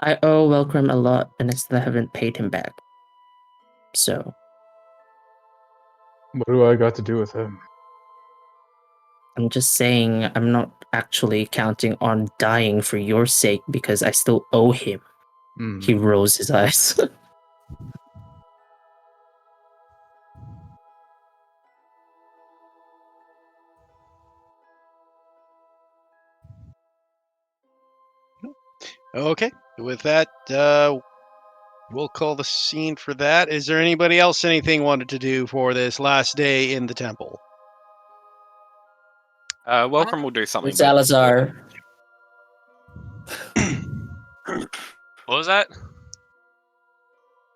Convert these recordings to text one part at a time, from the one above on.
I owe Welcome a lot, and I still haven't paid him back. So What do I got to do with him? I'm just saying I'm not actually counting on dying for your sake because I still owe him. He rolls his eyes. Okay, with that, we'll call the scene for that. Is there anybody else anything wanted to do for this last day in the temple? Welcome will do something. With Salazar. What was that?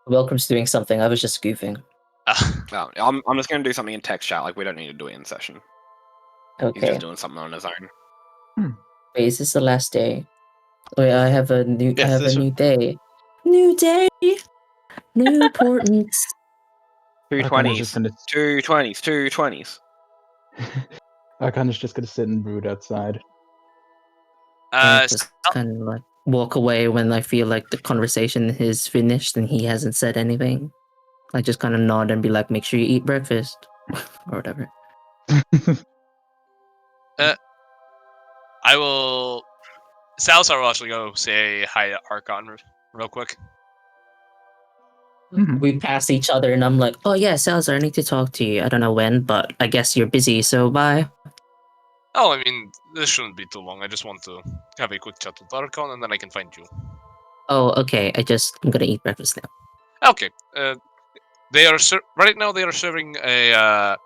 Welcome's doing something. I was just goofing. No, I'm just going to do something in text chat. Like, we don't need to do it in session. He's Okay. just doing something on his own. Wait, is this the last day? Wait, I have a new. Yes, I have a this new day. New day. New importance. 220s. 220s. 220s. Archon's just gonna sit and brood outside. I just kind of like walk away when I feel like the conversation is finished and he hasn't said anything. I just kind of nod and be like, "Make sure you eat breakfast," or whatever. I will. Salazar will actually go say hi to Archon real quick. We pass each other, and I'm like, "Oh yeah, Salazar, I need to talk to you. I don't know when, but I guess you're busy, so bye." Oh, I mean, this shouldn't be too long. I just want to have a quick chat with Archon, and then I can find you. Oh, okay. I'm gonna eat breakfast now. Okay. They are right now. They are serving a.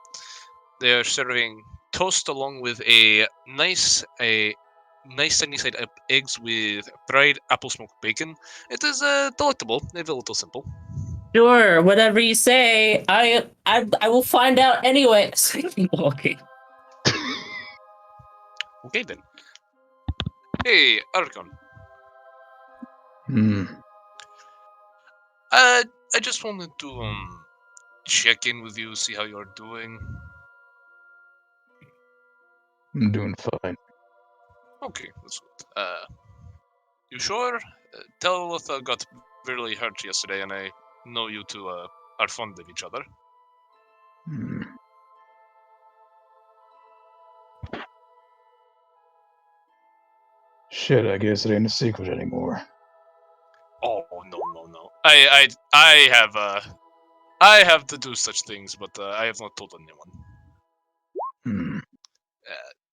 They are serving toast along with a nice sunny side up eggs with fried apple smoked bacon. It is delectable, maybe a little simple. Sure, whatever you say. I will find out anyway. Okay. Okay then. Hey, Archon. I just wanted to check in with you, see how you're doing. I'm doing fine. Okay, that's good. You sure? Telitha got really hurt yesterday, and I know you two are fond of each other. Shit, I guess it ain't a secret anymore. Oh no! I have to do such things, but I have not told anyone.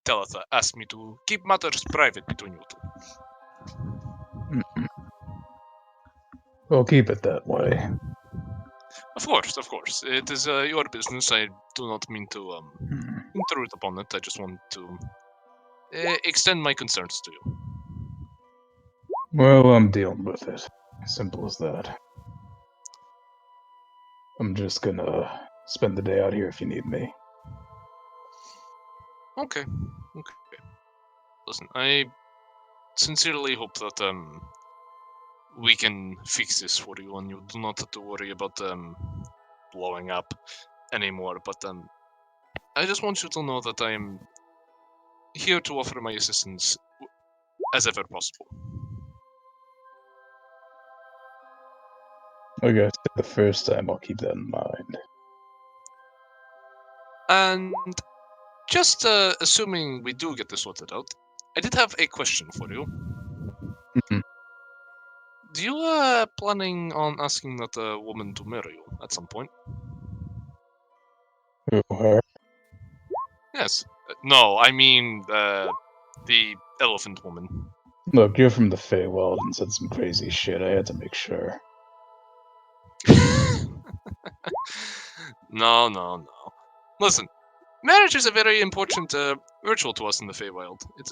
Telitha asked me to keep matters private between you two. Well, keep it that way. Of course. It is your business. I do not mean to intrude upon it. I just want to extend my concerns to you. Well, I'm dealing with it. Simple as that. I'm just gonna spend the day out here if you need me. Okay. Listen, I sincerely hope that we can fix this for you, and you do not have to worry about blowing up anymore. But I just want you to know that I am here to offer my assistance as ever possible. Like I said the first time, I'll keep that in mind. And just assuming we do get this sorted out, I did have a question for you. Do you planning on asking that woman to marry you at some point? Who, her? Yes. No, I mean the elephant woman. Look, you're from the Feywild and said some crazy shit. I had to make sure. No. Listen, marriage is a very important ritual to us in the Feywild. It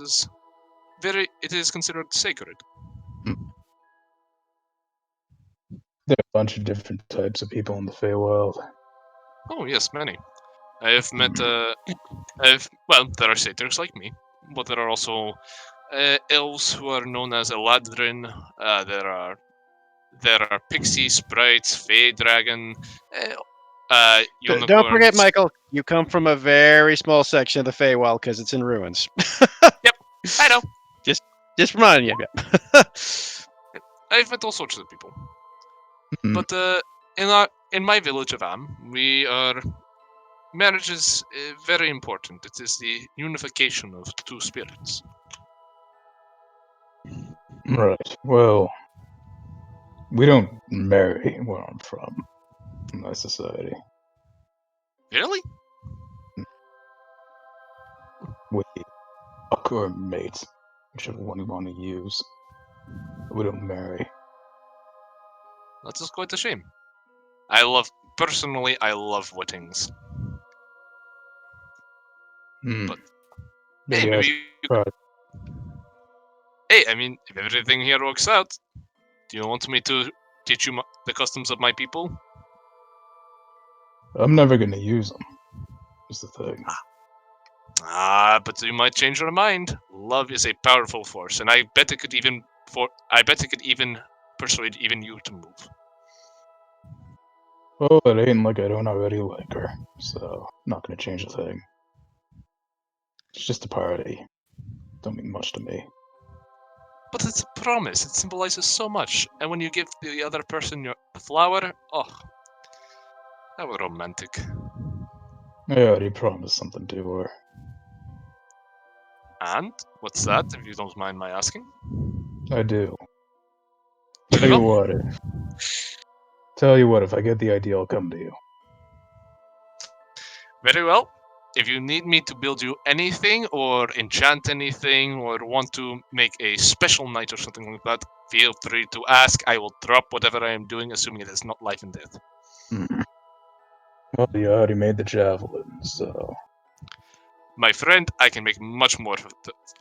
is considered sacred. There are a bunch of different types of people in the Feywild. Oh yes, many. I have met. There are satyrs like me, but there are also elves who are known as Eladrin. There are pixie sprites, fey dragon. Don't forget, Michael, you come from a very small section of the Feywild because it's in ruins. Yep, I know. Just reminding you. I've met all sorts of people. Mhm. But in my village of Am, marriage is very important. It is the unification of two spirits. Right. Well, we don't marry where I'm from in my society. Really? We fuck or mate, whichever one you want to use. We don't marry. That is quite a shame. Personally, I love weddings. Hmm. But Maybe hey, I maybe should you, try. hey, I mean, if everything here works out, do you want me to teach you the customs of my people? I'm never gonna use them. Is the thing. But you might change your mind. Love is a powerful force, and I bet it could even persuade even you to move. Well, it ain't like I don't already like her, so not gonna change a thing. It's just a party. Don't mean much to me. But it's a promise. It symbolizes so much. And when you give the other person the flower, oh, that was romantic. I already promised something to her. And what's that, if you don't mind my asking? I do. Very Tell you well. what. Tell you what. If I get the idea, I'll come to you. Very well. If you need me to build you anything, or enchant anything, or want to make a special night or something like that, feel free to ask. I will drop whatever I am doing, assuming it is not life and death. Hmm. Well, you already made the javelin, so My friend, I can make much more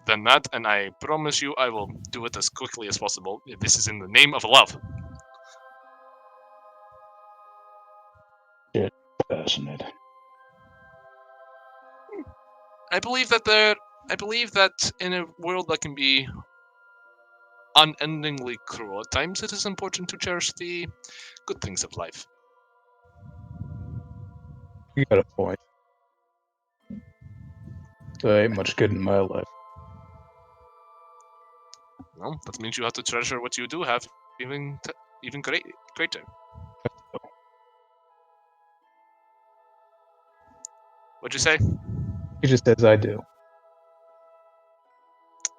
than that, and I promise you I will do it as quickly as possible. This is in the name of love. passionate. I believe that in a world that can be unendingly cruel at times, it is important to cherish the good things of life. You got a point. There ain't much good in my life. Well, that means you have to treasure what you do have even greater. What'd you say? He just says I do.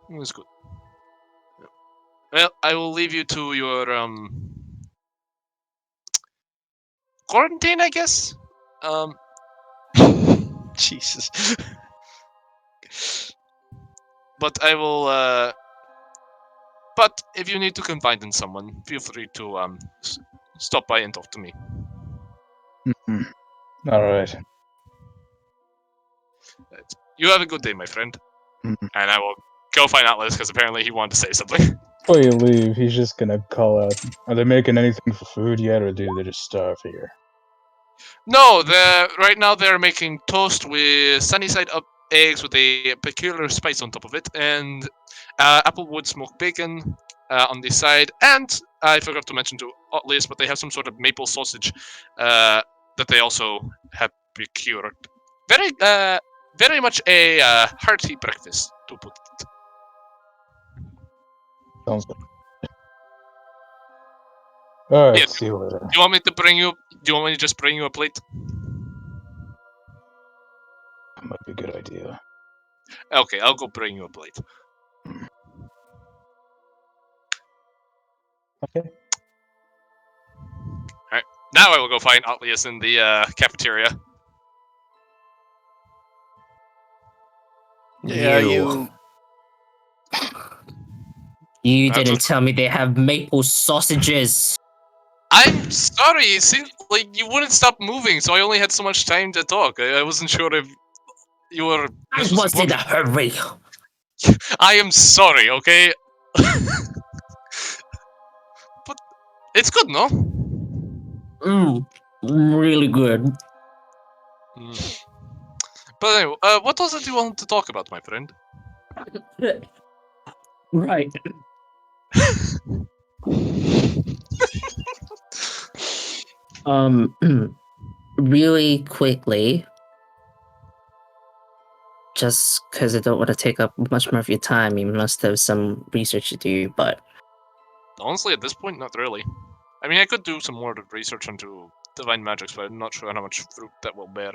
It was good. Well, I will leave you to your quarantine, I guess. Jesus. But I will. But if you need to confide in someone, feel free to stop by and talk to me. Hmm. All right. You have a good day, my friend. Mhm. And I will go find Atlas because apparently he wanted to say something. Before you leave, he's just gonna call out. Are they making anything for food yet, or do they just starve here? No, right now they're making toast with sunny side up eggs with a peculiar spice on top of it, and applewood smoked bacon on the side. And I forgot to mention to Atlas, but they have some sort of maple sausage that they also have procured. Very much a hearty breakfast, to put it. Sounds good. All right. Yeah, See you later. do you want me to bring you? Do you want me to just bring you a plate? That might be a good idea. Okay, I'll go bring you a plate. Okay. Now I will go find Atlas in the cafeteria. Yeah, you. You That didn't was- tell me they have maple sausages. I'm sorry. It seemed like you wouldn't stop moving, so I only had so much time to talk. I wasn't sure if you were. I This was was in a important. hurry. I am sorry. Okay. But it's good, no? Really good. Mm. But anyway, what else did you want to talk about, my friend? Right. Really quickly, just because I don't want to take up much more of your time, you must have some research to do, but Honestly, at this point, not really. I mean, I could do some more research into divine magics, but I'm not sure how much fruit that will bear.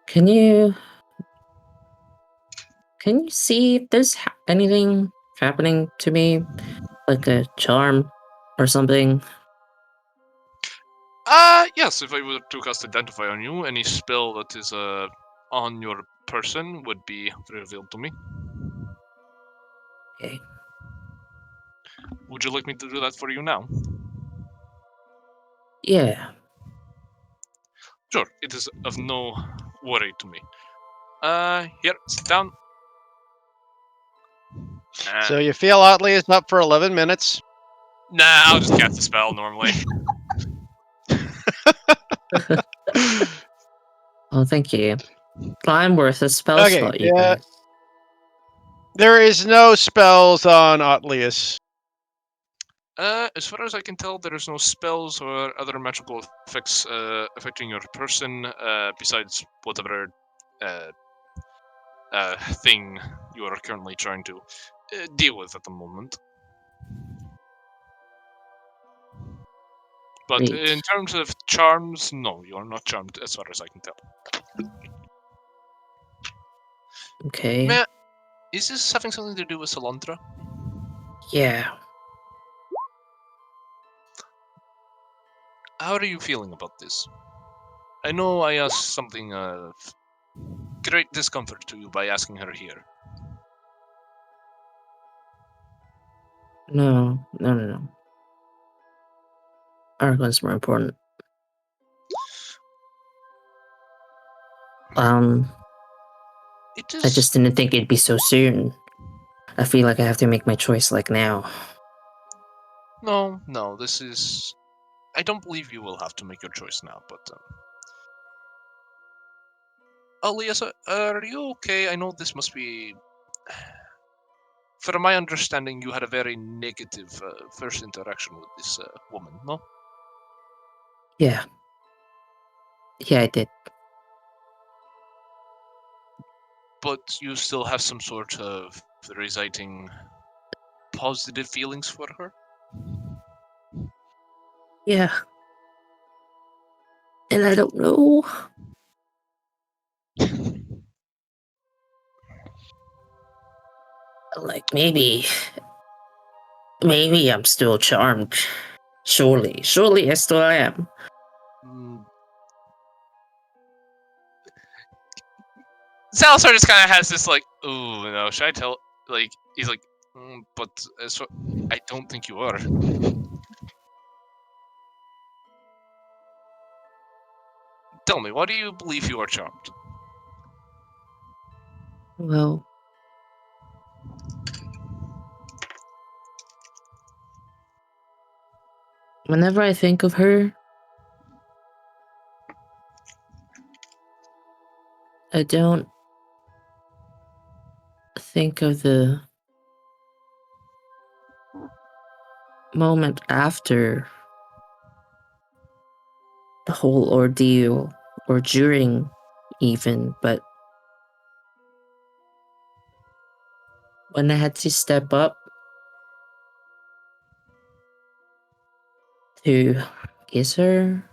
Can you see if there's anything happening to me, like a charm or something? Yes, if I were to cast Identify on you, any spell that is on your person would be revealed to me. Okay. Would you like me to do that for you now? Yeah. Sure, it is of no worry to me. Here, sit down. So you feel Otley is up for 11 minutes. Nah, I'll just cast the spell normally. Oh, thank you. I'm worth a spell Okay, slot, you yeah. guys. There is no spells on Otlius. As far as I can tell, there is no spells or other magical effects affecting your person, besides whatever thing you are currently trying to deal with at the moment. But Great. in terms of charms, no, you are not charmed as far as I can tell. Okay. Matt, is this having something to do with Salandra? Yeah. How are you feeling about this? I know I asked something of great discomfort to you by asking her here. No. Argon's more important. It I is... just didn't think it'd be so soon. I feel like I have to make my choice like now. No, this is... I don't believe you will have to make your choice now, but... Elias, are you okay? I know this must be... From my understanding, you had a very negative first interaction with this woman, no? Yeah. Yeah, I did. But you still have some sort of residing positive feelings for her? Yeah. And I don't know. Like, maybe I'm still charmed. Surely I still am. Salazar just kind of has this like, ooh, no, should I tell? Like, he's like, but I don't think you are. Tell me, why do you believe you are charmed? Well, whenever I think of her, I don't think of the moment after the whole ordeal, or during even, but when I had to step up to kiss her.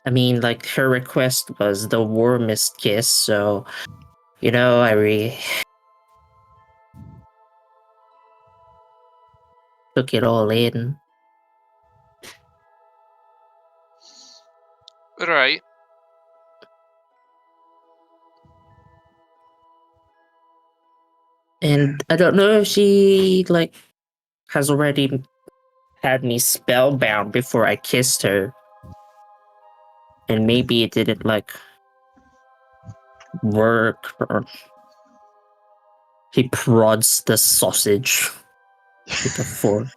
I mean, like, her request was the warmest kiss, so, I really took it all in. Right. And I don't know if she, like, has already had me spellbound before I kissed her. And maybe it didn't, like, work, or he prods the sausage with a fork.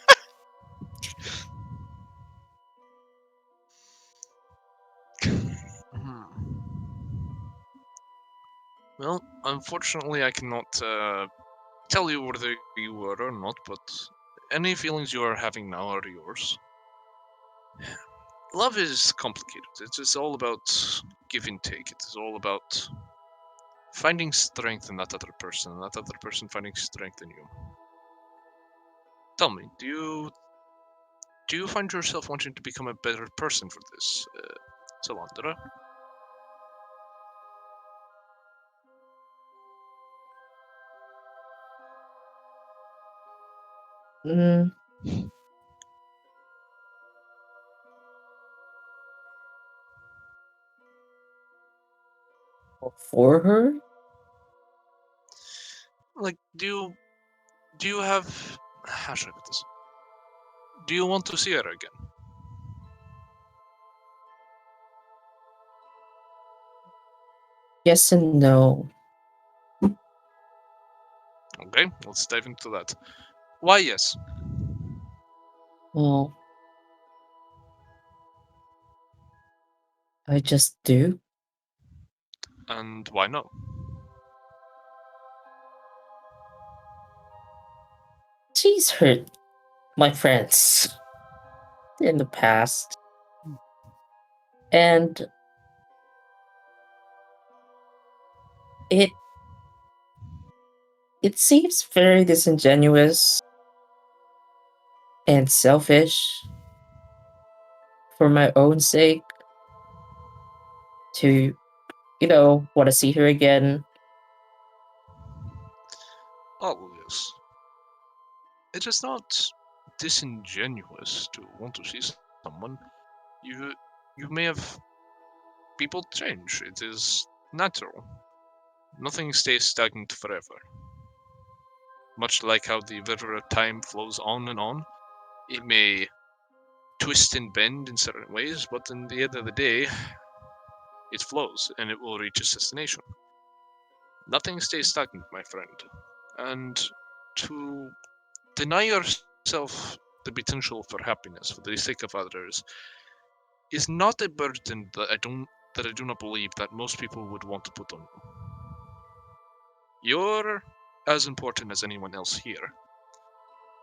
Well, unfortunately, I cannot tell you whether you were or not, but any feelings you are having now are yours. Love is complicated. It is all about give and take. It is all about finding strength in that other person, and that other person finding strength in you. Tell me, do you find yourself wanting to become a better person for this, Salandra? Mm. For her? Like, do you have... How should I put this? Do you want to see her again? Yes and no. Okay, let's dive into that. Why yes? Well, I just do. And why no? She's hurt my friends in the past. And it seems very disingenuous and selfish for my own sake to, want to see her again. Oh, yes. It is not disingenuous to want to see someone. You may have... People change. It is natural. Nothing stays stagnant forever. Much like how the river of time flows on and on, it may twist and bend in certain ways, but in the end of the day, it flows and it will reach its destination. Nothing stays stagnant, my friend. And to deny yourself the potential for happiness for the sake of others is not a burden that I do not believe that most people would want to put on you. You're as important as anyone else here.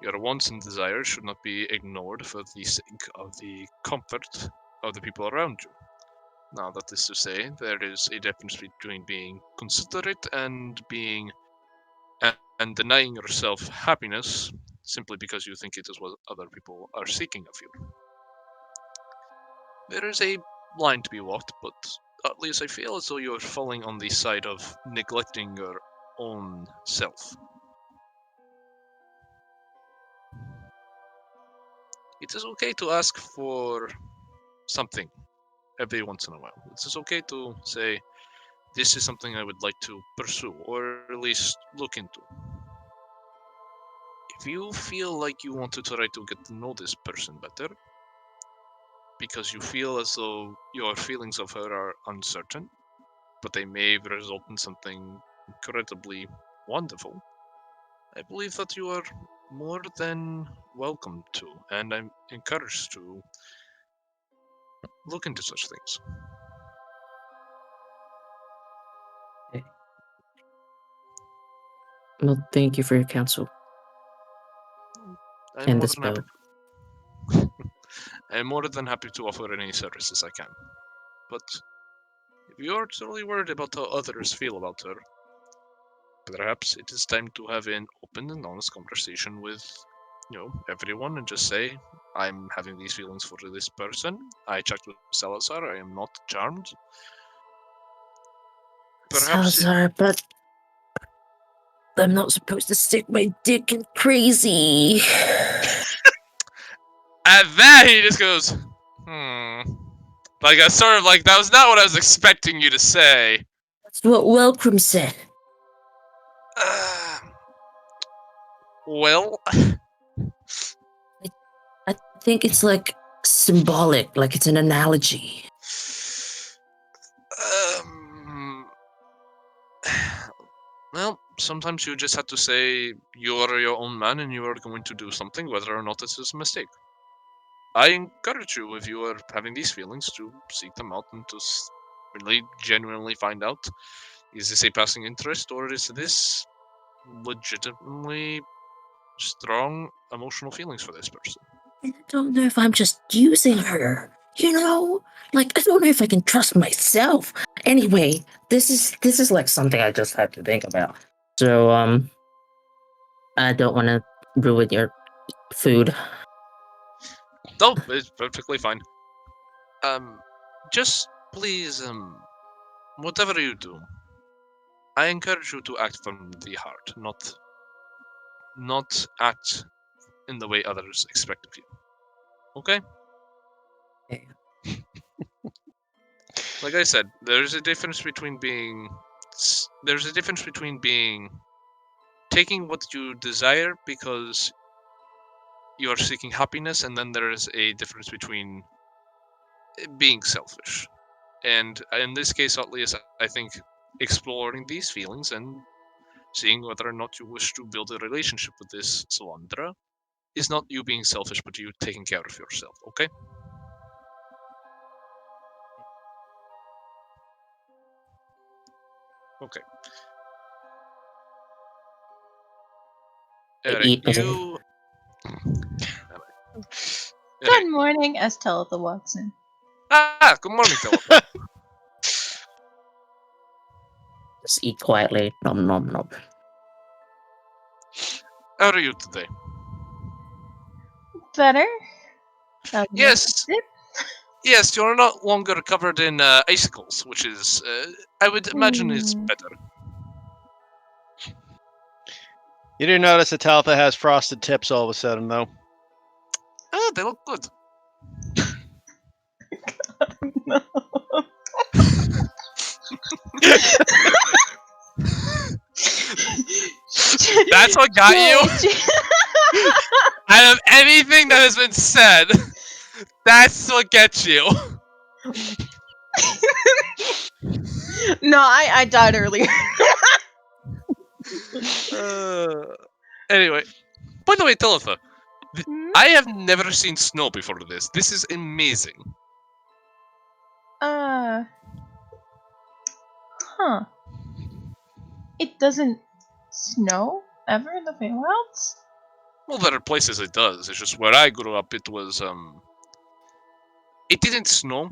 Your wants and desires should not be ignored for the sake of the comfort of the people around you. Now, that is to say, there is a difference between being considerate and denying yourself happiness simply because you think it is what other people are seeking of you. There is a line to be walked, but at least I feel as though you're falling on the side of neglecting your own self. It is okay to ask for something every once in a while. It is okay to say, this is something I would like to pursue, or at least look into. If you feel like you want to try to get to know this person better, because you feel as though your feelings of her are uncertain, but they may result in something incredibly wonderful, I believe that you are more than welcome to, and I'm encouraged to look into such things. Okay. Well, thank you for your counsel. I'm And the spell. I'm more than happy to offer any services I can. But if you are truly worried about how others feel about her, perhaps it is time to have an open and honest conversation with, everyone and just say, I'm having these feelings for this person. I checked with Salazar. I am not charmed. Perhaps Salazar, but I'm not supposed to stick my dick in crazy. At that, he just goes, Like, I sort of like, that was not what I was expecting you to say. That's what Welcome said. Well, I think it's like symbolic, like it's an analogy. Well, sometimes you just have to say you are your own man and you are going to do something, whether or not it is a mistake. I encourage you, if you are having these feelings, to seek them out and to really genuinely find out, is this a passing interest or is this legitimately strong emotional feelings for this person? I don't know if I'm just using her, Like, I don't know if I can trust myself Anyway, this is like something I just had to think about. So I don't want to ruin your food. No, it's perfectly fine. Just please, whatever you do, I encourage you to act from the heart, not act in the way others expect of you. Okay? Okay. Like I said, there's a difference between being taking what you desire because you are seeking happiness, and then there is a difference between being selfish. And in this case, at least, I think exploring these feelings and seeing whether or not you wish to build a relationship with this Salandra is not you being selfish, but you taking care of yourself, okay? Okay. Eric, Eat me. you... Good morning, as Talitha walks in. Good morning, Talitha. Just eat quietly. Nom nom nom. How are you today? Better? Yes. Yes, you're not longer covered in icicles, which is, I would imagine, is better. You do notice that Talitha has frosted tips all of a sudden, though. They look good. No. That's what got you? Out of anything that has been said, that's what gets you. No, I died earlier. Anyway, by the way, Talitha, Hmm? I have never seen snow before this. This is amazing. Huh. It doesn't snow ever in the Feywilds? Well, there are places it does. It's just where I grew up, it was, it didn't snow.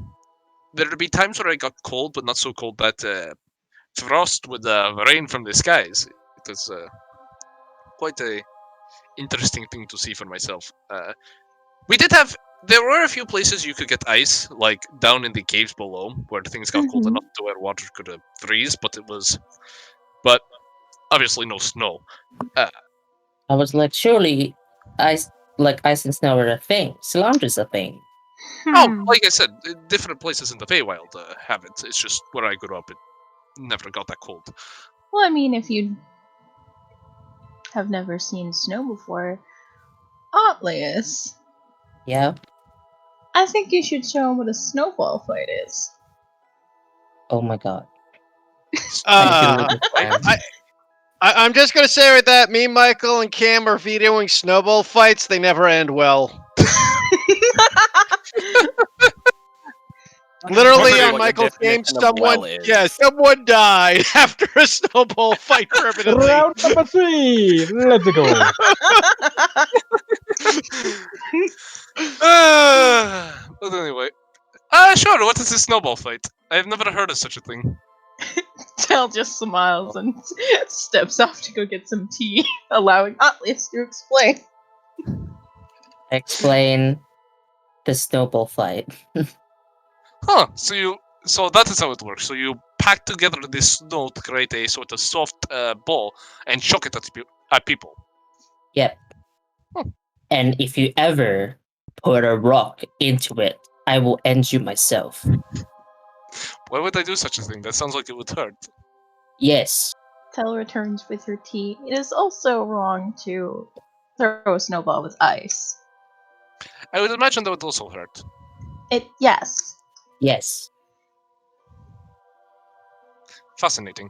There would be times where I got cold, but not so cold that frost would rain from the skies. It was quite a interesting thing to see for myself. We did have. There were a few places you could get ice, like down in the caves below, where things got cold Mhm. enough to where water could freeze. But obviously no snow. I was like, surely ice and snow are a thing. Salandra's a thing. Oh, like I said, different places in the Feywild have it. It's just where I grew up, it never got that cold. Well, I mean, if you have never seen snow before, Atlas, Yeah. I think you should show him what a snowball fight is. Oh my god. I'm just gonna say with that, me, Michael, and Cam are vetoing snowball fights. They never end well. Literally What on your Michael's game, definition of well is. someone died after a snowball fight permanently. Round number 3. Let's go. But anyway, sure. What is a snowball fight? I have never heard of such a thing. Tal just smiles and steps off to go get some tea, allowing Atlas to explain. Explain the snowball fight. Huh? So that is how it works. So you pack together this snow to create a sort of soft ball and chuck it at people. Yep. And if you ever put a rock into it, I will end you myself. Why would I do such a thing? That sounds like it would hurt. Yes. Tal returns with her tea. It is also wrong to throw a snowball with ice. I would imagine that would also hurt. Yes. Yes. Fascinating.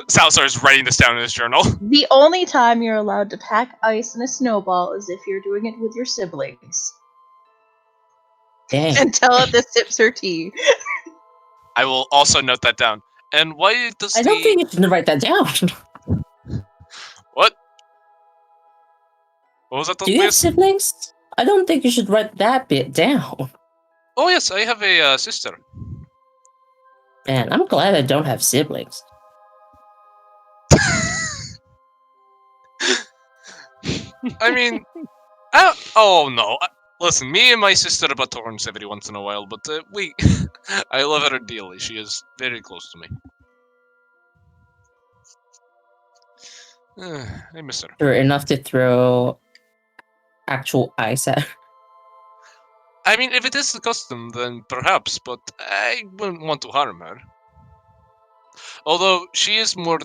Salazar is writing this down in his journal. The only time you're allowed to pack ice in a snowball is if you're doing it with your siblings. Dang. And Talitha sips her tea. I will also note that down. And why does I don't think you should write that down. What? What was that? Do you have siblings? I don't think you should write that bit down. Oh yes, I have a sister. Man, I'm glad I don't have siblings. I mean, oh no. Listen, me and my sister are batons every once in a while, but I love her dearly. She is very close to me. I miss her. Or enough to throw actual ice at. I mean, if it is the custom, then perhaps, but I wouldn't want to harm her. Although she is more,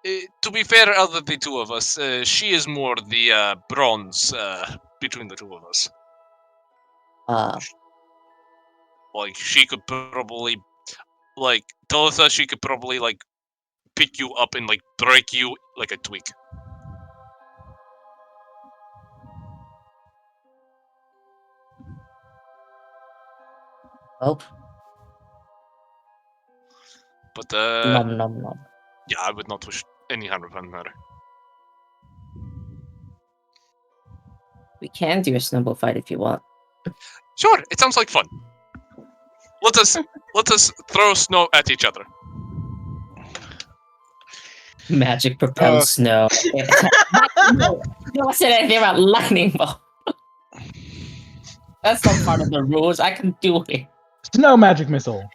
to be fair, out of the two of us, she is more the bronze between the two of us. Like she could probably, like Talitha, she could probably like pick you up and like break you like a twig. Oh, But nom nom nom. yeah, I would not wish any harm upon her. We can do a snowball fight if you want. Sure, it sounds like fun. Let us throw snow at each other. Magic propelled snow. No one said anything about lightning ball. That's not part of the rules. I can do it. Snow magic missile.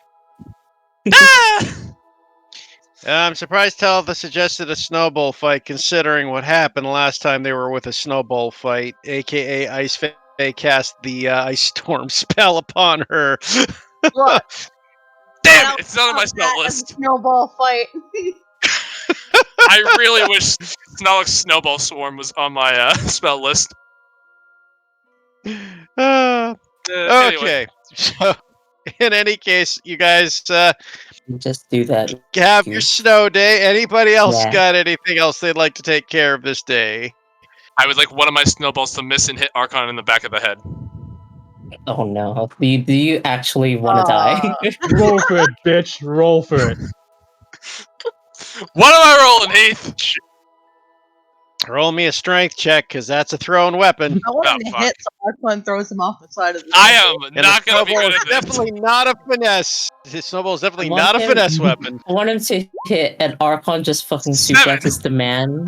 I'm surprised Talitha suggested a snowball fight, considering what happened last time they were with a snowball fight, aka Ice Fae cast the Ice Storm spell upon her. Look, Damn it! It's not on my spell list. Snowball fight. I really wish Snorlax's Snowball Swarm was on my spell list. Anyway. Okay, so in any case, you guys Just do that. have your snow day. Anybody else Yeah. got anything else they'd like to take care of this day? I would like one of my snowballs to miss and hit Archon in the back of the head. Oh no. Do you actually want to die? Roll for it, bitch. Roll for it. What am I rolling, Heath? Roll me a strength check, because that's a thrown weapon. I want him Oh, to fuck. hit, so Archon throws him off the side of the I snowball. am And not the going to be snowball good is at this. definitely not a finesse. His snowball is definitely I want not a him- finesse weapon. I want him to hit an Archon just fucking 7. suplexes the man.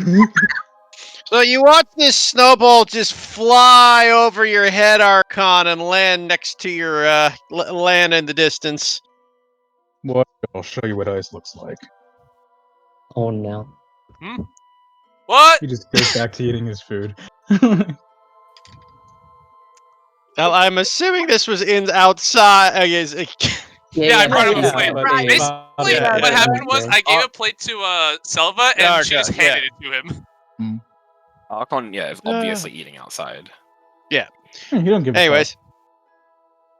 So you watch this snowball just fly over your head, Archon, and land next to your land in the distance. What? I'll show you what ice looks like. Oh no. What? He just goes back to eating his food. Now, I'm assuming this was outside. Yeah, I brought him yeah, a plate. but Basically, yeah, what yeah, happened yeah. was I gave a plate to Selva, and she just handed it to him. Archon, yeah, is obviously eating outside. You don't give a Anyways,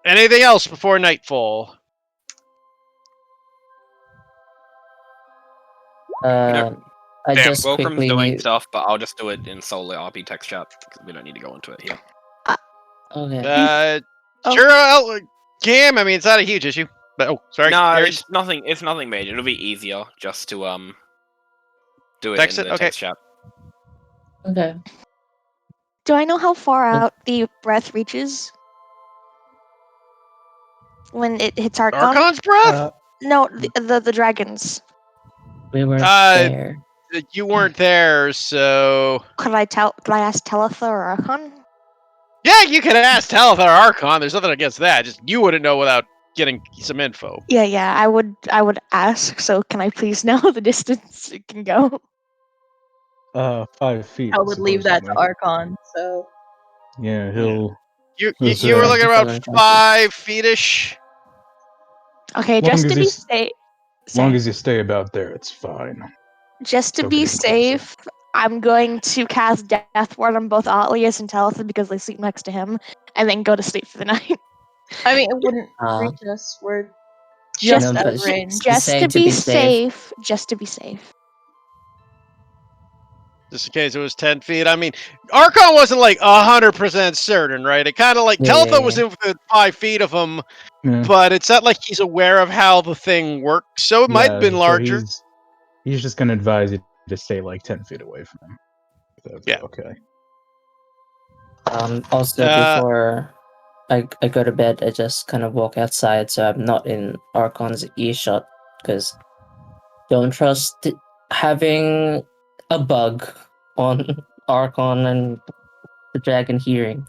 anything else before nightfall? I Damn, just Wilcram's quickly doing stuff, but I'll just do it in solo RP text chat because we don't need to go into it here. Okay. Sure, Cam. I mean, it's not a huge issue, but sorry. No, Aries. it's nothing. It's nothing major. It'll be easier just to do it Text in it? the Okay. text chat. Okay. Do I know how far out the breath reaches? When it hits Archon? Archon's breath? No, the dragons. We were Uh, there. You weren't there, so Could I ask Talitha or Archon? yeah, you can ask Talitha or Archon. There's nothing against that. Just you wouldn't know without getting some info. Yeah, I would ask, so can I please know the distance it can go? 5 feet. I would leave that to supposedly. Archon, so. Yeah, he'll. You Is, were uh, looking around Different 5 feet-ish. Okay, Long just as to be he's- safe. As long as you stay about there, it's fine. Just to Don't be get closer. safe, I'm going to cast Death Ward on both Atlius and Talitha because they sleep next to him, and then go to sleep for the night. I mean, it wouldn't Uh, reach us. We're Just, just No, out but of she- range. just saying to be safe. Just to be safe. Just in case it was 10 feet. I mean, Archon wasn't like 100% certain, right? It kind of like Yeah, Talitha yeah, was yeah. in within 5 feet of him, Yeah. but it's not like he's aware of how the thing works. So it might have been so larger. he's just gonna advise you to stay like 10 feet away from him. So, Yeah. Okay. Also, Uh, before I go to bed, I just kind of walk outside so I'm not in Archon's earshot because don't trust having a bug on Archon and the dragon hearing.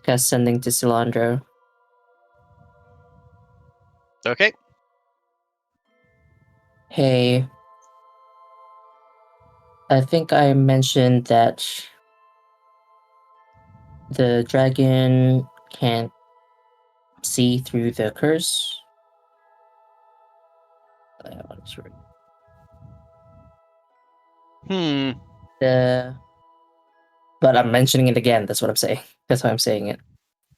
Cast sending to Cilandro. Okay. Hey, I think I mentioned that the dragon can't see through the curse. But I'm mentioning it again. That's what I'm saying. That's why I'm saying it.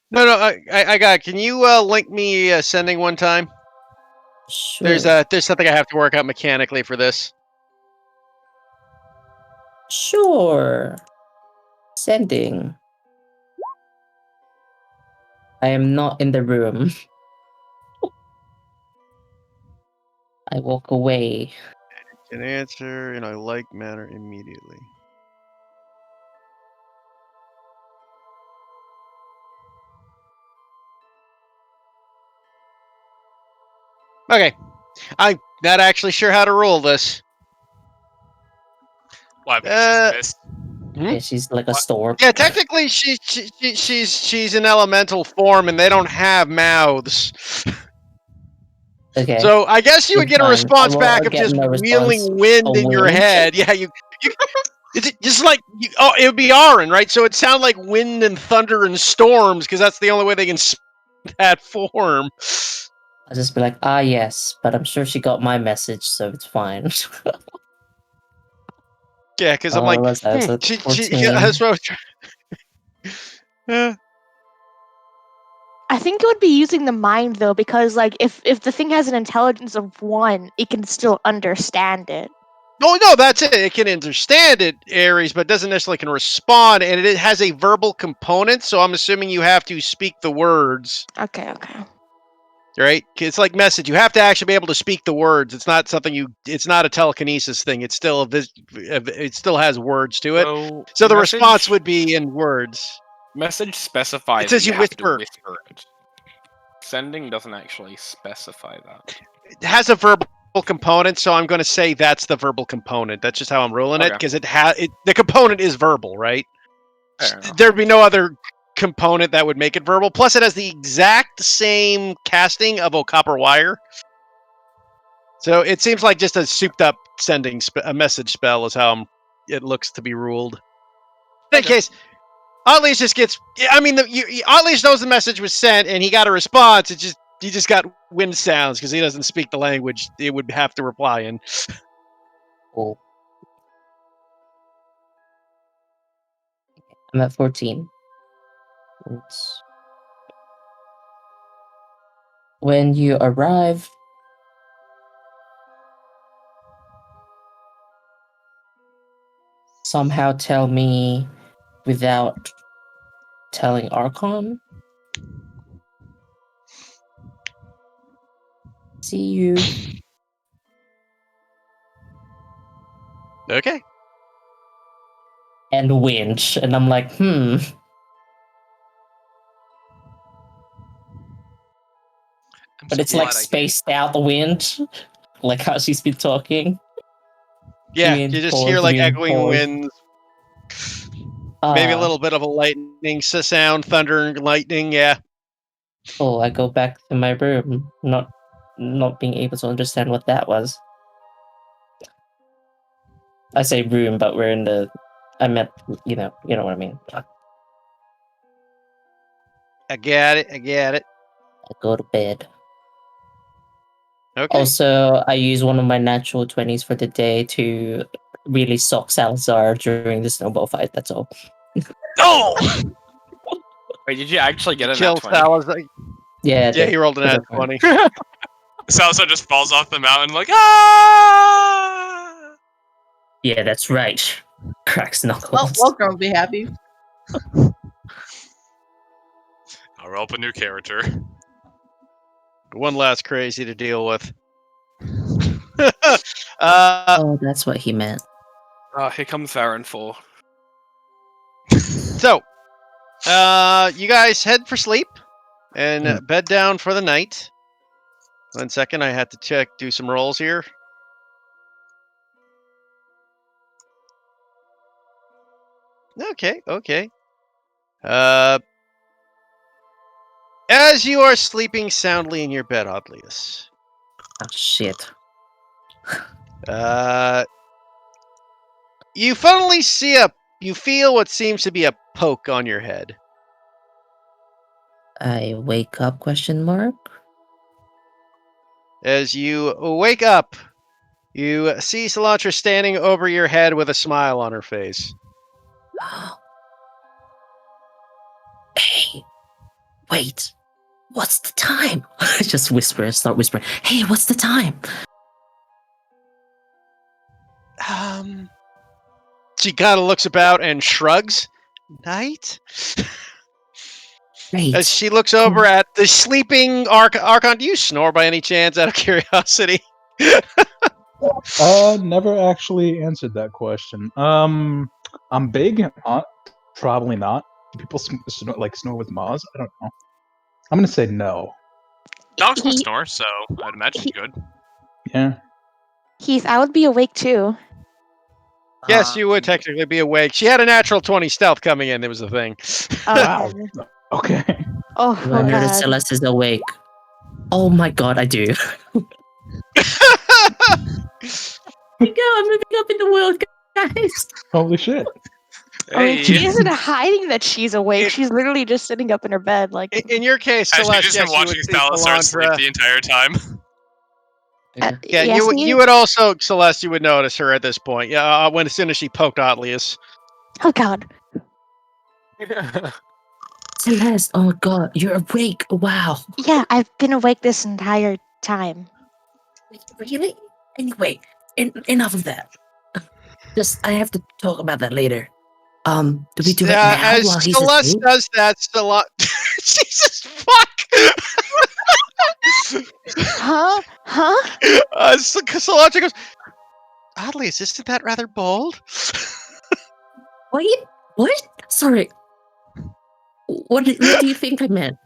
No, I got it. Can you link me sending one time? Sure. There's something I have to work out mechanically for this. Sure. Sending. I am not in the room. I walk away. Can answer in a like manner immediately. Okay. I'm not actually sure how to rule this. Why? Because she's missed. Yeah, she's like a storm. Yeah, technically she's an elemental form and they don't have mouths. Okay. So I guess you would get a Fine. response back I'll of get just no wheeling response. wind A in your wind? head. Yeah, you is it just like it would be Aaron, right? So it sound like wind and thunder and storms because that's the only way they can that form. I'll just be like, yes, but I'm sure she got my message, so it's fine. Yeah, because I'm like, what's that? So she, 14. that's what I was trying. I think it would be using the mind though, because like if the thing has an intelligence of 1, it can still understand it. No, that's it. It can understand it, Ares, but doesn't necessarily can respond, and it has a verbal component. So I'm assuming you have to speak the words. Okay. Right? It's like message. You have to actually be able to speak the words. It's not something you. It's not a telekinesis thing. It's still it still has words to it. So the response would be in words. Message specifies. It says you have to whisper. whisper it. Sending doesn't actually specify that. It has a verbal component, so I'm going to say that's the verbal component. That's just how I'm ruling it because the component is verbal, right? There'd be no other component that would make it verbal. Plus, it has the exact same casting of a copper wire. So it seems like just a souped-up sending a message spell is how it looks to be ruled. In any case, Atlius just gets. I mean, Atlius knows the message was sent, and he got a response. He just got wind sounds because he doesn't speak the language. It would have to reply in. Cool. I'm at 14. When you arrive, somehow tell me without telling Archon. See you. Okay. And wind. And I'm like, But it's like spaced out the wind. Like how she's been talking. Yeah, Wind, you just pause, hear like wind, echoing pause. winds. Maybe a little bit of a lightning sound, thunder and lightning, yeah. Oh, I go back to my room, not being able to understand what that was. I say room, but we're in the. I meant, you know what I mean. I get it. I go to bed. Okay. Also, I use one of my natural 20s for the day to really sock Salazar during the snowball fight. That's all. Oh! Wait, did you actually get a Kill nat 20? Salazar. Yeah, Yeah, he rolled a nat 20. Salazar just falls off the mountain like, ah! Yeah, that's right. Cracks knuckles. Well, Walker will be happy. I'll roll up a new character. One last crazy to deal with. Oh, that's what he meant. Here comes Farron 4. So, you guys head for sleep and bed down for the night. 1 second, I had to do some rolls here. Okay. As you are sleeping soundly in your bed, Oddlius, Oh shit. you finally you feel what seems to be a poke on your head. I wake up? Question mark. As you wake up, you see Cilantro standing over your head with a smile on her face. Hey, wait. What's the time? Just start whispering. Hey, what's the time? She kind of looks about and shrugs. Night? Great. As she looks over at the sleeping Archon, do you snore by any chance, out of curiosity? Never actually answered that question. I'm big. Probably not. Do people snore with Maz? I don't know. I'm gonna say no. Dogs can He- snore, so I'd imagine he- good. Yeah. Heath, I would be awake too. Yes, you would technically be awake. She had a natural 20 stealth coming in. That was the thing. Oh, Wow. God. Okay. Oh, Do I notice God. Celeste is awake? Oh my god, I do. I'm moving up in the world, guys. Holy shit. I mean, she Hey, isn't hiding that she's awake. It- She's literally just sitting up in her bed, like. In your case, has she Celeste, just yes, been you would watching see Salazar sleep Cilantro. the entire time? Yeah. Yeah, yes, you would also, Celeste, you would notice her at this point. Yeah, as soon as she poked Oddlius. Oh, God. Celeste, oh my god, you're awake. Wow. Yeah, I've been awake this entire time. Really? Anyway, enough of that. I have to talk about that later. Do we do it now As while he's Celeste asleep? does that, Jesus fuck! Huh? Cilantro goes, Oddlius, isn't that rather bold? Wait, what? Sorry. What do you think I meant?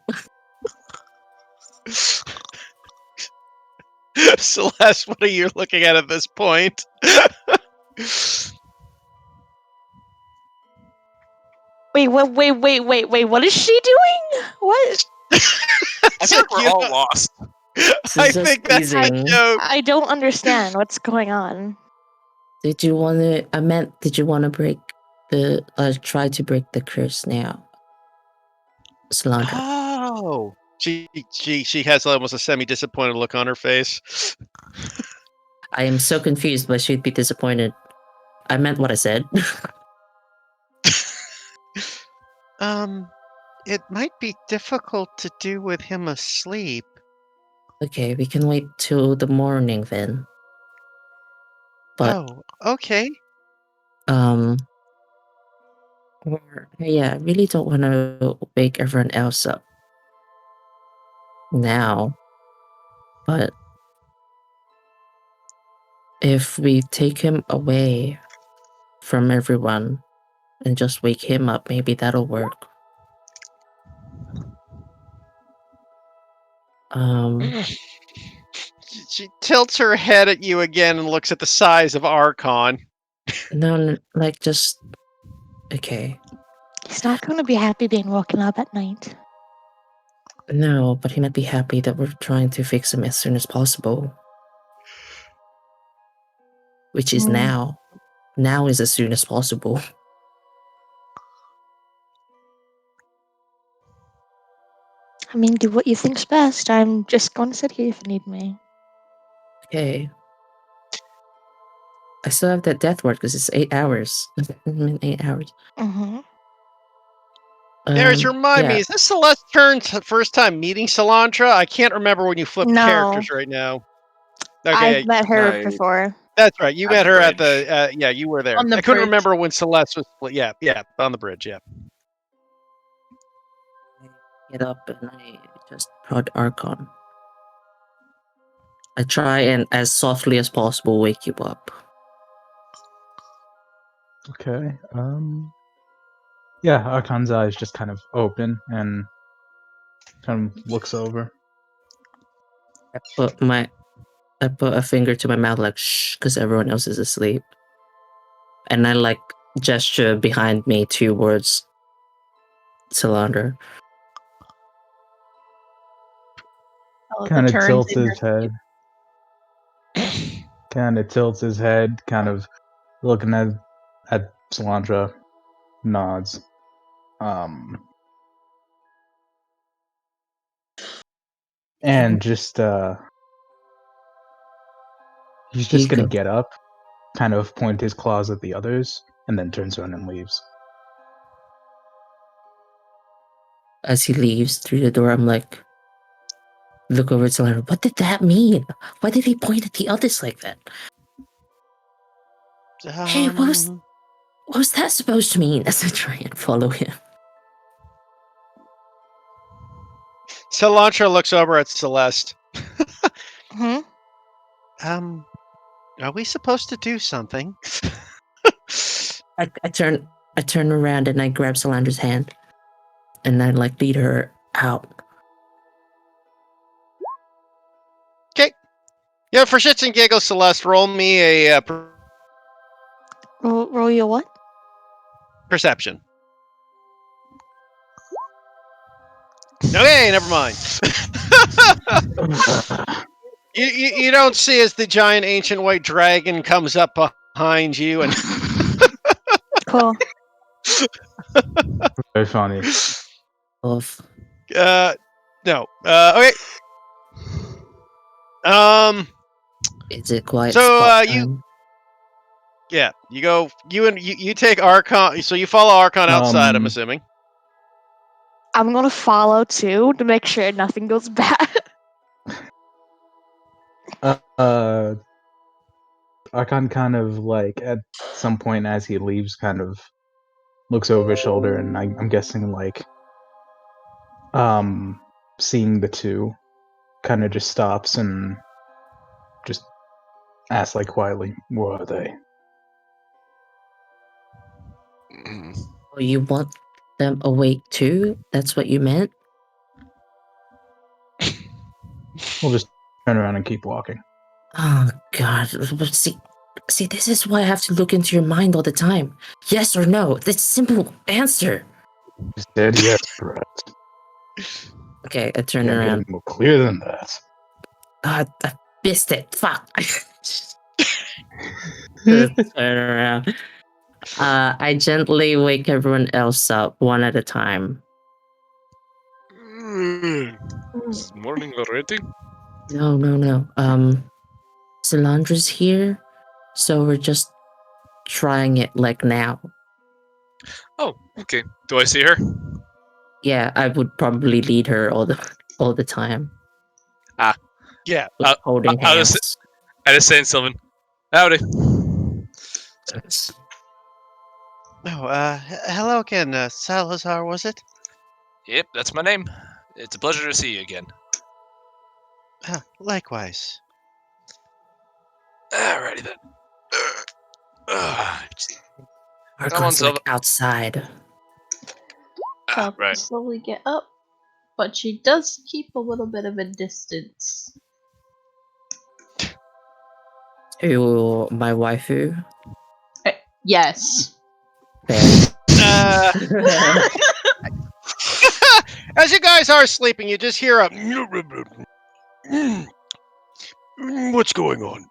Celeste, what are you looking at this point? Wait, what is she doing? What? I feel like we're You all know- lost. I just think that's the teasing. joke. I don't understand what's going on. Did you want to break try to break the curse now? Cilantro. Oh. She has almost a semi-disappointed look on her face. I am so confused, but she'd be disappointed. I meant what I said. It might be difficult to do with him asleep. Okay, we can wait till the morning then. But Oh, okay. yeah, I really don't want to wake everyone else up now. But if we take him away from everyone and just wake him up, maybe that'll work. She tilts her head at you again and looks at the size of Archon. No, like just okay. He's not going to be happy being woken up at night. No, but he might be happy that we're trying to fix him as soon as possible. Which is now. Now is as soon as possible. I mean, do what you think's best. I'm just going to sit here if you need me. Okay. I still have that death ward because it's 8 hours. I'm in 8 hours. Mm-hmm. Darius, remind me, yeah. is this Celeste's first time meeting Cilantro? I can't remember when you flipped No. characters right now. Okay, I've met her no. before. that's right. You At met the her at bridge. the, yeah, you were there. On the I couldn't bridge. remember when Celeste was, yeah, on the bridge, yeah. I get up and I just prod Archon. I try and as softly as possible wake you up. Okay. Yeah, Archon's eyes just kind of open and kind of looks over. I put a finger to my mouth like shh, because everyone else is asleep, and I like gesture behind me towards Solandra. Kind of tilts his head. Kind of tilts his head, kind of looking at Solandra, nods. And just he's just gonna get up, kind of point his claws at the others, and then turns around and leaves. As he leaves through the door, I'm like, look over at Solandra. What did that mean? Why did he point at the others like that? Hey, what was that supposed to mean? As I try and follow him. Cilantro looks over at Celeste. Hmm? Are we supposed to do something? I turn around and I grab Solandra's hand, and I like lead her out. Okay. Yeah, for shits and giggles, Celeste, roll me a Roll your what? perception. Okay, never mind. you don't see as the giant ancient white dragon comes up behind you and Cool. Very funny. Of no. Okay. is it quite So spot you time? yeah, you go you take Archon, so you follow Archon outside, I'm assuming. I'm gonna follow too to make sure nothing goes bad. Archon kind of like at some point as he leaves, kind of looks over his shoulder, and I'm guessing like seeing the two, kind of just stops and just asks like quietly, "What are they?" Oh, you want them awake too? That's what you meant? We'll just turn around and keep walking. Oh God! But see, this is why I have to look into your mind all the time. Yes or no? That's simple answer. You said yes, Brett. Okay, I turn Can't get around. any more clear than that. God, I missed it. Fuck. Turn around. I gently wake everyone else up one at a time. Is it morning already? No. Solandra's here, so we're just trying it like now. Oh, okay. Do I see her? Yeah, I would probably lead her all the time. Yeah. Holding I was hands. saying, Sylvan. Howdy. No, hello again, Salazar, was it? Yep, that's my name. It's a pleasure to see you again. Likewise. Alrighty then. Archon's like outside. Right. Slowly get up, but she does keep a little bit of a distance. To my waifu. Yes. As you guys are sleeping, you just hear a what's going on?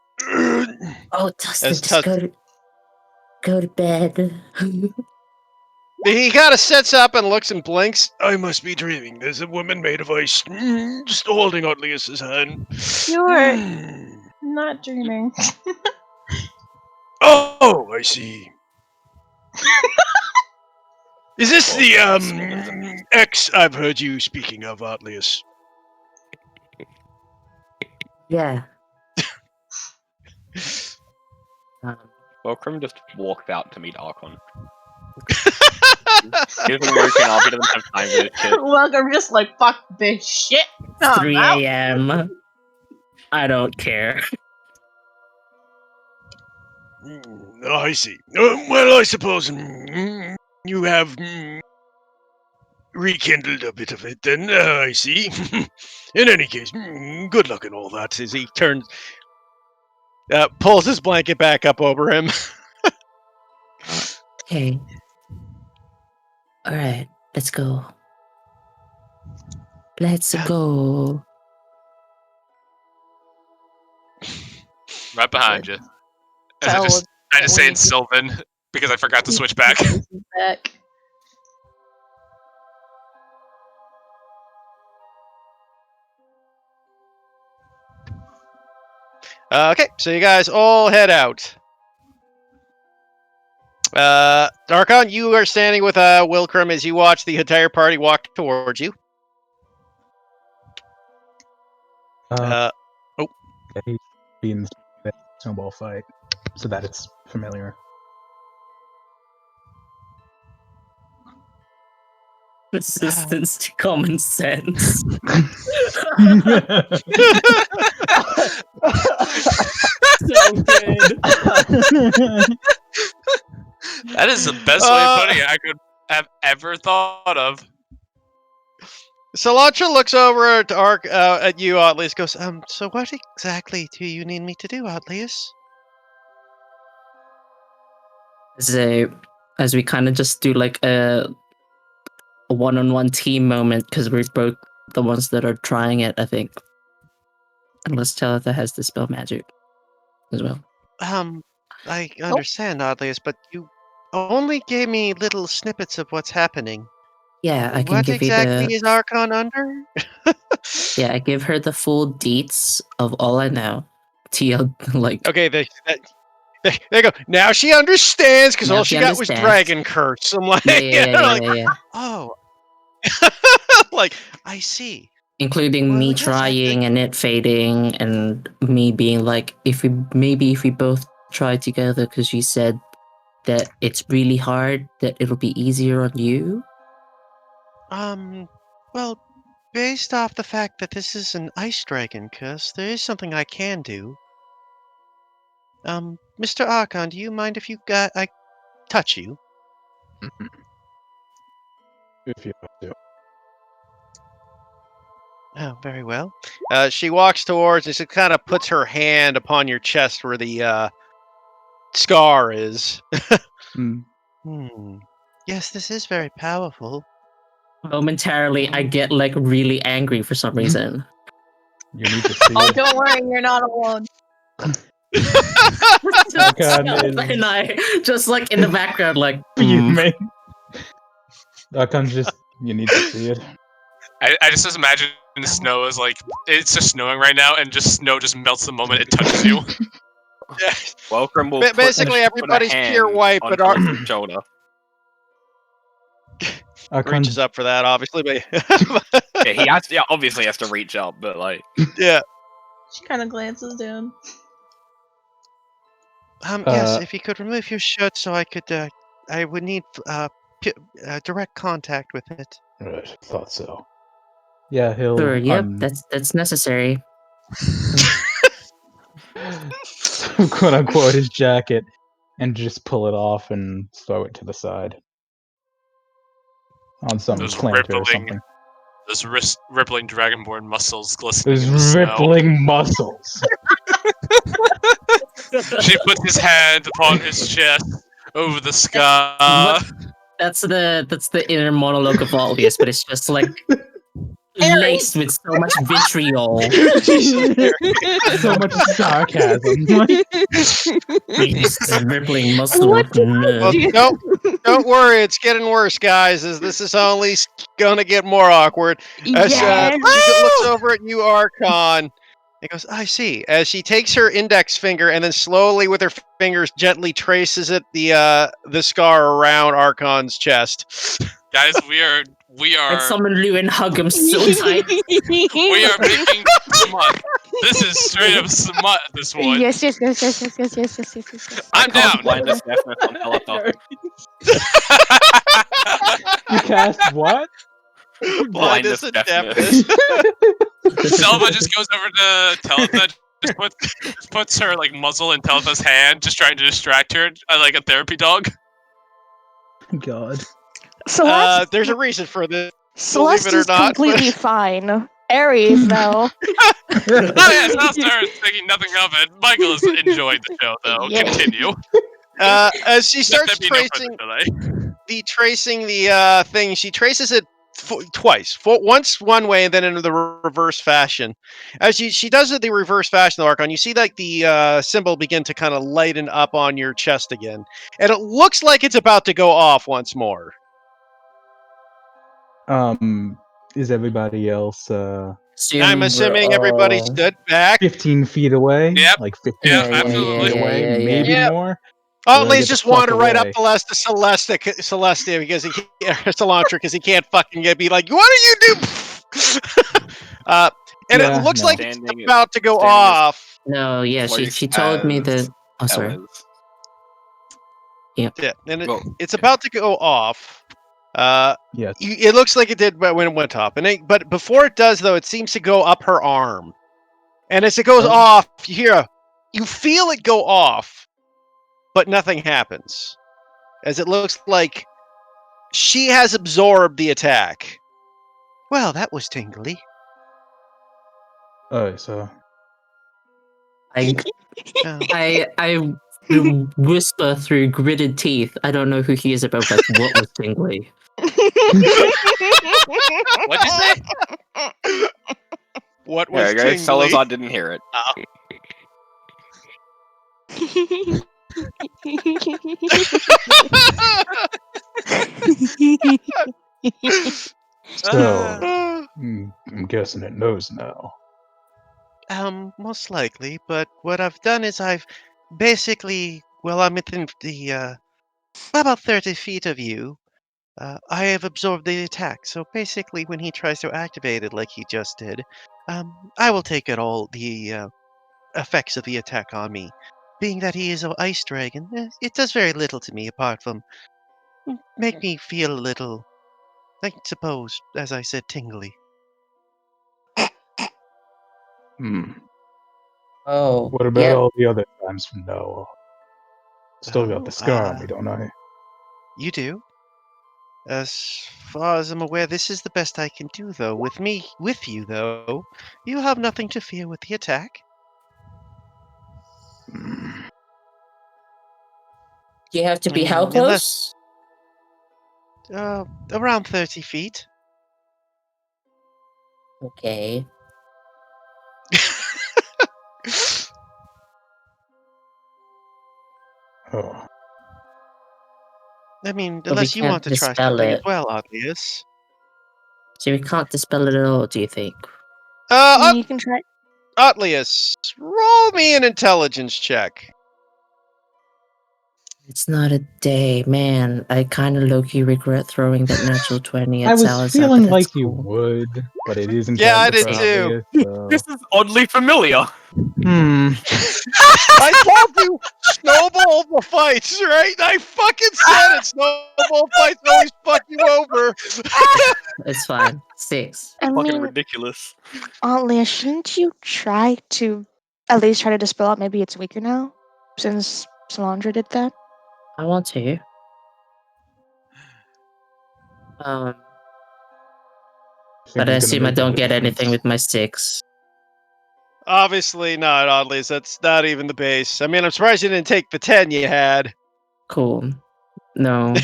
Oh, Dustin, just go to bed. He kind of sits up and looks and blinks. I must be dreaming. There's a woman made of ice just holding Otlius's hand. You're not dreaming. Oh, I see. Is this the ex I've heard you speaking of, Otlius? Yeah. Welcome just walked out to meet Archon. He doesn't woken up, he doesn't have time for this shit. Welcome, just like, fuck this shit. 3 a.m. I don't care. I see. Well, I suppose you have rekindled a bit of it, then I see. In any case, good luck and all that. As he turns, pulls his blanket back up over him. Okay. All right, let's go. Let's go. Right behind you. As Tell I just say in Wait. Sylvan because I forgot to switch back. Back. Okay, so you guys all head out. Darkon, you are standing with Wilcrum as you watch the entire party walk towards you. He's been the snowball fight, so that it's familiar. Resistance to common sense. So good. That is the best way of putting it I could have ever thought of. Cilantro looks over at you, Atlius, goes, so what exactly do you need me to do, Atlius? As we kind of just do like a one-on-one team moment, because we're both the ones that are trying it, I think. Unless Talitha has the spell magic as well. I understand, Atlius, but you only gave me little snippets of what's happening. Yeah, I can What give exactly you the... is Archon under? Yeah, I give her the full deets of all I know. TL, like... Okay, there you go. Now she understands, because Now all she she got was understands. Dragon Curse. I'm like, Yeah. oh. Like, I see. Including Well, me yes, I think- trying and it fading, and me being like, if we both try together, because you said that it's really hard, that it'll be easier on you. Well, based off the fact that this is an ice dragon curse, there is something I can do. Mr. Archon, do you mind if I touch you? If you have to. Oh, very well. She walks towards and she kind of puts her hand upon your chest where the scar is. Yes, this is very powerful. Momentarily, I get like really angry for some reason. You need to see Oh, it. don't worry, you're not alone. And is- I just like in the background, like You may. Just you need to see it. I just imagine the snow is like, it's just snowing right now, and just snow just melts the moment it touches you. Welcome will Basically, everybody's pure white, but Archon's shoulder. reaches up for that, obviously. But Yeah, he has. Yeah, obviously has to reach up, but like. yeah. She kind of glances down. Yes, if you could remove your shirt, so I could. I would need direct contact with it. Right, thought so. Yeah, he'll. sure, yep, that's necessary. Quote unquote his jacket and just pull it off and throw it to the side on some Those planter or rippling something. Those rippling dragonborn muscles glistening in the There's snow. rippling muscles. She puts his hand upon his chest over the scar. That's the inner monologue of Alvius, but it's just like laced with so much vitriol. So much sarcasm. These rippling muscles. What did Well, don't worry, it's getting worse, guys. As this is only gonna get more awkward. As Yes. she looks over at you, Archon, and goes, "I see." As she takes her index finger and then slowly, with her fingers, gently traces it the scar around Archon's chest. Guys, we are And summon Lou and hug him so tight. we are making smut. This is straight up smut. This one. Yes. I'm down. Blindness deafness on Teleport. You cast what? Blindness and deafness. Selva just goes over to Teletha, just puts her like muzzle in Teletha's hand, just trying to distract her, like a therapy dog. God. So There's a reason for this. Believe it or Celeste's not, completely fine. Aries, though. Oh yeah, Celestar is thinking nothing of it. Michael is enjoying the show, though. Yeah. Continue. As she Let starts there be no further delay. tracing the thing, she traces it twice. Once one way, and then in the reverse fashion. As she does it the reverse fashion, the Archon, you see like the symbol begin to kind of lighten up on your chest again, and it looks like it's about to go off once more. Is everybody else I'm assuming everybody all... stood back. 15 feet away? Yep. Like 15 Yeah, to 20 absolutely. feet away, Yeah. maybe Yep. more. Oh, Gotta Lee's get the just fuck wander right up away. to Celestia because he can't, Cilantro because he can't fucking be like, what do you do? And Yeah, it looks no. like it's Standing- about to go standing is- off. No, yeah, she Place told me as that. Oh, sorry. Ella's. Yeah, and Well, it's about to go off. Yes. It looks like it did when it went up, but before it does, though, it seems to go up her arm. And as it goes Oh. off, you feel it go off, but nothing happens. As it looks like she has absorbed the attack. Well, that was tingly. Alright, so I whisper through gritted teeth. I don't know who he is about, but what was tingly? What'd you say? What was yeah, guys, tingly? Salazar didn't hear it. so I'm guessing it knows now. Most likely, but what I've done is I've basically, I'm within the, about 30 feet of you. I have absorbed the attack, so basically when he tries to activate it like he just did, I will take it all the effects of the attack on me. Being that he is an ice dragon, it does very little to me apart from make me feel a little, I suppose, as I said, tingly. Oh, What about yeah. all the other times from now on? Still got the scar on me, Oh, don't I? You do? As far as I'm aware, this is the best I can do, though. With you, though, you have nothing to fear with the attack. You have to be how Unless- close? Around 30 feet. Okay. Oh. I mean, But we unless you want can't to try dispel something as it. well, obvious. So we can't dispel it at all, do you think? You can try. Otlius, roll me an intelligence check. It's not a day, man. I kind of low-key regret throwing that natural 20 at I was Salazar, feeling but that's like you cool. would, but it isn't. Yeah, I Captain did too. Obvious, so... This is oddly familiar. I told you, snowball the fights, right? I fucking said it. Snowball fights always fuck you over. It's fine. 6. I Fucking mean, ridiculous. Leah, shouldn't you try to at least try to dispel it? Maybe it's weaker now, since Salandra did that. I want to. But I assume I don't get anything with my 6. Obviously not, Oddlies. That's not even the base. I mean, I'm surprised you didn't take the 10 you had. Cool. No.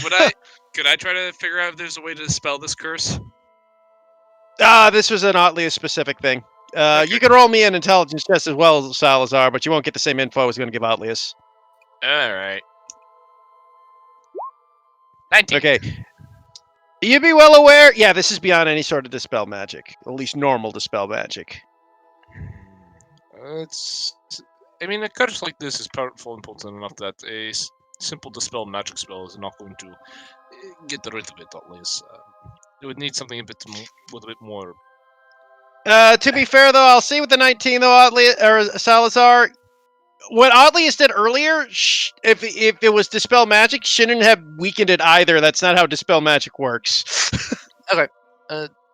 Could I try to figure out if there's a way to dispel this curse? This was an Oddlius specific thing. Okay. You can roll me an intelligence just as well, Salazar, but you won't get the same info I was going to give Oddlius. Alright. 19. Okay. You be well aware. Yeah, this is beyond any sort of dispel magic. At least normal dispel magic. I mean, a curse like this is powerful and potent enough that a simple dispel magic spell is not going to get rid of it, at least. It would need something with a bit more. To be fair, though, I'll say with the 19, though, Salazar, what Oddlius did earlier, if it was dispel magic, shouldn't have weakened it either. That's not how dispel magic works. Okay.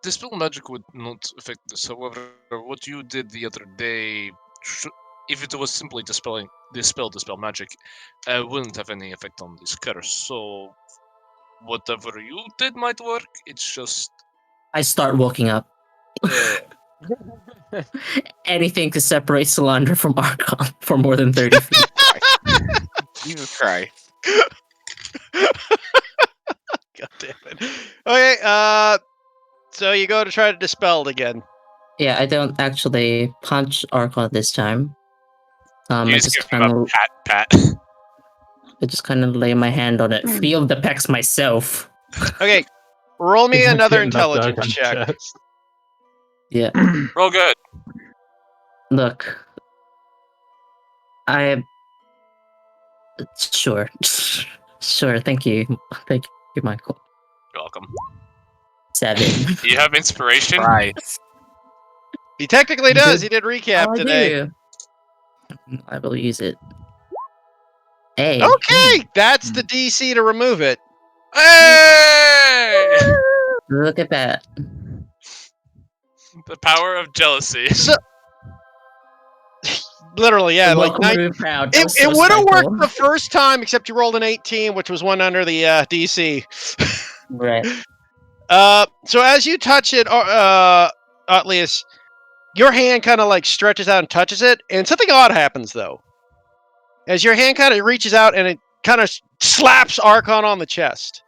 Dispel magic would not affect this. However, what you did the other day, if it was simply dispel magic, wouldn't have any effect on this curse. So, whatever you did might work. It's just I start walking up. Anything to separate Solandra from Archon for more than 30 feet. Jesus Christ. God damn it. Okay, so you go to try to dispel it again. Yeah, I don't actually punch Archon this time. You I just just give him kind a of, pat. I just kind of lay my hand on it, feel the pecs myself. Okay, roll me It's like another getting knocked out intelligence on check. chest. Yeah, Roll good. look, I sure, sure. Thank you, Michael. You're welcome. 7. Do you have inspiration? Christ. He technically does. Good. He did recap I today. do. I will use it. Hey. Okay, that's the DC to remove it. Hey! Look at that. The power of jealousy. So, literally, yeah. Welcome Like to be proud. That it was so would have spiteful. worked the first time, except you rolled an 18, which was one under the DC. Right. So as you touch it, Atlius, your hand kind of like stretches out and touches it, and something odd happens though. As your hand kind of reaches out and it kind of slaps Archon on the chest.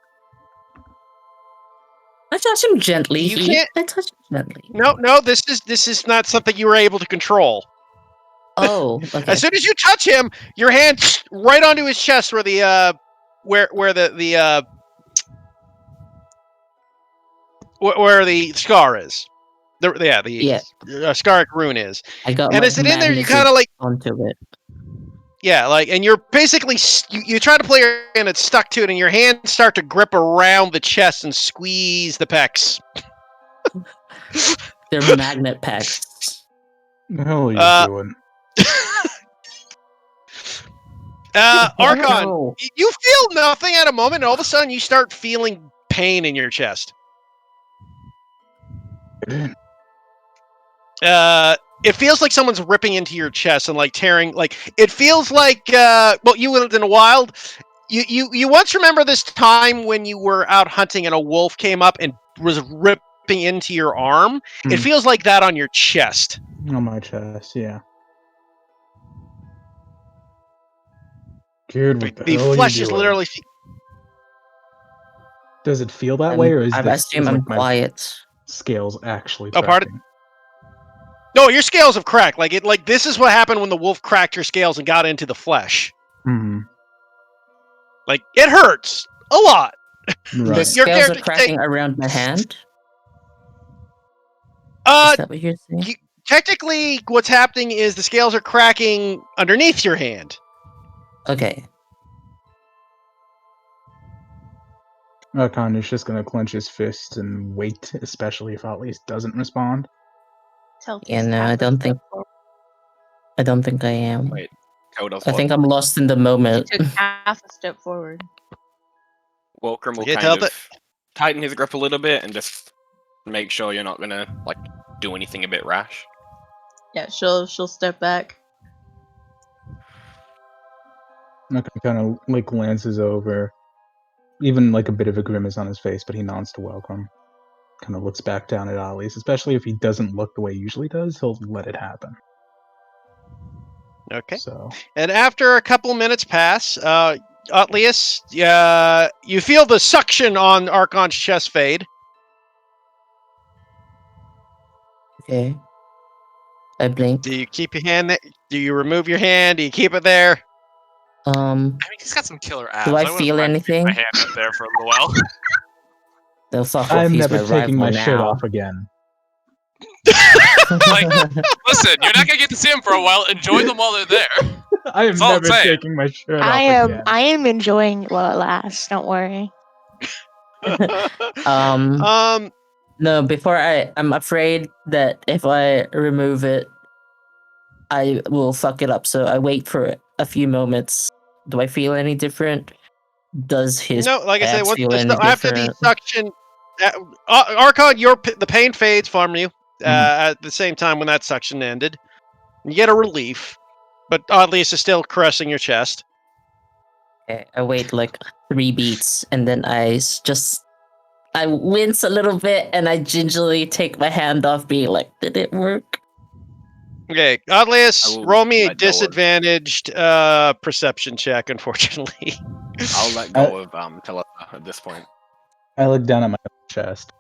I touch him gently. You can't. I touch him gently. No. This is not something you were able to control. Oh, okay. As soon as you touch him, your hand right onto his chest, where the where the scar is. The scaric rune is. I got And my as it in there, you magnetism kind of like onto it. yeah, like, and you're basically you try to play it and it's stuck to it, and your hands start to grip around the chest and squeeze the pecs. They're magnet pecs. The hell are you doing? Archon, no. you feel nothing at a moment, and all of a sudden you start feeling pain in your chest. It feels like someone's ripping into your chest and like tearing. Like it feels like well, you lived in a wild. You once remember this time when you were out hunting and a wolf came up and was ripping into your arm? It feels like that on your chest. On my chest, yeah. Dude, what The hell flesh are you is doing? literally. Does it feel that way, or is I this assume is, I'm like, my quiet. scales actually Oh, pardon? tracking? No, your scales have cracked. Like this is what happened when the wolf cracked your scales and got into the flesh. Hmm. Like it hurts a lot. The Right. Your scales are character cracking around my hand. Uh, Is that what you're saying? technically, what's happening is the scales are cracking underneath your hand. Okay. Archon is just gonna clench his fist and wait, especially if Atlas doesn't respond. Yeah, no, I don't think I am. Wait, Kodos I think I'm lost in the moment. He took half a step forward. Wolcrum will Yeah, kind tell of tighten his grip a little bit and just make sure you're not gonna like do anything a bit rash. Yeah, she'll step back. Archon kind of like glances over, even like a bit of a grimace on his face, but he nods to welcome. Kind of looks back down at Atlas, especially if he doesn't look the way he usually does. He'll let it happen. Okay. So And after a couple minutes pass, Atlius, you feel the suction on Archon's chest fade. Okay. I blink. Do you keep your hand there? Do you remove your hand? Do you keep it there? I mean, he's got some killer abs. Do I wouldn't feel mind anything? My hand up there for a little while. They'll fuck off. I'm He's never my taking my rival shirt now. off again. Like, listen, you're not gonna get to see them for a while. Enjoy them while they're there. I am That's all I'm never saying. taking my shirt I off am again. I am enjoying it while it lasts. Don't worry. No, before I'm afraid that if I remove it, I will fuck it up. So I wait for a few moments. Do I feel any different? Does his No, like I said, abs once feel any after the different? suction, Archon, the pain fades from you at the same time when that suction ended. You get a relief, but Atlius is still caressing your chest. Okay, I wait like 3 beats, and then I just I wince a little bit and I gingerly take my hand off, being like, "Did it work?" Okay, I Godlius, will roll me a let go of- disadvantaged perception check, unfortunately. I'll let go of Telitha at this point. I look down at my chest.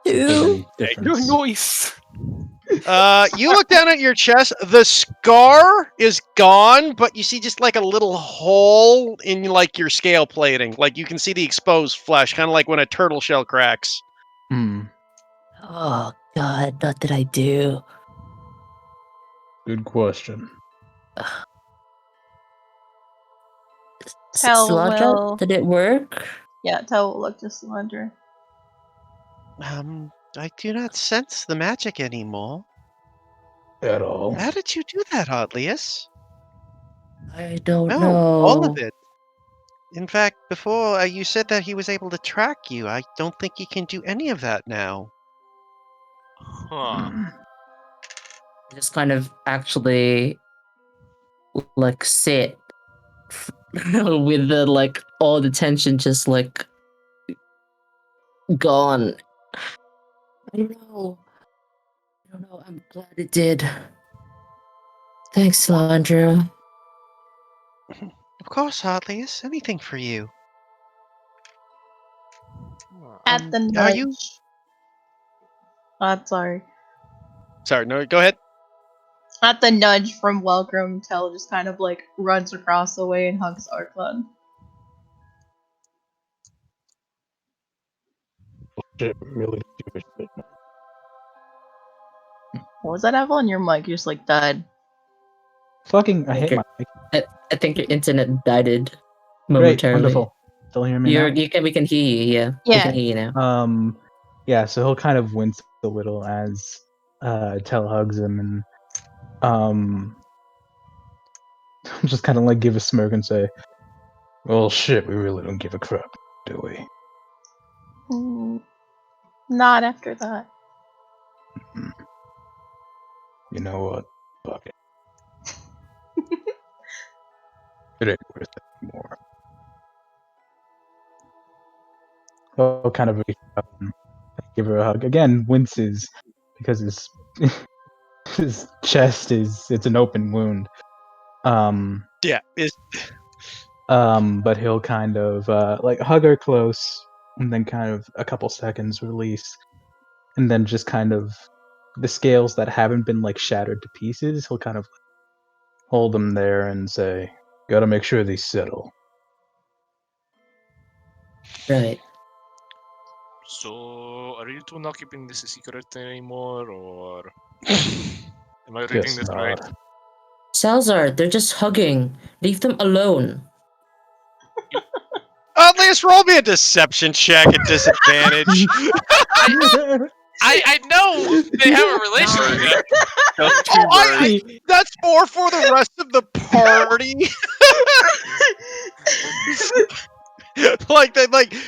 See if there's any difference. Noise. You look down at your chest. The scar is gone, but you see just like a little hole in like your scale plating. Like you can see the exposed flesh, kind of like when a turtle shell cracks. Hmm. Oh God, what did I do? Good question. Tell Cilantro? will. Did it work? Yeah, Tell will look to Cylinder. I do not sense the magic anymore. At all. How did you do that, Godlius? I don't No, know. all of it. In fact, before you said that he was able to track you. I don't think he can do any of that now. Huh. I just kind of actually like sit with the like all the tension just like gone. I don't know. I'm glad it did. Thanks, Landra. Of course, Godlius. Anything for you. At the nudge. Are you? Sorry. Sorry, no, go ahead. At the nudge from Welcome, Tell just kind of like runs across the way and hugs Arklon. Shit, really stupid shit. What was that, Evelyn? Your mic just like died. Fucking, I hate my mic. I think your internet died Great, momentarily. wonderful. Still hear me now? We can hear you, yeah. We Yeah. can hear you now. Yeah, so he'll kind of wince a little as Tell hugs him and just kind of like give a smirk and say, "Well, shit, we really don't give a crap, do we?" Not after that. You know what? Fuck it. It ain't worth it anymore. He'll kind of reach out and give her a hug. Again, winces because his his chest it's an open wound. Yeah. But he'll kind of like hug her close and then kind of a couple seconds release and then just kind of the scales that haven't been like shattered to pieces, he'll kind of hold them there and say, "Gotta make sure these settle." Right. So, are you two not keeping this a secret anymore, or am I reading Guess this not. right? Salazar, they're just hugging. Leave them alone. Godlius, roll me a deception check at disadvantage. I know they have a relationship. That's more for the rest of the party. like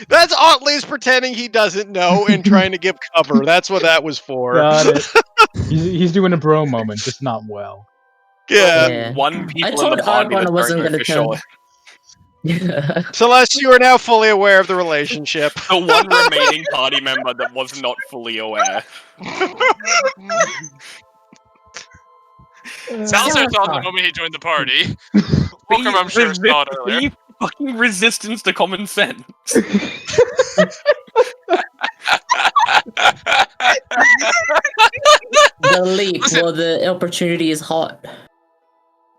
that's Otley's pretending he doesn't know and trying to give cover. That's what that was for. Got it. He's doing a bro moment, just not well. Yeah. Yeah. One I people told in the party Argon I that wasn't don't know gonna for tell. sure. Yeah. Celeste, you are now fully aware of the relationship. The one remaining party member that was not fully aware. Salazar thought the moment he joined the party. Welcome, I'm sure, thought earlier. Be fucking resistance to common sense. The leap while the opportunity is hot.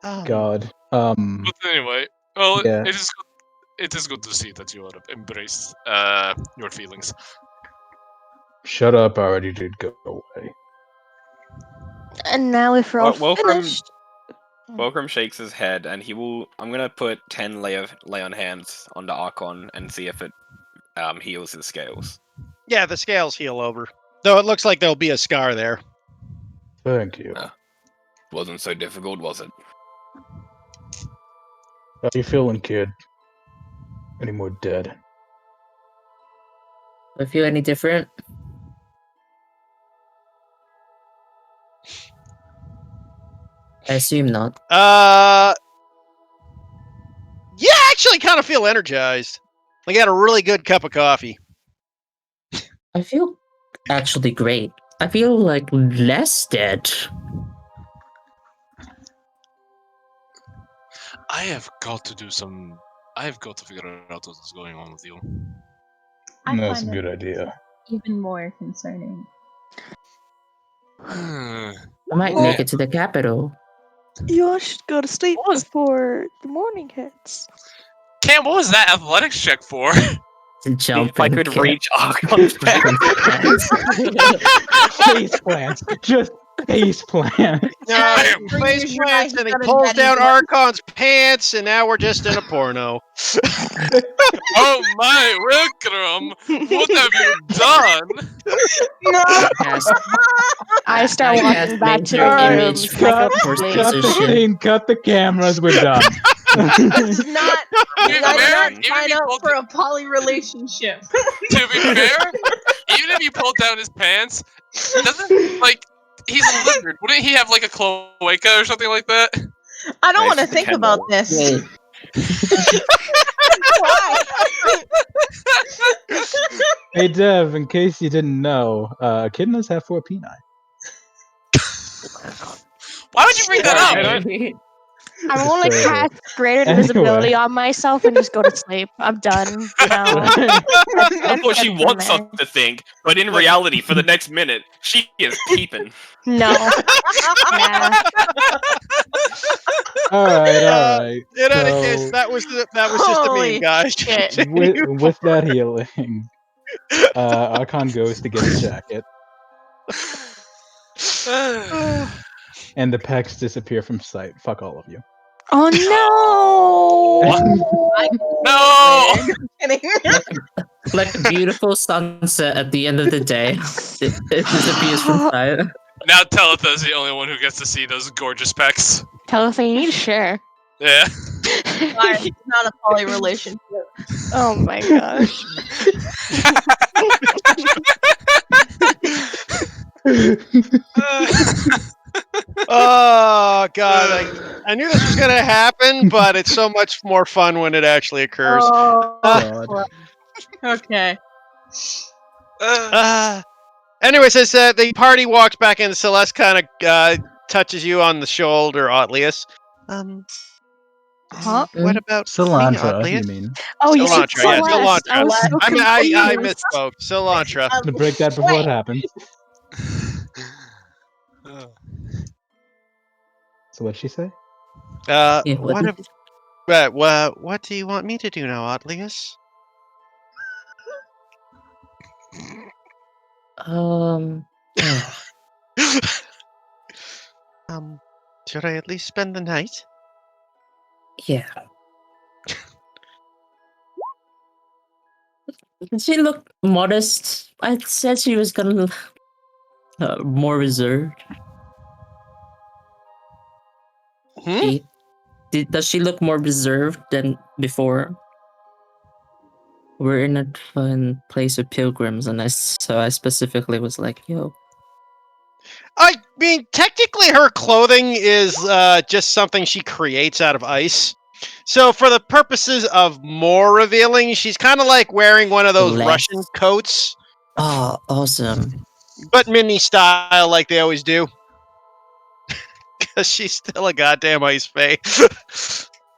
God. But anyway, well, Yeah. it is good to see that you are embrace your feelings. Shut up, I already did go away. And now if we're all Welcome. finished. Welcome shakes his head, and I'm gonna put 10 lay on hands onto Archon and see if it heals his scales. Yeah, the scales heal over. Though it looks like there'll be a scar there. Thank you. Wasn't so difficult, was it? How you feeling, kid? Any more dead? I feel any different? I assume not. Yeah, I actually kind of feel energized. I got a really good cup of coffee. I feel actually great. I feel like less dead. I have got to figure out what is going on with you. I That's a find good it idea. even more concerning. I might Well- make it to the capital. You all should go to sleep What was- before the morning hits. Cam, what was that athletics check for? To jump If I and could kick. reach Archon's back. Face plants. Just face plant. No, Damn. he For face you, plants Dry, and he he got a pulls daddy down boy. Archon's pants, and now we're just in a porno. Oh my, Wilkram! What have you done? No. I start I walking cast back to major the image rooms. I go to for sleep. Cut the censorship. scene. Cut the cameras. We're done. This is not. To be You guys fair, not even if sign you up pulled for a poly relationship. To be fair, even if you pulled down his pants, doesn't like he's a lizard. Wouldn't he have like a cloaca or something like that? I don't Nice want to to think Kendall. about this. Wait, Why? Hey Dev, in case you didn't know, echidnas have 4 peni. Why would you bring that Right, up? right. I want to So, cast greater anyway. invisibility on myself and just go to sleep. I'm done. No. That's what she That's wants for us to think, but in reality, for the next minute, she is peeping. No. Nah. Alright. In any case, So, that was just a Holy meme, guys. shit. with that healing, Archon goes to get a jacket, and the pecs disappear from sight. Fuck all of you. Oh no! No! Kidding. like a beautiful sunset at the end of the day. It disappears from sight. Now Teletha's the only one who gets to see those gorgeous pecs. Teletha, you need to share. Yeah. It's not a poly relationship. Oh my gosh. Oh god, I knew this was gonna happen, but it's so much more fun when it actually occurs. Oh, God. okay. Anyways, as the party walks back in, Celeste kind of touches you on the shoulder, Otlius. Huh? What about me, Cilantro, Otlius? you mean? Oh, you said Cilantro, yeah, Celeste. I was so I confused. misspoke. Cilantro. To break that before it happens. So what'd she say? Yeah, What do you want me to do now, Otlius? Should I at least spend the night? yeah. She looked modest. I said she was gonna more reserved. Hmm? Does she look more reserved than before? We're in a fun place of pilgrims, and so I specifically was like, "Yo, I mean, technically, her clothing is just something she creates out of ice. So, for the purposes of more revealing, she's kind of like wearing one of those Less. Russian coats, oh, awesome!" but mini style, like they always do. Because she's still a goddamn ice fae.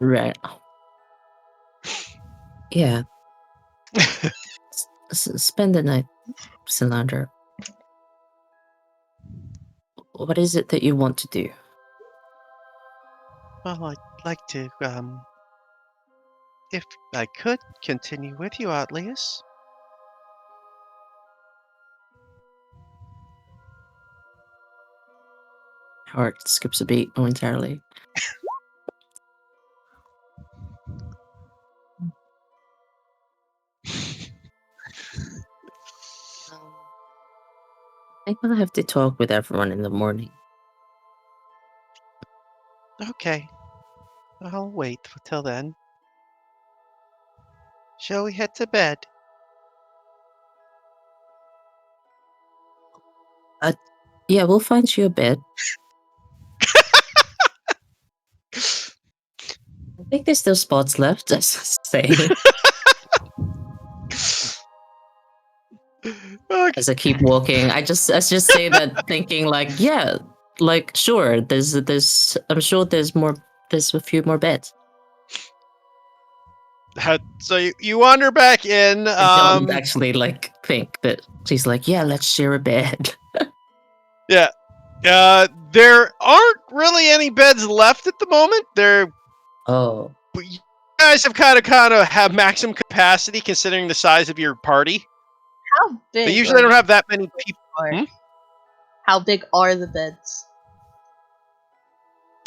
Right? Yeah. Spend the night, Cylinder. What is it that you want to do? Well, I'd like to, if I could, continue with you, Otlius. Heart skips a beat momentarily. I think I'll have to talk with everyone in the morning. Okay. I'll wait till then. Shall we head to bed? Yeah, we'll find you a bed. I think there's still spots left. Just saying. Okay. As I keep walking, I just say that thinking like, yeah, like sure, there's I'm sure there's a few more beds. So you wander back in. I don't actually like think that she's like, yeah, let's share a bed. Yeah. There aren't really any beds left at the moment. Oh, You guys have kind of have maximum capacity considering the size of your party. How big? But usually they don't have that many people. Are, How big are the beds?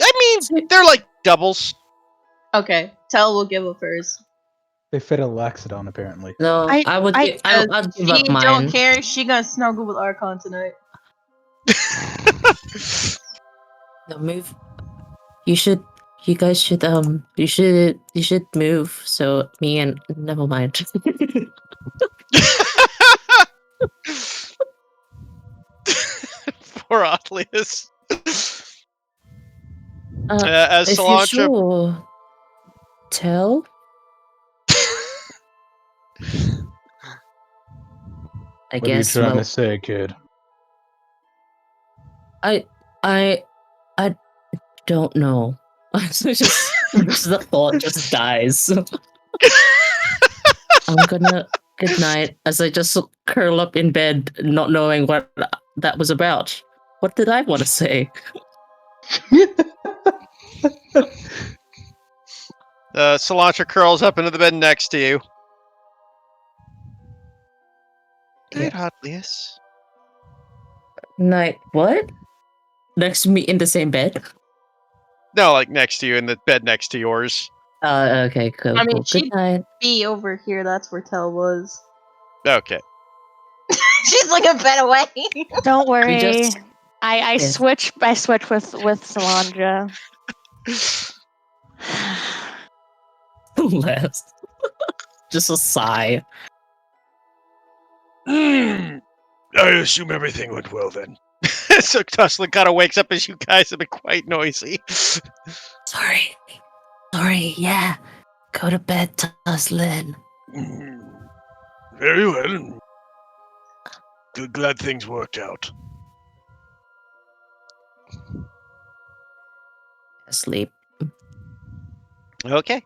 I mean, they're like doubles. Okay, Tell will give up hers. They fit a Laxodon, apparently. no, I- I'd give up She mine. don't care. She gonna snuggle with Archon tonight. No, move. You guys should you should move. So me and never mind. Poor Atlius. As if you're Solantra, sure, Tell. I What are you guess. trying Well, to say, kid? I don't know. So just the thought just dies. I'm gonna good night as I just curl up in bed, not knowing what that was about. What did I want to say? Solantra curls up into the bed next to you. Good, Atlius. Night. What? Next to me in the same bed? No, like next to you in the bed next to yours. Okay, cool. I mean, cool. she- Good night. Be over here. That's where Tell was. Okay. She's like a bed away. Don't worry. just- I Yes. switch with Salandra. Last. Just a sigh. I assume everything went well then. So Tuslin kind of wakes up as you guys have been quite noisy. Sorry, yeah. Go to bed, Tuslin. Very well. Glad things worked out. Sleep. Okay.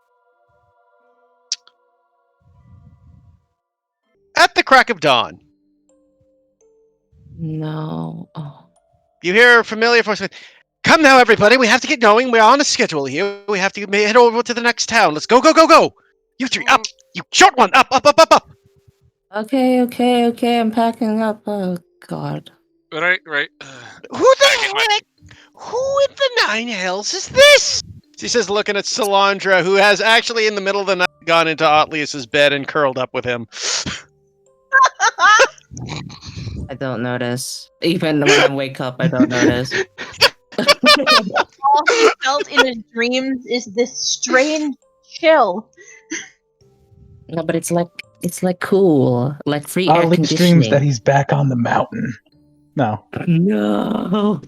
At the crack of dawn, No. Oh. you hear a familiar voice. Come now, everybody. We have to get going. We're on a schedule here. We have to head over to the next town. Let's go, go, go, go. You three, up. You short one, up, up, up, up, up. Okay. I'm packing up. Oh God. Right. Who in the nine hells is this? She says, looking at Solandra, who has actually in the middle of the night gone into Atlius's bed and curled up with him. I don't notice. Even when I wake up, I don't notice. All he felt in his dreams is this strange chill. No, but it's like cool, like free air Ollie conditioning. dreams that he's back on the mountain. No. No.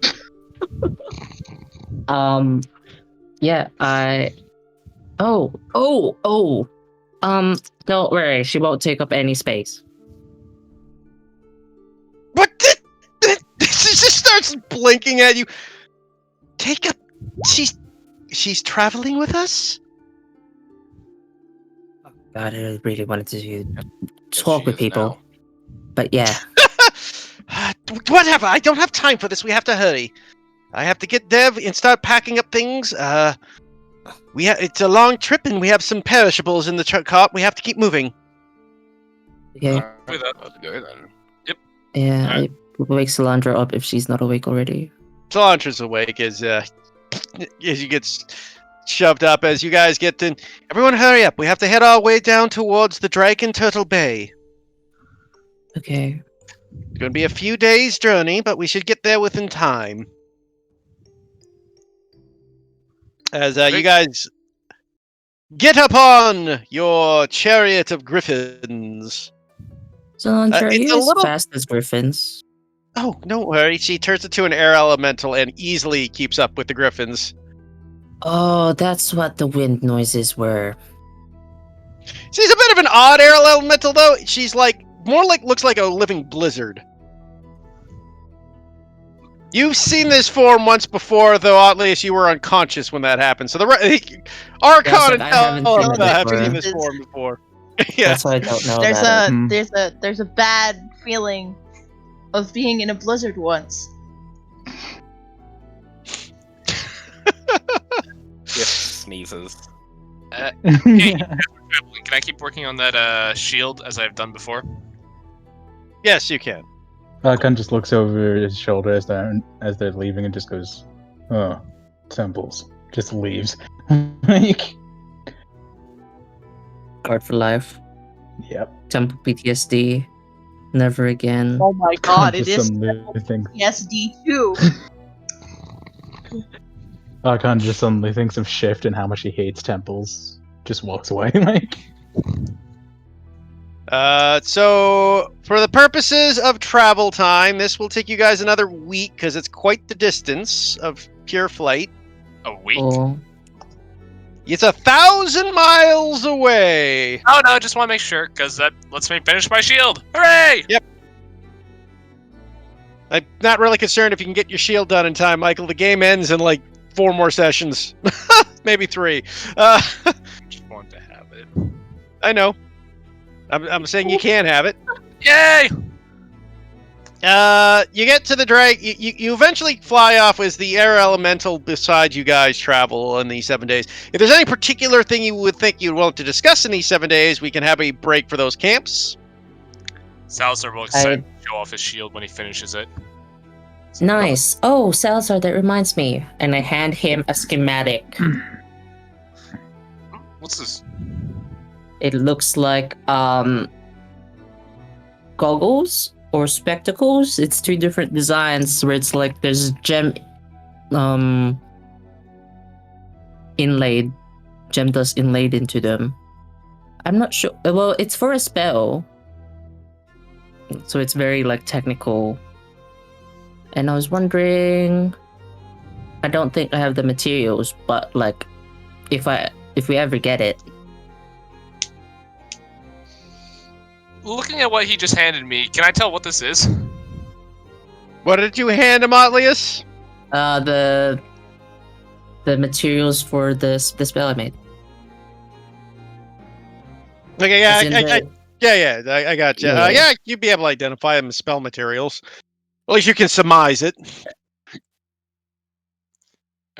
Yeah, don't worry, she won't take up any space. What? She just starts blinking at you. Take up. She's traveling with us. God, I really wanted to talk she with is people, now. but yeah. Whatever. I don't have time for this. We have to hurry. I have to get there and start packing up things. It's a long trip, and we have some perishables in the cart. We have to keep moving. Okay. Let's go then. Yeah, Alright. I wake Solandra up if she's not awake already. Solantra's awake as you get shoved up. As you guys get in, everyone hurry up. We have to head our way down towards the Dragon Turtle Bay. Okay. It's going to be a few days' journey, but we should get there within time. As you guys get upon your chariot of griffins. Solandra, are it's you a as little- fast as griffins? Oh, don't worry. She turns into an air elemental and easily keeps up with the griffins. Oh, that's what the wind noises were. She's a bit of an odd air elemental, though. She's like more like looks like a living blizzard. You've seen this form once before, though oddly as you were unconscious when that happened. So Archon and I haven't seen it have before. seen this form before. Yeah. That's why I don't know There's about a it. there's a bad feeling of being in a blizzard once. Gift sneezes. Can I keep working on that shield as I've done before? Yes, you can. Archon just looks over his shoulder as they're leaving and just goes, "Oh, temples." Just leaves. Like, Guard for life. yep. Temple PTSD. Never again. Oh my god, it Just is suddenly thinks, PSD too. Archon just suddenly thinks of Shift and how much he hates temples. Just walks away. Like, So for the purposes of travel time, this will take you guys another week because it's quite the distance of pure flight. A week? Oh, It's 1,000 miles away. Oh no, just want to make sure, because that lets me finish my shield. Hooray! Yep. I'm not really concerned if you can get your shield done in time, Michael. The game ends in like 4 more sessions, maybe 3. Just want to have it. I know. I'm saying you can have it. Yay! You get to the drag. You eventually fly off as the air elemental beside you guys travel in these 7 days. If there's any particular thing you would think you'd want to discuss in these 7 days, we can have a break for those camps. Salazar will excited to show off his shield when he finishes it. nice. Oh, Salazar, that reminds me. And I hand him a schematic. What's this? It looks like goggles or spectacles. It's 2 different designs where it's like there's gem dust inlaid into them. I'm not sure. Well, it's for a spell, so it's very like technical. And I was wondering, I don't think I have the materials, but like if we ever get it. Looking at what he just handed me, can I tell what this is? What did you hand him, Otlius? The materials for the spell I made. Okay, As in the- I got you. Yeah. Yeah, you'd be able to identify them as spell materials. At least you can surmise it.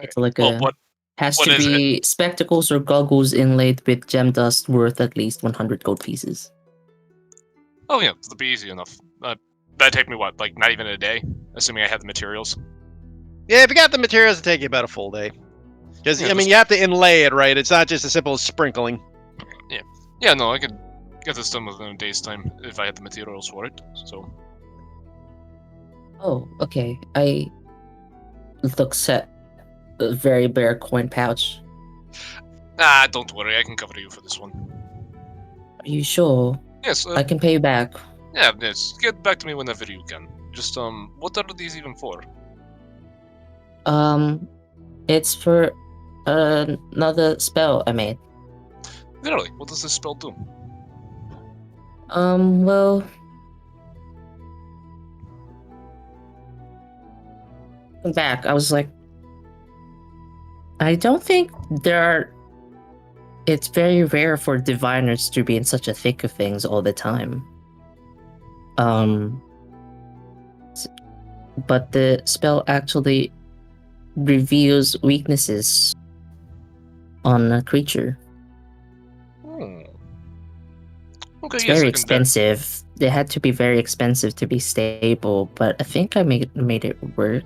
It's like Well, what has what to is be spectacles or goggles inlaid with gem dust worth at least 100 gold pieces. Oh yeah, it'll be easy enough. That'd take me what, like not even a day, assuming I had the materials. Yeah, if you got the materials, it'll take you about a full day. Because Yeah, I mean, just- you have to inlay it, right? It's not just as simple as sprinkling. Yeah, no, I could get this done within a day's time if I had the materials for it. So Oh, okay. I looks at a very bare coin pouch. don't worry, I can cover you for this one. Are you sure? Yes, I can pay you back. yeah, yes. Get back to me whenever you can. Just what are these even for? It's for another spell I made. Literally, what does this spell do? Well, back, I was like, I don't think there are. It's very rare for diviners to be in such a thick of things all the time. But the spell actually reveals weaknesses on a creature. Okay, It's yes, very I can do. expensive. They had to be very expensive to be stable, but I think I made it work.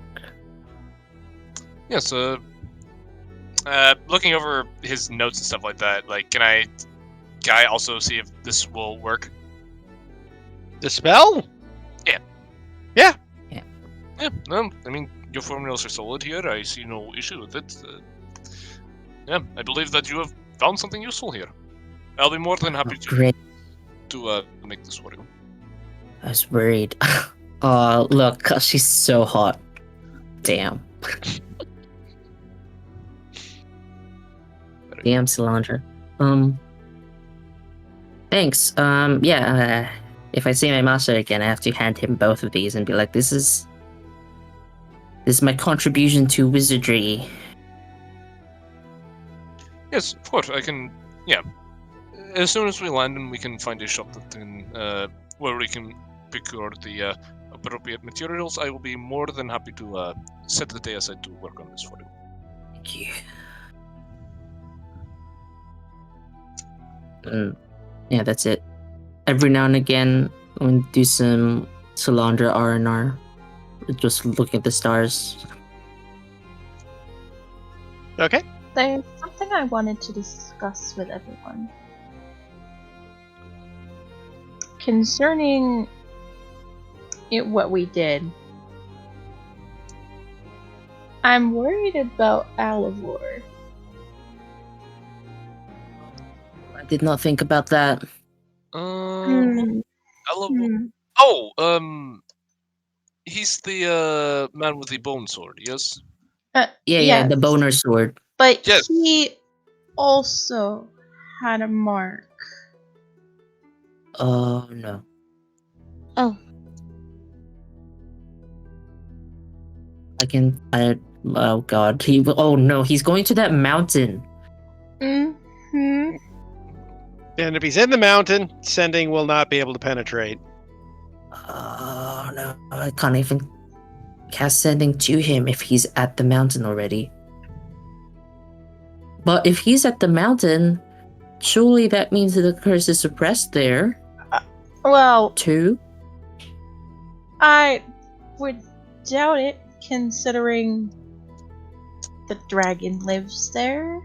Yes, looking over his notes and stuff like that, like, can I also see if this will work? The spell? Yeah, no, I mean, your formulas are solid here. I see no issue with it. Yeah, I believe that you have found something useful here. I'll be more than happy Great. to make this work. I was worried. Oh, look, she's so hot. Damn. Damn, Solandra. Thanks. Yeah, If I see my master again, I have to hand him both of these and be like, this is my contribution to wizardry. Yes, of course, I can... Yeah. As soon as we land and we can find a shop that can, where we can procure the appropriate materials, I will be more than happy to set the day aside to work on this for you. Thank you. Yeah, that's it. Every now and again, I'm gonna do some Solandra R&R. Just looking at the stars. Okay. There's something I wanted to discuss with everyone. Concerning what we did. I'm worried about Alivor. I did not think about that. Hmm. He's the man with the bone sword, yes? Yeah, yes. the boner sword. But Yes. he also had a mark. Oh, no. Oh. Oh god. Oh no, he's going to that mountain. Mm-hmm. And if he's in the mountain, sending will not be able to penetrate. Oh no, I can't even cast sending to him if he's at the mountain already. But if he's at the mountain, surely that means that the curse is suppressed there. Well, Too? I would doubt it, considering the dragon lives there.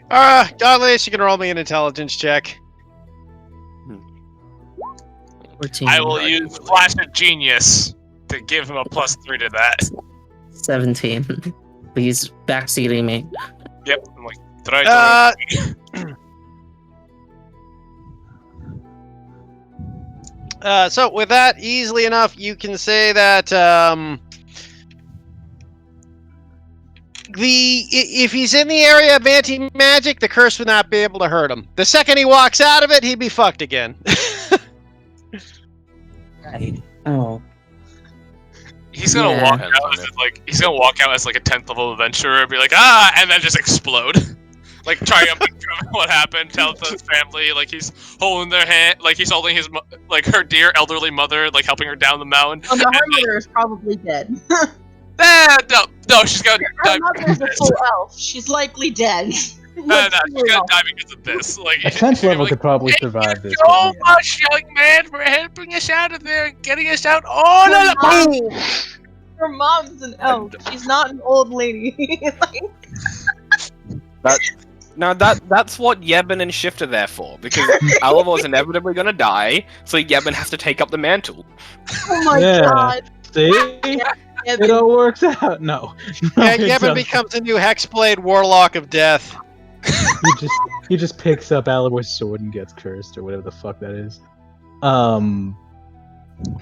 Godless, you can roll me an intelligence check. 14. I will use Flash of Genius to give him a +3 to that. 17. He's backseating me. Yep, I'm like, try So with that, easily enough, you can say that if he's in the area of anti-magic, the curse would not be able to hurt him. The second he walks out of it, he'd be fucked again. Right. Oh. He's gonna Yeah. walk out as he's gonna walk out as like a 10th level adventurer and be like, and then just explode. Like trying to what happened, tell his family, like he's holding their hand, like he's holding his her dear elderly mother, like helping her down the mountain. Oh no, her mother is probably dead. No, she's gonna die. Her mother's a full elf. She's likely dead. No, she's gonna die because of this. Like A 10th level like, could probably "Thank survive you this. so but yeah. much, young man, for helping us out of there and getting us out all of the Her mom's an elf. She's not an old lady. That's what Yebben and Shift are there for, because Alivor's inevitably gonna die, so Yebben has to take up the mantle. Oh my Yeah. god. See? Yeah, It all works out. No. Yeah, It Yevon doesn't. becomes a new Hexblade Warlock of Death. He just picks up Alivor's sword and gets cursed, or whatever the fuck that is.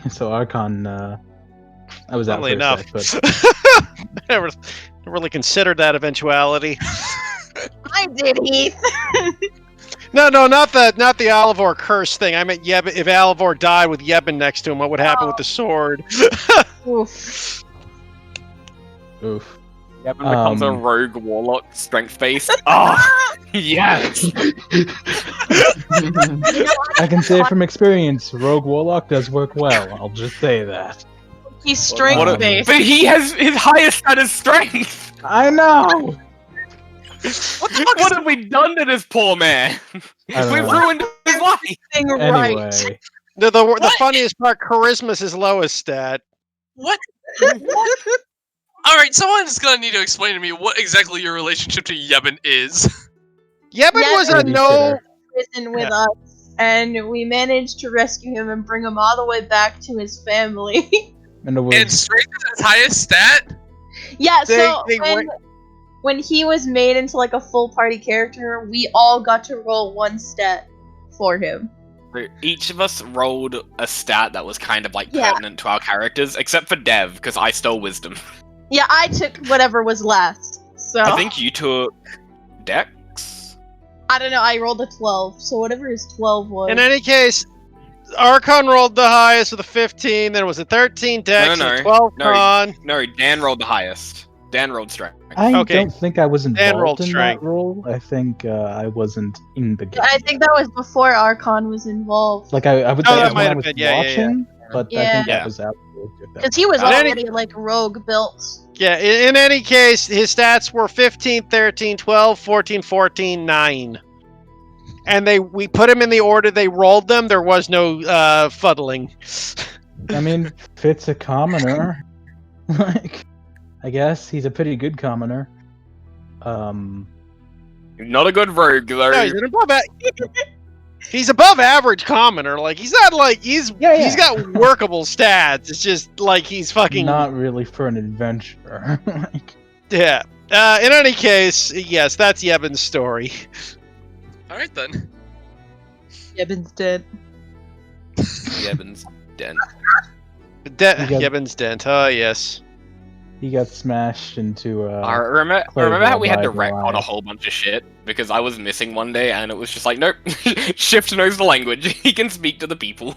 So Archon, I was out for Funnily a enough. sec, but Never really considered that eventuality. I did, Heath. No, not the Alivor curse thing. I meant Yebben. If Alivor died with Yebben next to him, what would happen with the sword? Oof. oof. Yebben becomes a rogue warlock, strength-based. Yes! I can say from experience, Rogue Warlock does work well. I'll just say that. He's strength based. But he has his highest stat is strength! I know. What have we done to this poor man? I don't We've know. ruined his life! Right. Anyway, The funniest part, charisma's his lowest stat. What? Alright, someone's gonna need to explain to me what exactly your relationship to Yebben is. Yebben was a no. babysitter. Prison with us, and we managed to rescue him and bring him all the way back to his family. in the And woods. strength is his highest stat? Yeah, so They when he was made into like a full party character, we all got to roll one stat for him. Each of us rolled a stat that was kind of like Yeah. pertinent to our characters, except for Dev, because I stole wisdom. Yeah, I took whatever was left. So I think you took Dex? I don't know. I rolled a 12, so whatever his 12 was. In any case, Archon rolled the highest with a 15. Then it was a 13 Dex and a 12 Con. No, Dan rolled the highest. Dan rolled strength. I Okay. don't think I was Dan rolled involved in strength. that roll. I think I wasn't in the game. I think that was before Archon was involved. Like I would Oh, say that when might I have was been, yeah. watching, but I think Yeah. that was out. Because he was In any- already like rogue built. Yeah, in any case, his stats were 15, 13, 12, 14, 14, 9. And we put him in the order they rolled them. There was no fuddling. I mean, Fit's a commoner. Like, I guess he's a pretty good commoner. Not a good rogue, though. No, he's above average commoner. Like he's not like he's got workable stats. It's just like he's fucking not really for an adventurer. Like, yeah. In any case, yes, that's Yebin's story. All right then. Yebin's dead. Yebin's den. Yebin's dent. Oh yes. he got smashed into. I remember Clay how we had to by retcon a Goliath. whole bunch of shit because I was missing one day and it was just like, nope, Shift knows the language. He can speak to the people.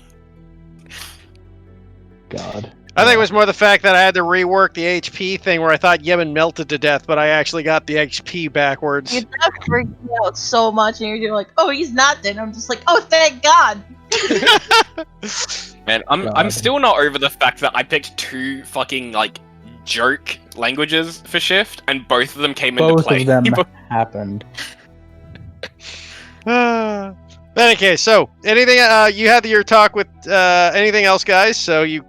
God. I think it was more the fact that I had to rework the HP thing where I thought Yebin melted to death, but I actually got the HP backwards. That freaked me out so much, and you're like, "Oh, he's not dead." I'm just like, "Oh, thank God." Man, I'm God. still not over the fact that I picked two fucking like joke languages for Shift, and both of them came into Both play. of them happened. Okay, so anything you had your talk with anything else, guys? So you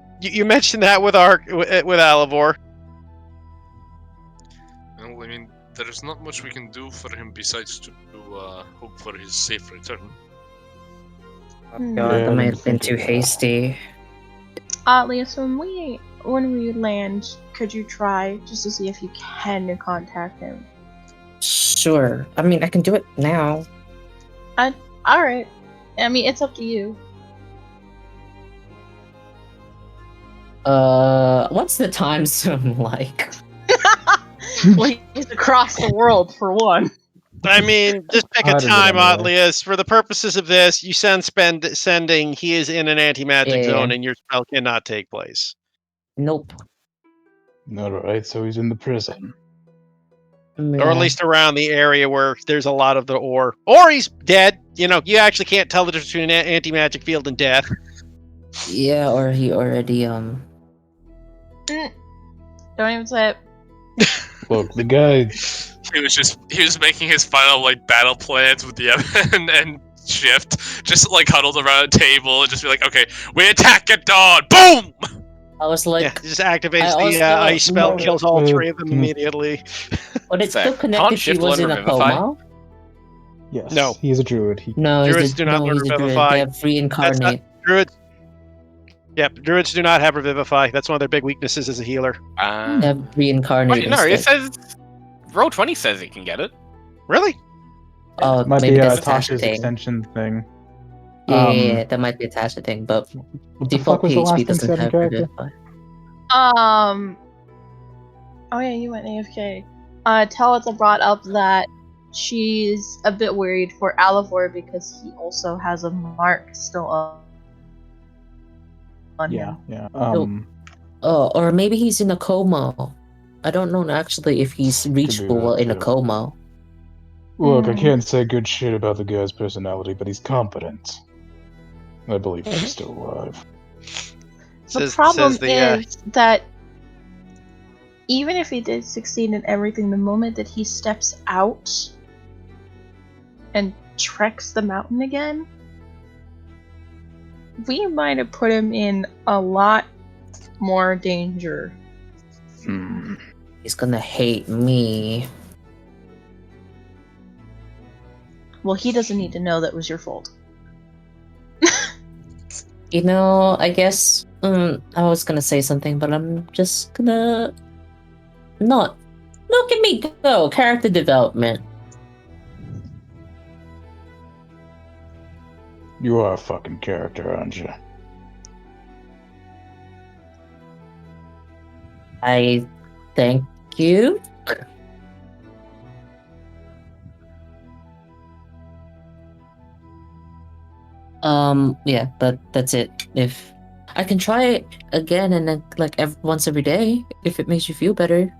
mentioned that with Alivor. Well, I mean, there's not much we can do for him besides to hope for his safe return. God, that might have been too hasty. Leos, when we land, could you try just to see if you can contact him? Sure. I mean, I can do it now. All right. I mean, it's up to you. What's the time zone like? Well, he's across the world for one. I mean, just pick a How did it time, anyway? Otlius. For the purposes of this, you sending. He is in an anti-magic Yeah. zone, and your spell cannot take place. Nope. Alright, so he's in the prison. Or at least around the area where there's a lot of the ore. Or he's dead. You know, you actually can't tell the difference between an anti-magic field and death. Yeah, or he already Don't even say it. Look, the guy. He was making his final like battle plans with the and Shift, just like huddled around a table and just be like, okay, we attack at dawn, boom! I was like, Yeah, it just activates I the also- ice spell, no. kills all three of them immediately. but it's Fair. still Can't connected. He Shift was learn in a Revivify? coma. Yes. No. He's a druid. No, Druids do not learn he's a druid. Revivify. They have reincarnate. Druids do not have Revivify. That's one of their big weaknesses as a healer. They have reincarnate. Wait, no, it instead. says Roll20 says it can get it. Really? Oh, Might maybe be that's a Tasha Tasha's thing. extension thing. Yeah, that might be a Tasha thing, but What the default fuck was the last PHP thing doesn't said, have character? Revivify. Oh yeah, you went AFK. Talitha brought up that she's a bit worried for Alivor because he also has a mark still on Yeah, him. yeah. Oh, or maybe he's in a coma. I don't know actually if he's reachable while in a too. coma. Look, I can't say good shit about the guy's personality, but he's competent. I believe he's still alive. The problem is that even if he did succeed in everything, the moment that he steps out and treks the mountain again, we might have put him in a lot more danger. He's gonna hate me. Well, he doesn't need to know that was your fault. You know, I guess I was gonna say something, but I'm just gonna not. Look at me go! Character development. You are a fucking character, aren't you? I thank you. Yeah, but that's it. If I can try it again and then like once every day, if it makes you feel better.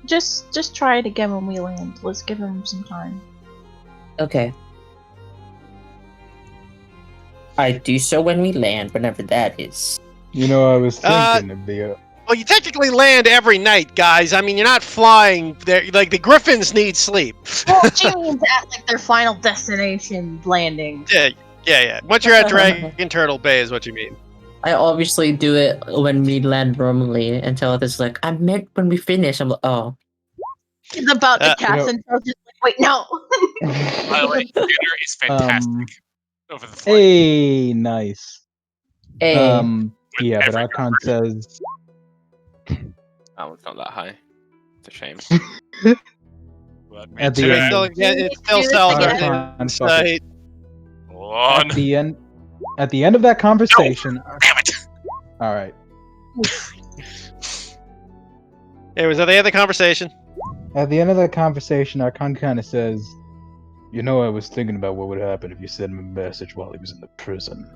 Just try it again when we land. Let's give him some time. Okay. I do so when we land, whenever that is. You know, I was thinking of the. Well, you technically land every night, guys. I mean, you're not flying. Like the Griffins need sleep. Well, she means at like their final destination landing. Yeah. Once you're at Dragon Turtle Bay, is what you mean. I obviously do it when we land normally until it's like I meant when we finish. I'm like, oh. It's about to cast and just like, wait, no. By the way, dinner is fantastic. Over the flight. Hey, nice. Hey. Yeah, but Archon says. Oh, it's not that high. It's a shame. At the end, it still sells our site. At the end of that conversation. No. Damn it! All right. Hey, was that the end of the conversation? At the end of that conversation, Archon kind of says, "You know, I was thinking about what would happen if you sent him a message while he was in the prison.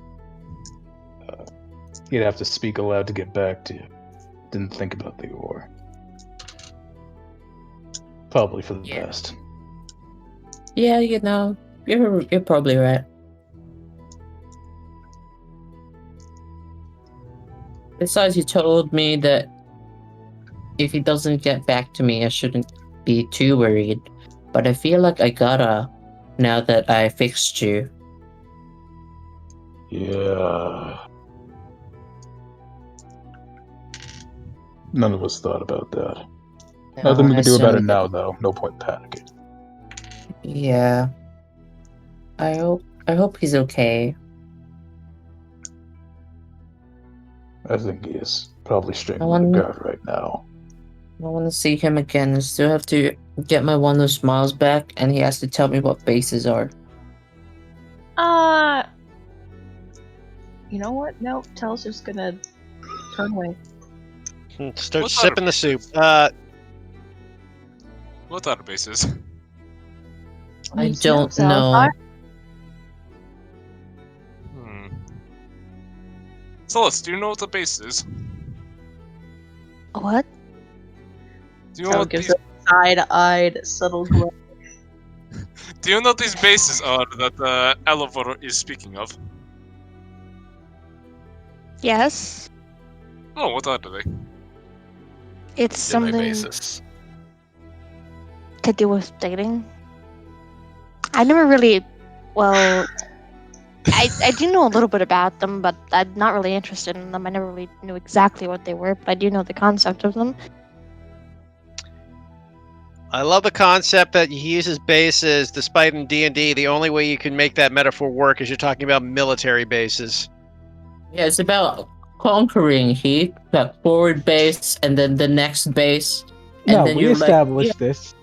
He'd have to speak aloud to get back to you. Didn't think about the war. Probably for the best." Yeah, you know, you're probably right. Besides, you told me that if he doesn't get back to me, I shouldn't be too worried. But I feel like I gotta, now that I fixed you. Yeah. None of us thought about that. Nothing we can do about it now, though. No point panicking. Yeah. I hope he's okay. I think he is. Probably strangling the guard right now. I want to see him again. I still have to get my one of those smiles back, and he has to tell me what bases are. You know what? No, Tell's just gonna turn away. Start sipping the soup. What are the bases? I don't know. Solus, do you know what the base is? What? Do you know what gives these... a side-eyed, subtle glow. Do you know what these bases are that Elevor is speaking of? Yes. Oh, what are they? It's something basis. to do with dating. I never really, well, I do know a little bit about them, but I'm not really interested in them. I never really knew exactly what they were, but I do know the concept of them. I love the concept that he uses bases, despite in D&D, the only way you can make that metaphor work is you're talking about military bases. Yeah, it's about conquering. He got forward base, and then the next base. And No, then we you're established this.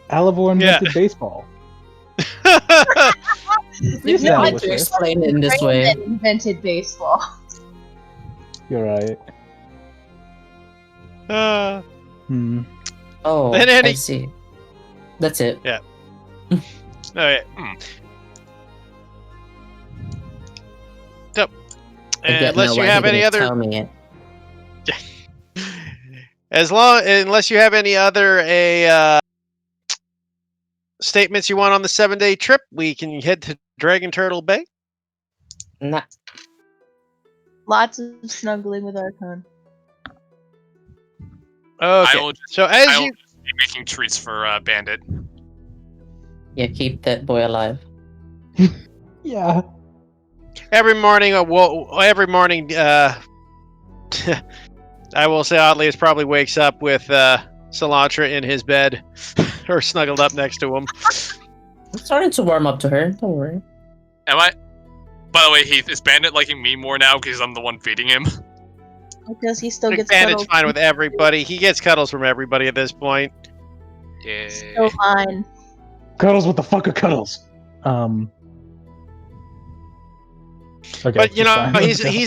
Alivor invented baseball. You don't have to explain it in this way. Invented baseball. You're right. Oh, I see. That's it. Yeah. Alright. So, unless you have any other... Tell me it. Unless you have any other statements you want on the 7-day trip, we can head to Dragon Turtle Bay. Nah. Lots of snuggling with Archon. Okay. So as I will you be making treats for Bandit. Yeah, keep that boy alive. Yeah. every morning, I will say oddly, it probably wakes up with Cilantro in his bed or snuggled up next to him. I'm starting to warm up to her. Don't worry. Am I? By the way, Heath, is Bandit liking me more now because I'm the one feeding him? Because he still gets Bandit's cuddles. fine with everybody. He gets cuddles from everybody at this point. Yeah. Still fine. Cuddles, what the fuck are cuddles? Okay, But you just know, fine, let's go. he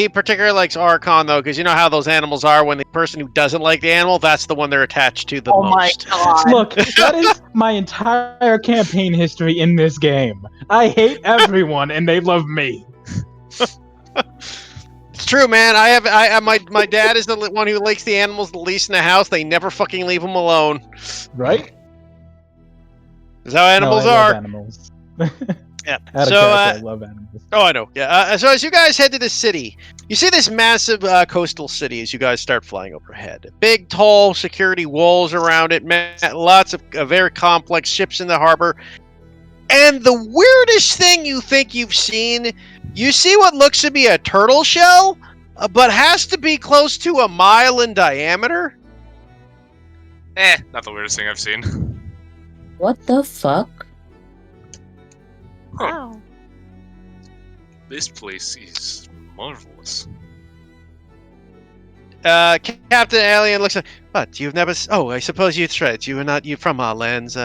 particularly likes Archon though, because you know how those animals are. When the person who doesn't like the animal, that's the one they're attached to the Oh my most. god. Look, that is my entire campaign history in this game. I hate everyone, and they love me. It's true, man. My dad is the one who likes the animals the least in the house. They never fucking leave him alone. Right? That's how animals no, I are. love animals. Yeah. Out of So, character, I love animals. oh, I know. Yeah. So as you guys head to the city, you see this massive coastal city as you guys start flying overhead. Big, tall security walls around it. Lots of very complex ships in the harbor. And the weirdest thing you think you've seen, you see what looks to be a turtle shell, but has to be close to a mile in diameter. Not the weirdest thing I've seen. What the fuck? Wow. This place is marvelous. Captain Alien looks like, what, you've never... Oh, I suppose you're you from our lands.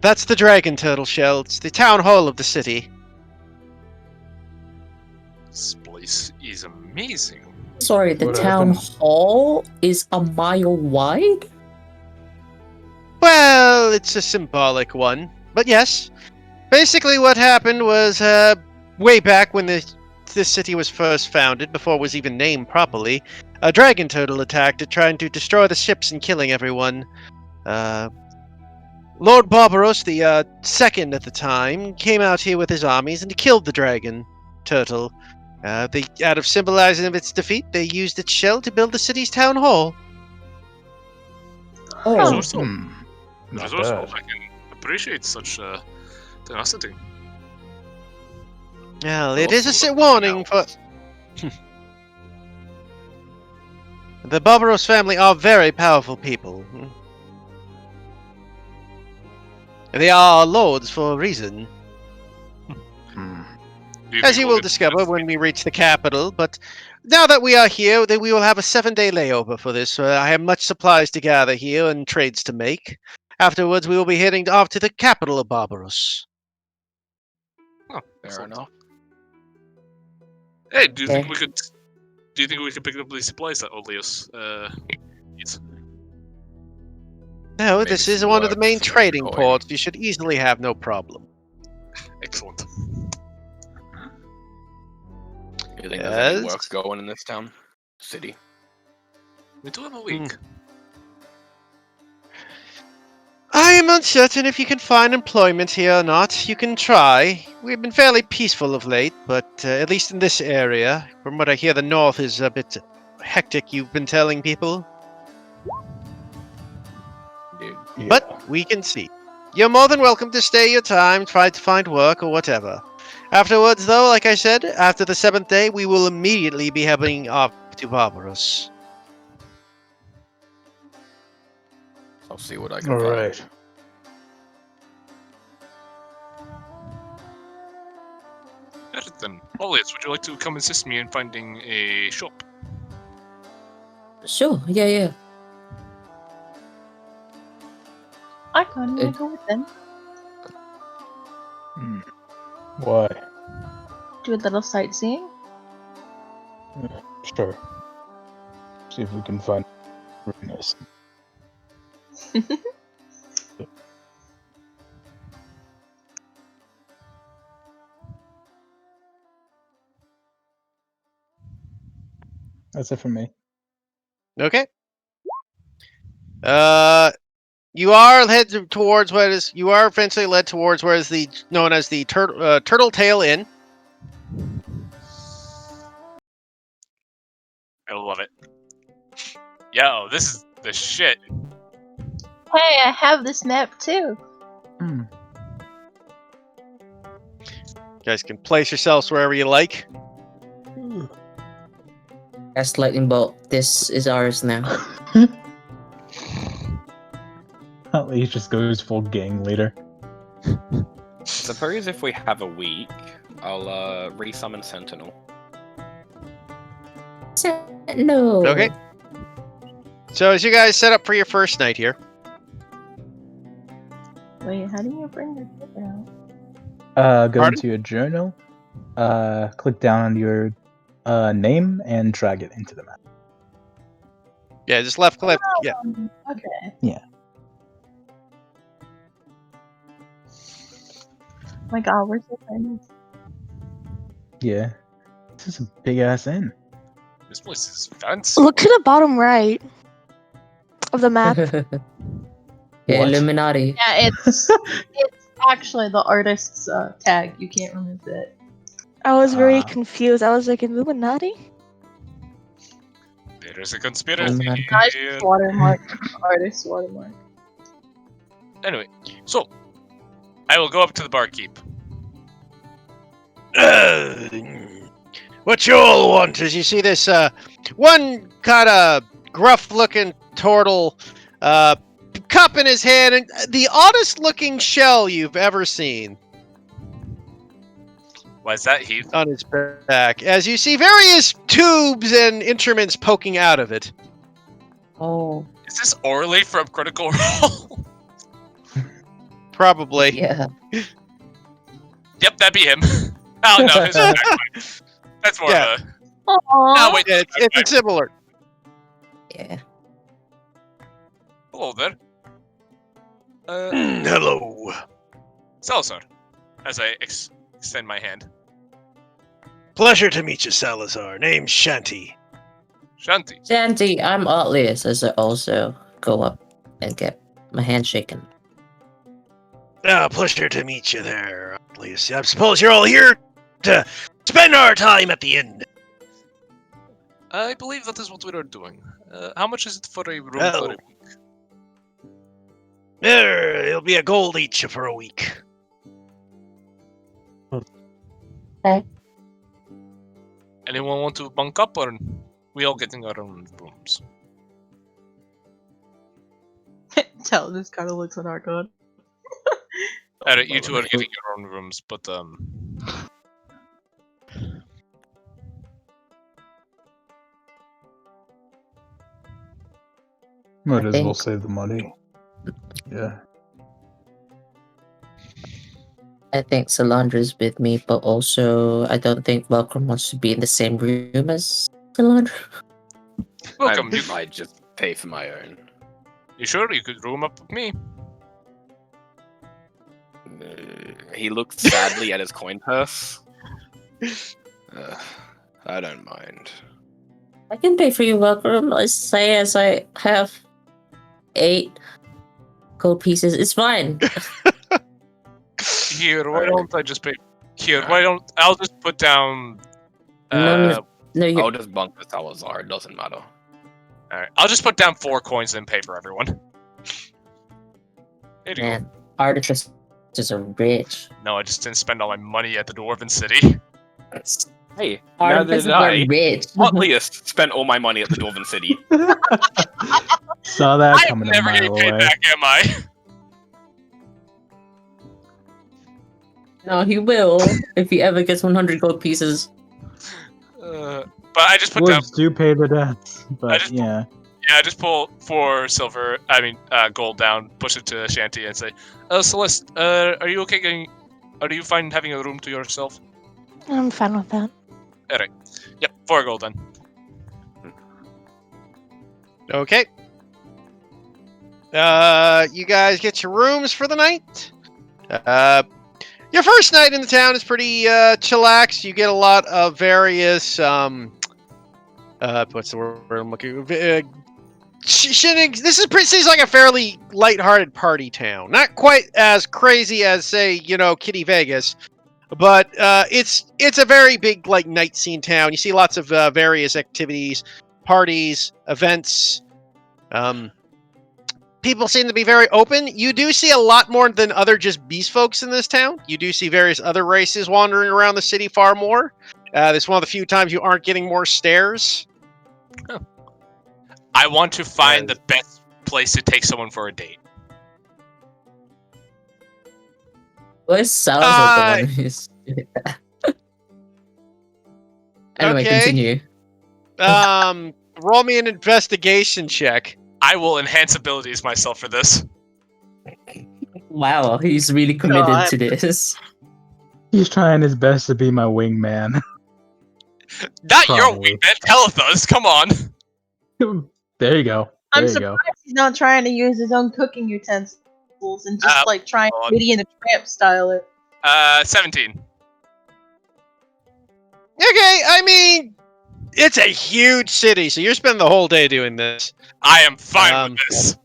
That's the dragon turtle shell. It's the town hall of the city. This place is amazing. Sorry, the What town happened? hall is a mile wide? Well, it's a symbolic one. But yes, basically what happened was, way back when this city was first founded, before it was even named properly, a dragon turtle attacked it, trying to destroy the ships and killing everyone. Lord Barbaros, the second at the time, came out here with his armies and killed the dragon turtle. Out of symbolizing its defeat, they used its shell to build the city's town hall. Oh, Resourceful. Not Resourceful. bad. I can appreciate such tenacity. Well, it Also is a love warning for... The Barbaros family are very powerful people. They are lords for a reason, as you will discover when we reach the capital. But now that we are here, we will have a 7-day layover for this. I have much supplies to gather here and trades to make. Afterwards, we will be heading off to the capital of Barbaros. Oh, Fair enough. Hey, do you think Okay. we could? Do you think we could pick up the supplies that Oleus needs? No, Maybe this is some one of the work, main some trading coin. ports. You should easily have no problem. Excellent. You think there's any Yes. work going in this town? City? We do have a week. I am uncertain if you can find employment here or not. You can try. We've been fairly peaceful of late, but at least in this area. From what I hear, the north is a bit hectic, you've been telling people. Dude. Yeah. But we can see. You're more than welcome to stay your time, try to find work or whatever. Afterwards, though, like I said, after the 7th day, we will immediately be heading off to Barbaros. I'll see what I can All find. right. Alright then. Oleus, would you like to come assist me in finding a shop? sure. Yeah. I can't even go with them. Why? Do a little sightseeing. Sure. See if we can find nice. That's it for me. Okay. You are led towards what is you are eventually led towards what is the known as the Turtle Tail Inn. I love it. Yo, this is the shit. Hey, I have this map too. You guys can place yourselves wherever you like. That's lightning bolt. This is ours now. He just goes full gang leader. Suppose if we have a week, I'll resummon Sentinel. No. Okay. So as you guys set up for your first night here, Wait, how do you bring the paper out? Go Pardon? into your journal, Click down on your name and drag it into the map. Yeah, just left click. Yeah. Okay. Yeah. My God, we're so famous. Yeah. This is a big ass inn. This place is fancy. Look to the bottom right of the map. Yeah, What? Illuminati. Yeah, it's actually the artist's tag. You can't remove it. I was very Ah. confused. I was like, Illuminati? There is a conspiracy Illuminati. Nice here. watermark. Artist's watermark. Anyway, so I will go up to the barkeep. What you all want is you see this one kind of gruff-looking turtle cup in his hand, and the oddest-looking shell you've ever seen Why is that, Heath? on his back, as you see various tubes and instruments poking out of it. Oh, Is this Orly from Critical Role? Probably. yeah. Yep, that'd be him. Oh no, his backpack. That's more Yeah. of a. Aww. Oh wait, Yeah, it's similar. Yeah. hello there. Hello. Salazar, as I extend my hand. Pleasure to meet you, Salazar. Name's Shanty. Shanti. Sandy, I'm Atlius, as I also go up and get my hand shaken. Pleasure to meet you there, at least. I suppose you're all here to spend our time at the inn. I believe that is what we are doing. How much is it for a room Oh. for a week? It'll be a gold each for a week. Anyone want to bunk up, or we all getting our own rooms? Tell this kind of looks at our god. Alright, you two are getting your own rooms, but Might as well think- save the money. Yeah. I think Solandra's with me, but also I don't think Welcome wants to be in the same room as Solandra. welcome. I might just pay for my own. You sure you could room up with me? He looks sadly at his coin purse. I don't mind. I can pay for you, Welcome. Let's say as I have 8 gold pieces. It's fine. Here, why don't I just pay? Here, why don't I'll just put down? No, you. I'll just bunk with Salazar. It doesn't matter. Alright, I'll just put down 4 coins and pay for everyone. Here you go. Man, artificers are rich. No, I just didn't spend all my money at the Dwarven City. Hey, neither Artificers did are I. rich. Atlius spent all my money at the Dwarven City. Saw that I'm coming a never getting mile paid away. back, am I? No, he will if he ever gets 100 gold pieces. But I just put down. Woods do pay the debts, but just- yeah. Yeah, I just pull 4 silver. Gold down. Push it to Shanty and say, Celeste, are you okay getting? Are you fine having a room to yourself? I'm fine with that. Alright. Yep, 4 gold then. Okay. You guys get your rooms for the night. Your first night in the town is pretty chillax. You get a lot of various what's the word I'm looking for? Shenanigans. This seems like a fairly lighthearted party town. Not quite as crazy as, say, Kitty Vegas, but it's a very big night scene town. You see lots of various activities, parties, events. People seem to be very open. You do see a lot more than other just beast folks in this town. You do see various other races wandering around the city far more. This is one of the few times you aren't getting more stares. I want to find the best place to take someone for a date. Where's Salazar the one who's Anyway, Okay. continue. Roll me an investigation check. I will enhance abilities myself for this. Wow, he's really committed God. to this. He's trying his best to be my wingman. Not your Probably. wingman, Telethus, come on! There you go. I'm There you go. surprised he's not trying to use his own cooking utensils and just like trying God. Lady and the Tramp style it. 17. Okay, I mean, it's a huge city, so you're spending the whole day doing this. I am fine with this.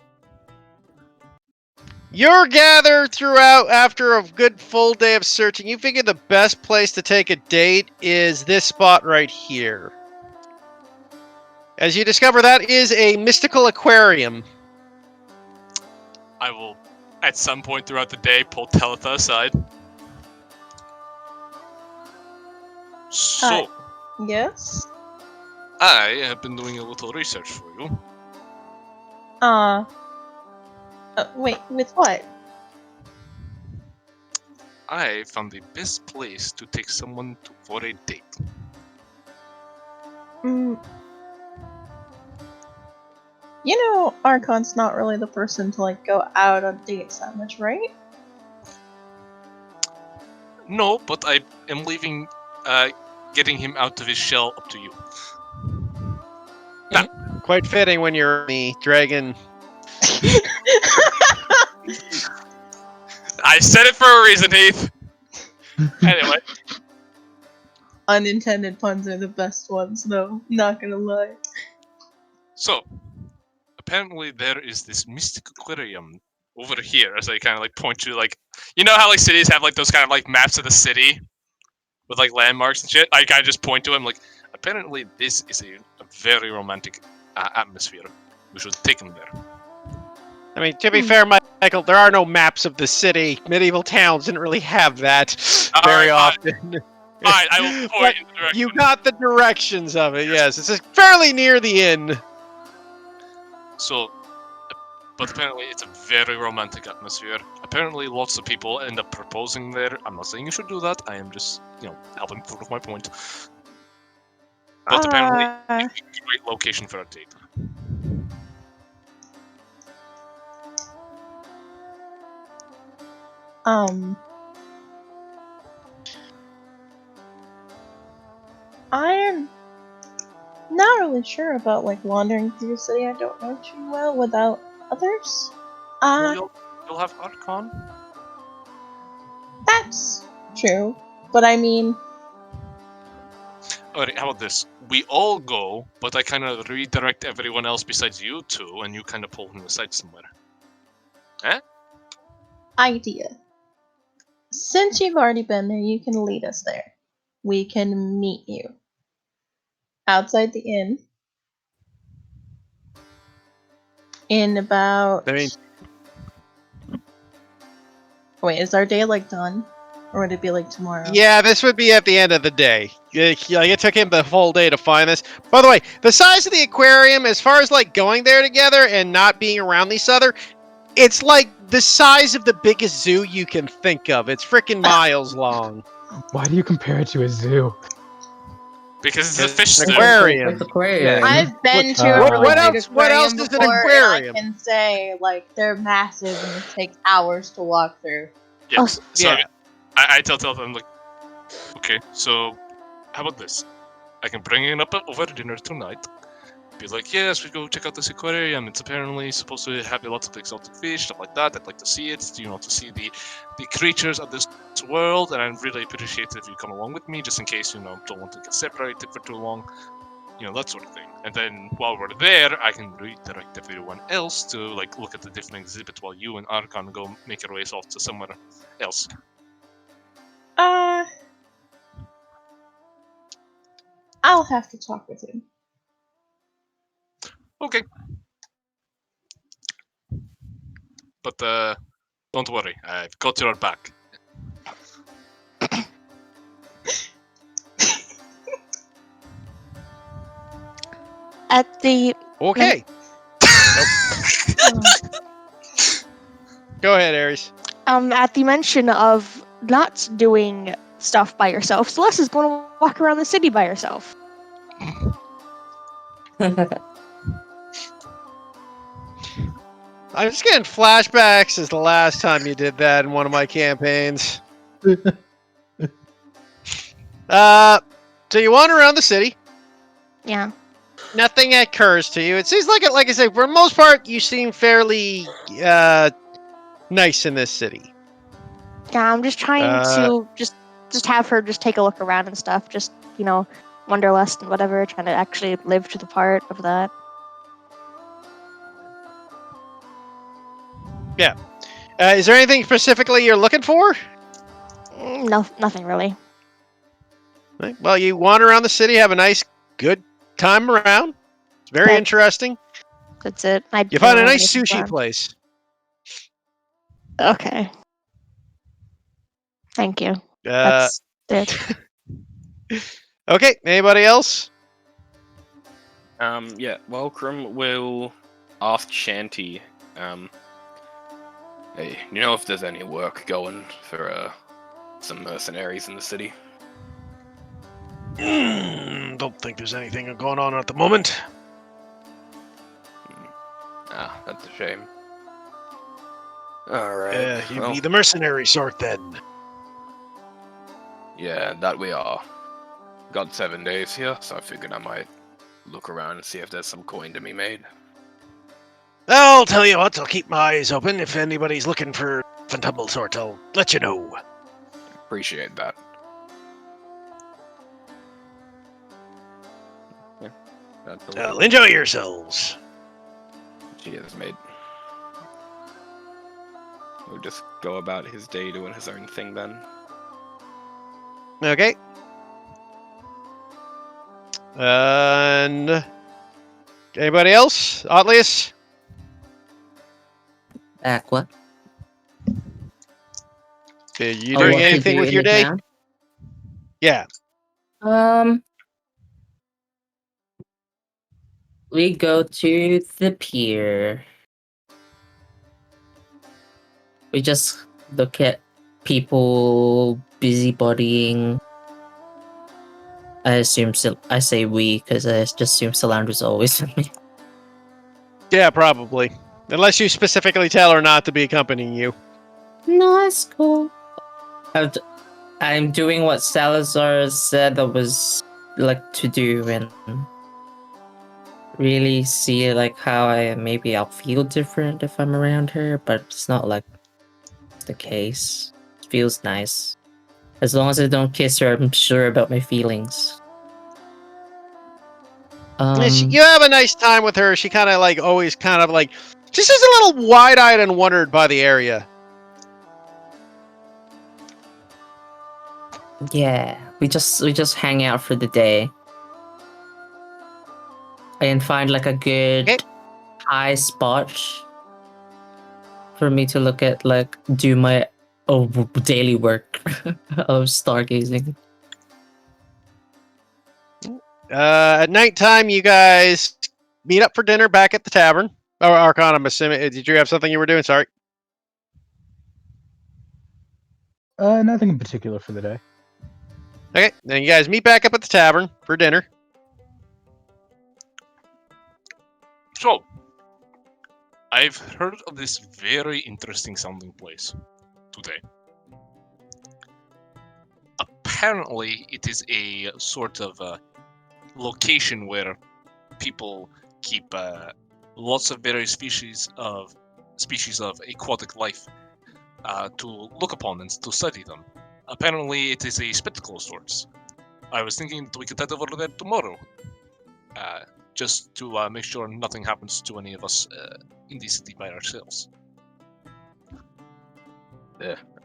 You're gathered throughout after a good full day of searching. You figure the best place to take a date is this spot right here. As you discover, that is a mystical aquarium. I will, at some point throughout the day, pull Telethus aside. So, Yes? I have been doing a little research for you. Wait, with what? I found the best place to take someone for a date. You know, Archon's not really the person to like go out on dates that much, right? No, but I am leaving, getting him out of his shell up to you. Quite fitting when you're the dragon. I said it for a reason, Heath. Anyway. Unintended puns are the best ones, though. Not gonna lie. So, apparently there is this mystic aquarium over here, as I kind of like point to, like, you know how like cities have like those kind of like maps of the city with like landmarks and shit? I kind of just point to him, like, apparently this is a very romantic atmosphere. We should take him there. I mean, to be fair, Michael, there are no maps of the city. Medieval towns didn't really have that very often. Fine, I will point in the direction. You got the directions of it, yes. It's fairly near the inn. So, but apparently it's a very romantic atmosphere. Apparently lots of people end up proposing there. I'm not saying you should do that. I am just, helping prove my point. But apparently it's a great location for a date. I'm not really sure about like wandering through the city. I don't know too well without others. You'll have Archon. That's true, but I mean, alright, how about this? We all go, but I kind of redirect everyone else besides you two, and you kind of pull him aside somewhere. Eh? idea. Since you've already been there, you can lead us there. We can meet you outside the inn in about. Wait, is our day like done, or would it be like tomorrow? Yeah, this would be at the end of the day. It took him the whole day to find this. By the way, the size of the aquarium, as far as like going there together and not being around each other, it's like the size of the biggest zoo you can think of. It's freaking miles long. Why do you compare it to a zoo? Because it's a fish zoo. Aquarium. Aquarium. I've been to a really big aquarium what else is an before, aquarium? and I can say like they're massive and it takes hours to walk through. Yeah. Oh, So yeah. I tell them, like, okay, so how about this? I can bring it up over dinner tonight. Be like, yes, we go check out this aquarium. It's apparently supposed to have lots of exotic fish, stuff like that. I'd like to see it, to see the creatures of this world, and I'd really appreciate it if you come along with me, just in case, don't want to get separated for too long. That sort of thing. And then while we're there, I can redirect everyone else to, like, look at the different exhibits while you and Archon go make your ways off to somewhere else. I'll have to talk with him. Okay. But, don't worry, I've got your back. At the Okay. Go ahead, Ares. at the mention of not doing stuff by yourself, Celeste is going to walk around the city by herself. I'm just getting flashbacks as the last time you did that in one of my campaigns. So you wander around the city. Yeah. Nothing occurs to you. It seems like it. Like I said, for the most part, you seem fairly nice in this city. Yeah, I'm just trying to just have her just take a look around and stuff. Just, wanderlust and whatever, trying to actually live to the part of that. Yeah. Is there anything specifically you're looking for? No, nothing really. Right. Well, you wander around the city, have a nice, good time around. It's very interesting. That's it. You find a nice sushi place. Okay. Thank you. That's it. Okay. Anybody else? Yeah. Welcome will ask Shanty. Hey, you know if there's any work going for some mercenaries in the city? Don't think there's anything going on at the moment. Ah, that's a shame. Alright. You'd be the mercenary sort then. Yeah, that we are. Got 7 days here, so I figured I might look around and see if there's some coin to be made. I'll tell you what, I'll keep my eyes open. If anybody's looking for tumble sort, I'll let you know. Appreciate that. Yeah, that's all. Well, enjoy yourselves. Cheers, mate. We'll just go about his day doing his own thing then. Okay. And anybody else? Otlius? Aqua. Did you doing anything with your day? Town? Yeah. We go to the pier. We just look at people busybodying. I say we because I just assume Solandra's always with me. Yeah, probably. Unless you specifically tell her not to be accompanying you. No, that's cool. I'm doing what Salazar said that was like to do and really see like how I'll feel different if I'm around her, but it's not like the case. It feels nice. As long as I don't kiss her, I'm sure about my feelings. You have a nice time with her. She kind of always she's just a little wide-eyed and wondered by the area. Yeah, we just hang out for the day and find like a good high spot for me to look at, like do my daily work of stargazing. At nighttime, you guys meet up for dinner back at the tavern. Oh, Archon, I'm assuming. Did you have something you were doing? Sorry. Nothing in particular for the day. Okay, then you guys meet back up at the tavern for dinner. So, I've heard of this very interesting sounding place today. Apparently, it is a sort of location where people keep lots of various species of aquatic life to look upon and to study them. Apparently, it is a spectacle of sorts. I was thinking that we could head over there tomorrow, just to make sure nothing happens to any of us in the city by ourselves.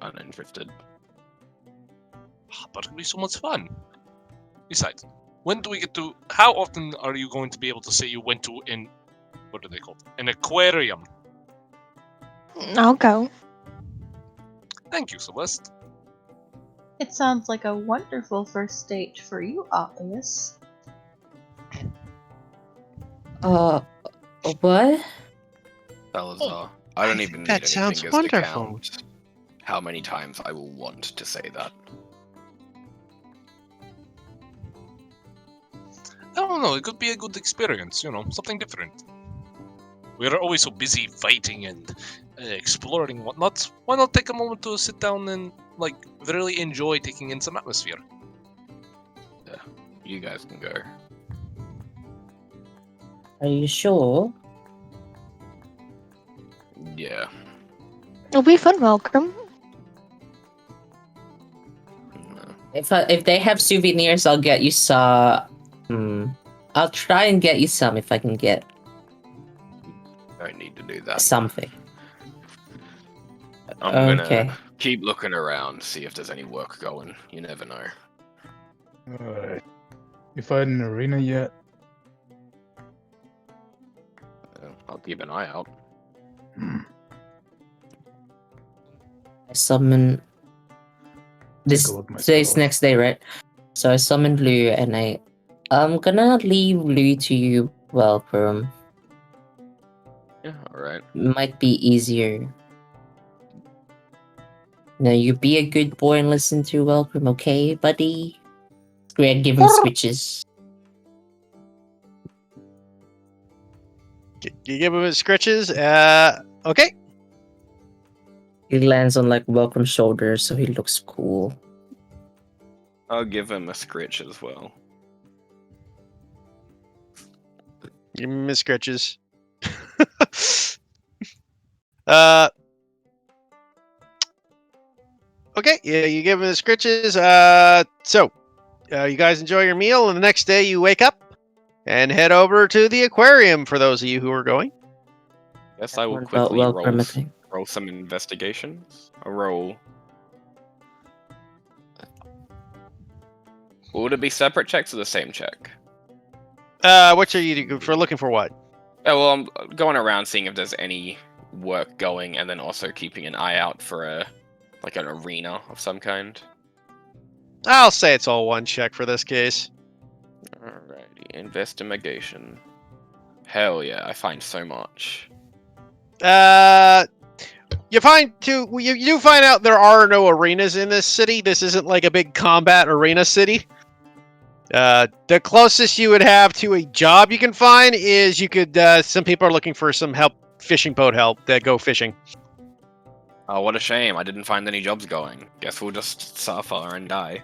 Uninterested. But it'll be so much fun. Besides, when do we get to? How often are you going to be able to say you went to what are they called? An aquarium. I'll go. Thank you, Celeste. It sounds like a wonderful first date for you, Otlius. What? Salazar, I don't even need that any sounds fingers wonderful. to count how many times I will want to say that. I don't know, it could be a good experience, something different. We're always so busy fighting and exploring and whatnot. Why not take a moment to sit down and, really enjoy taking in some atmosphere? you guys can go. Are you sure? Yeah. It'll be fun, Welcome. No. If they have souvenirs, I'll get you some. I'll try and get you some if I can get Don't need to do that. something. I'm Okay. gonna keep looking around, see if there's any work going. You never know. Alright. You fight in an arena yet? I'll keep an eye out. I summon. Take a look myself. Today's next day, right? So I summoned Lu, and I'm gonna leave Lu to you, Welcome. Yeah, alright. Might be easier. No, you be a good boy and listen to Welcome, okay, buddy? Greg, give him scritches. You give him his scritches. Okay. He lands on like Welcome's shoulder, so he looks cool. I'll give him a scritch as well. Give him his scritches. Okay, yeah, you give him the scritches. So, you guys enjoy your meal, and the next day you wake up and head over to the aquarium for those of you who are going. Guess I will What about quickly Welcome, I think? roll some investigations. A roll. Would it be separate checks or the same check? What are you for looking for? What? Oh, well, I'm going around seeing if there's any work going, and then also keeping an eye out for an arena of some kind. I'll say it's all one check for this case. Alrighty, investigation. Hell yeah, I find so much. You do find out there are no arenas in this city. This isn't like a big combat arena city. The closest you would have to a job you can find is some people are looking for some help, fishing boat help that go fishing. Oh, what a shame. I didn't find any jobs going. Guess we'll just suffer and die.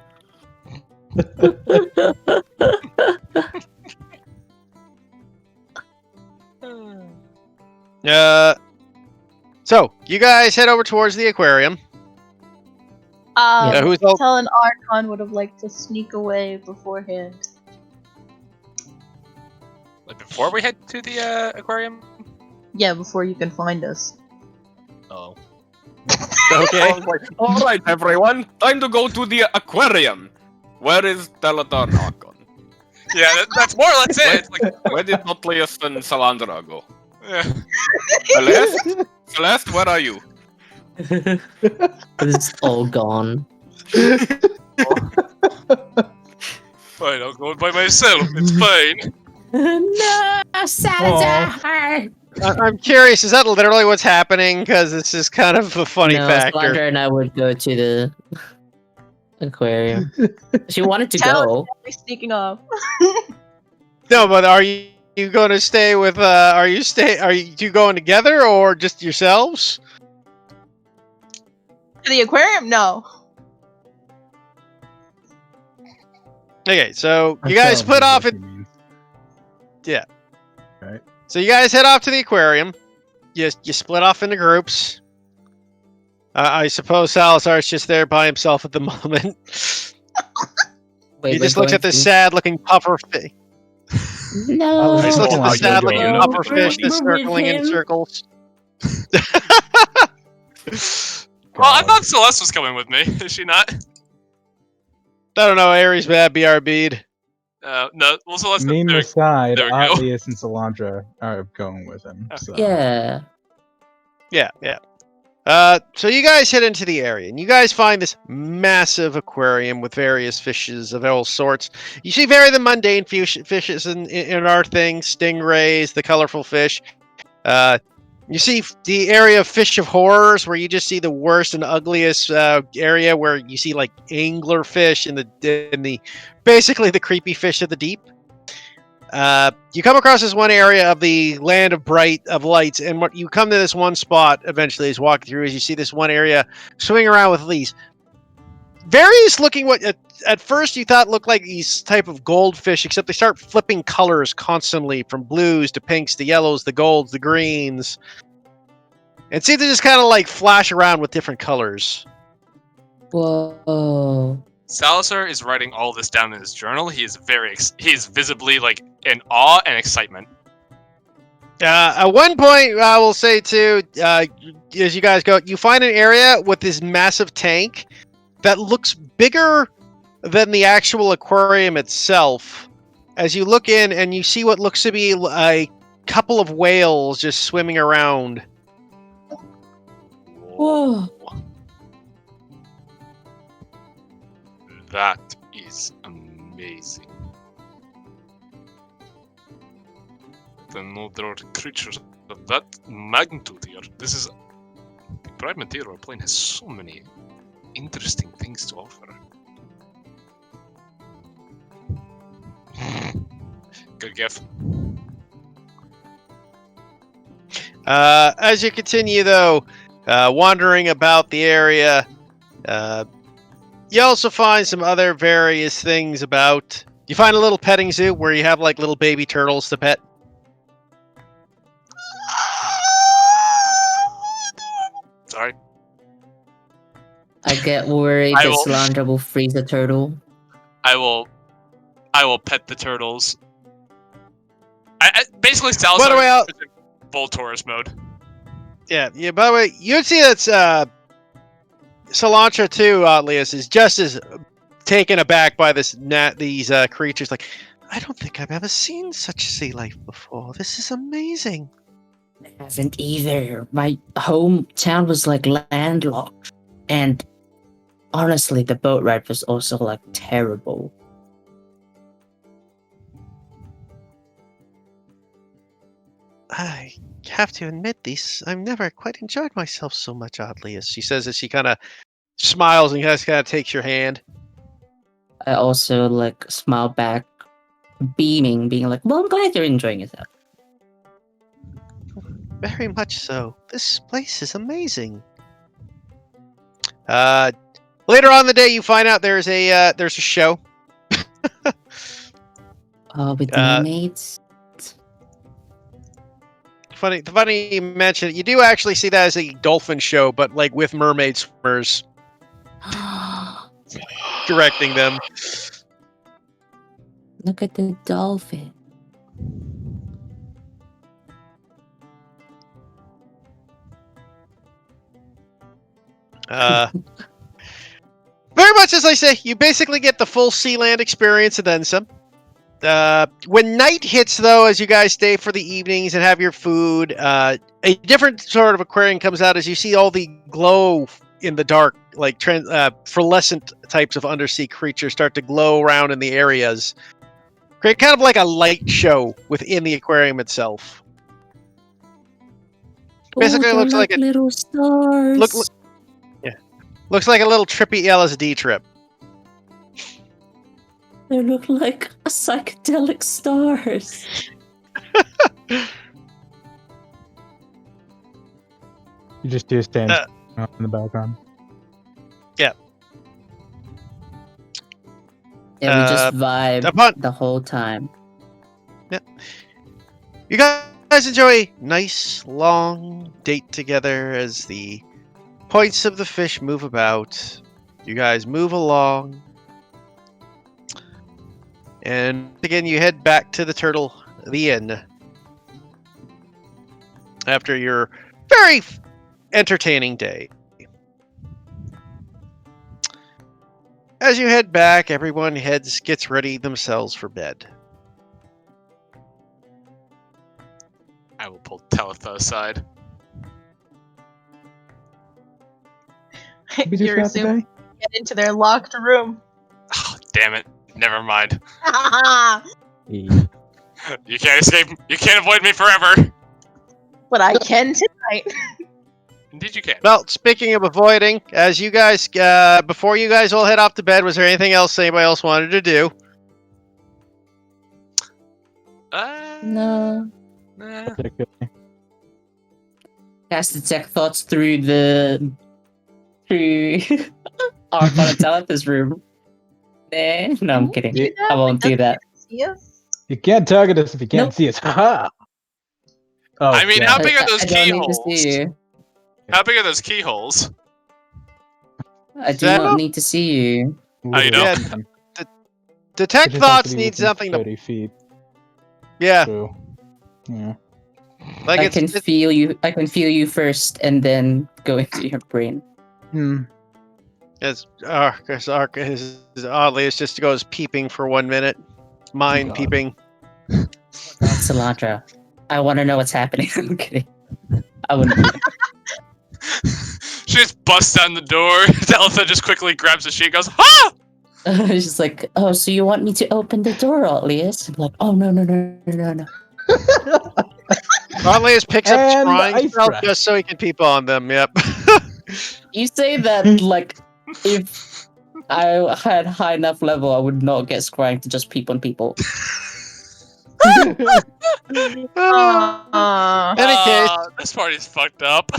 So you guys head over towards the aquarium. Who's Tell Archon would have liked to sneak away beforehand. Like before we head to the aquarium? Yeah, before you can find us. Oh. Okay. Alright, everyone. Time to go to the aquarium. Where is Teleton Archon? Yeah, that's more or less it. It's like, Where did Notlius and Salandra go? yeah. Celeste, where are you? It's all gone. Fine, I'll go by myself. It's fine. No, Salazar! I'm curious, is that literally what's happening? Because this is kind of a funny No, factor. Salandra and I would go to the aquarium. She wanted to Talon's go. definitely sneaking off. No, but are you going to stay with? Are you two going together or just yourselves? To the aquarium? No. Okay, so you That's guys all put I off think it. he means. Yeah. Right. So you guys head off to the aquarium. You split off into groups. I suppose Salazar's just there by himself at the moment. Wait, He we're just looks going at this to- sad-looking puffer fish. No. He just looks at Oh, the sad-looking you're going. puffer fish that's We're with circling in him. circles. Well, I God. thought Celeste was coming with me. Is she not? I don't know. Aries bad, BRB'd. No. Well, Celeste. Name there- aside, there we go. Atlius and Salandra are going with him. So. Yeah. Yeah. So you guys head into the area, and you guys find this massive aquarium with various fishes of all sorts. You see the mundane fishes in our thing, stingrays, the colorful fish. You see the area of fish of horrors, where you just see the worst and ugliest area, where you see like anglerfish in the basically the creepy fish of the deep. You come across this one area of the land of lights, and what you come to this one spot eventually is walking through. As you see this one area swing around with these various looking what at first you thought looked like these type of goldfish, except they start flipping colors constantly from blues to pinks to yellows, the golds, the greens. And seem to just kind of like flash around with different colors. Whoa. Salazar is writing all this down in his journal. He is visibly like in awe and excitement. At one point, I will say too, as you guys go, you find an area with this massive tank that looks bigger than the actual aquarium itself. As you look in and you see what looks to be a couple of whales just swimming around. Whoa. That is amazing. I don't know there are creatures of that magnitude here. This is... The Prime Material Plane has so many interesting things to offer. Good gift. As you continue, though, wandering about the area, you also find some other various things about. You find a little petting zoo where you have like little baby turtles to pet. Sorry. I get worried I that will- Slandra will freeze a turtle. I will pet the turtles. I basically Salazar By the way, is in full tourist mode. Yeah. By the way, you'd see that Cilantro too, Leos, is just as taken aback by these creatures. Like, I don't think I've ever seen such sea life before. This is amazing. I haven't either. My hometown was like landlocked, and honestly, the boat ride was also like terrible. I have to admit this. I've never quite enjoyed myself so much, oddly, as she says as she kind of smiles and kind of takes your hand. I also like smile back, beaming, being like, "Well, I'm glad you're enjoying yourself." Very much so. This place is amazing. Later on in the day, you find out there's a show. With mermaids. Funny you mention it. You do actually see that as a dolphin show, but like with mermaid swimmers directing them. Look at the dolphin. Very much as I say, you basically get the full Sealand experience and then some. When night hits, though, as you guys stay for the evenings and have your food, a different sort of aquarium comes out as you see all the glow in the dark, like fluorescent types of undersea creatures start to glow around in the areas. Create kind of like a light show within the aquarium itself. Basically, it looks like a little stars. Looks like a little trippy LSD trip. They look like psychedelic stars. You just do stand in the background. Yeah. Yeah, we just vibe the whole time. Yeah. You guys enjoy a nice long date together as the points of the fish move about. You guys move along. And again, you head back to the inn. After your very entertaining day. As you head back, everyone gets ready themselves for bed. I will pull Talitha aside. You're assuming get into their locked room. Oh, damn it. Never mind. Yeah. You can't escape. You can't avoid me forever. But I can tonight. Indeed you can. Well, speaking of avoiding, as you guys, before you guys all head off to bed, was there anything else anybody else wanted to do? No. Nah. Cast detect thoughts through Archon and tell his room. Nah, no, I'm kidding. Do that? I won't do that. See us? You can't target us if you can't Nope. see us. Haha. Oh, I mean, yeah. how big are those I don't need to keyholes? see you. How big are those keyholes? I do Seven? not need to see you. I know. Yeah, Literally, it Detect just has to thoughts be needs within something to. 30 feet. Yeah, True. Yeah. like I it's. can feel you. I can feel you first, and then go into your brain. It's oddly, it's just goes peeping for 1 minute. Mind God. peeping. God, Cilantro. I want to know what's happening. I'm kidding. I wouldn't do that. She just busts down the door. Delta just quickly grabs the sheet and goes, ha! It's just like, oh, so you want me to open the door, Atlius? I'm like, oh, no. Atlius picks up And scrying ice spells breath. just so he can peep on them. Yep. You say that, like, if I had high enough level, I would not get scrying to just peep on people. Any case, This party's fucked up.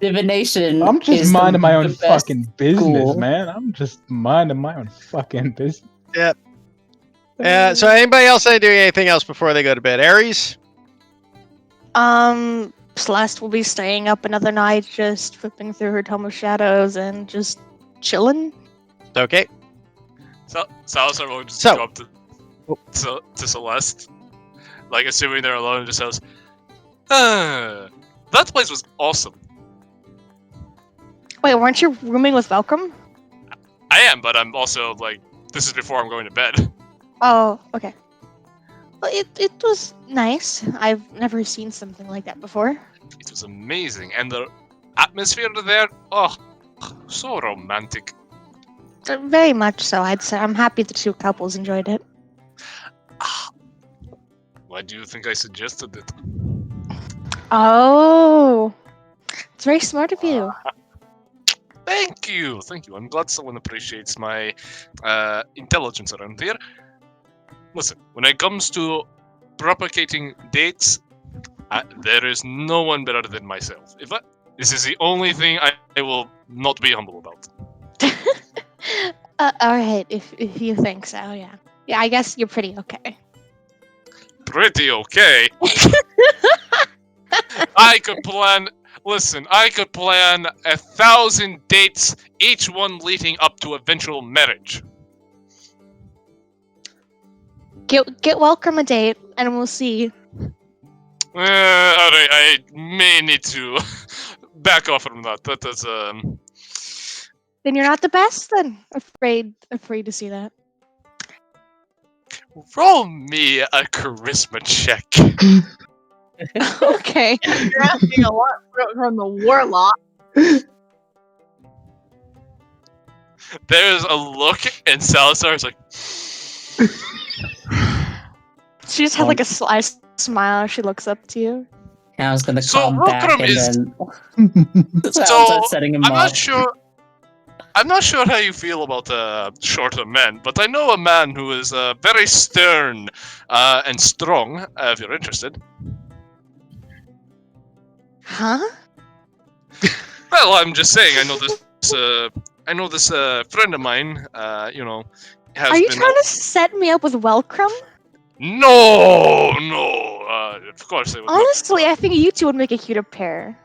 Divination I'm just is minding my own the best fucking business, school. man. I'm just minding my own fucking business. yep. So anybody else doing anything else before they go to bed? Aries? Celeste will be staying up another night, just flipping through her Tome of Shadows and just chilling. Okay. So Salazar will just So- go up to Celeste, like assuming they're alone, and just says, that place was awesome. Wait, weren't you rooming with Velcrum? I am, but I'm also, like, this is before I'm going to bed. Oh, okay. Well, it was nice. I've never seen something like that before. It was amazing, and the atmosphere there, oh, so romantic. Very much so, I'd say. I'm happy the two couples enjoyed it. Why do you think I suggested it? Oh, it's very smart of you. Thank you. I'm glad someone appreciates my intelligence around here. Listen, when it comes to propagating dates, there is no one better than myself. This is the only thing I will not be humble about. Alright, if you think so, yeah. Yeah, I guess you're pretty okay. Pretty okay. I could plan 1,000 dates, each one leading up to eventual marriage. Get Welcome a date, and we'll see. Alright, I may need to back off from that. That is, Then you're not the best, then. Afraid to see that. roll me a charisma check. Okay. You're asking a lot from the warlock. There's a look, and Salazar's like, She just had like a sly smile as she looks up to you. I was gonna So, call back Rookram and is- then So, setting him I'm up. not sure how you feel about shorter men, but I know a man who is very stern and strong, if you're interested. Huh? Well, I'm just saying, I know this friend of mine, has Are you been... trying to set me up with Welcrum? No, of course they would not. Honestly, I think you two would make a cuter pair.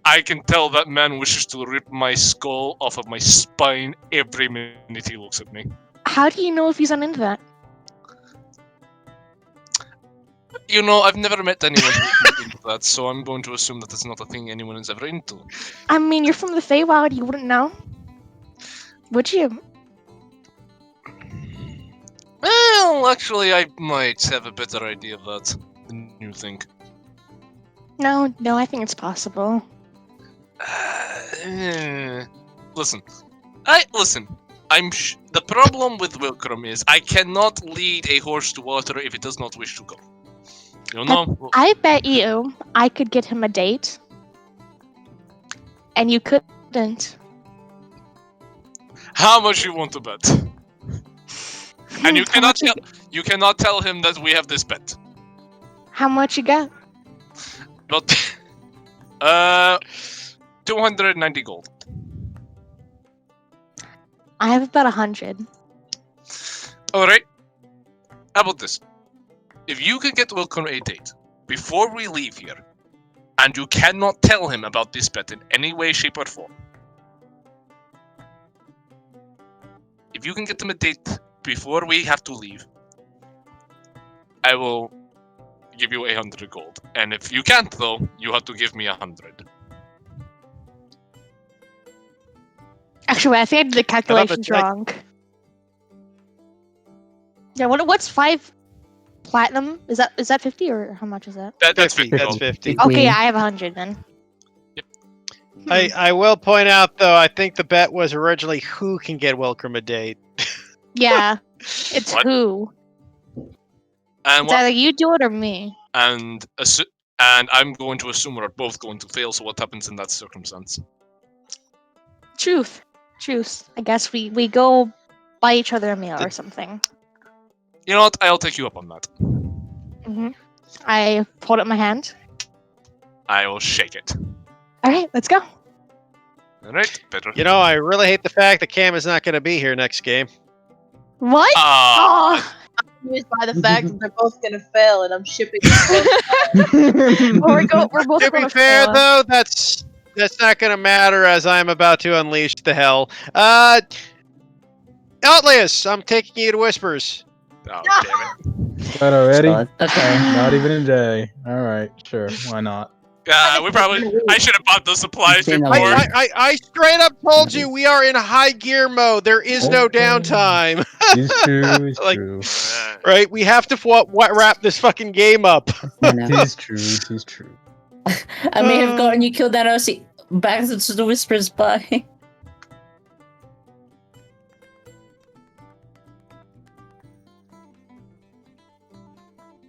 I can tell that man wishes to rip my skull off of my spine every minute he looks at me. How do you know if he's not into that? I've never met anyone who's into that, so I'm going to assume that that's not a thing anyone is ever into. I mean, you're from the Feywild, you wouldn't know. Would you? Well, actually, I might have a better idea of that than you think. No, I think it's possible. Listen. The problem with Wilkram is I cannot lead a horse to water if it does not wish to go. You know? I bet you I could get him a date. And you couldn't. How much you want to bet? And you cannot tell him that we have this bet. How much you got? But 290 gold. I have about 100. Alright. How about this? If you could get Welcome a date before we leave here, and you cannot tell him about this bet in any way, shape, or form. If you can get him a date before we have to leave, I will give you 100 gold. And if you can't, though, you have to give me 100. Actually, wait, I think I did the calculations check. wrong. Yeah, what's 5 platinum? Is that 50 or how much is that? That's 50. 50 That's gold. 50. Okay, yeah, I have 100 then. I will point out though, I think the bet was originally who can get Wilcrim a date. Yeah, it's What? who. And It's what? either you do it or me. And I'm going to assume we're both going to fail. So what happens in that circumstance? Truth. I guess we go buy each other a meal or something. You know what? I'll take you up on that. I hold up my hand. I will shake it. All right, let's go. All right, better. You know, I really hate the fact that Cam is not going to be here next game. What? Ah. Confused by the fact that they're both gonna fail, and I'm shipping them both. We're both To be gonna fair, fail. though, that's not going to matter as I'm about to unleash the hell. Outlius, I'm taking you to Whispers. Oh, damn it. That already? Okay. Not even a day. All right, sure. Why not? I should have bought those supplies It's been a before. while. I straight up told you we are in high gear mode. There is no downtime. It's true. It's Like- true. Right? We have to wrap this fucking game up. I know. Tis true. Tis true. I may have gotten you killed that OC. Back to the Whispers, bye.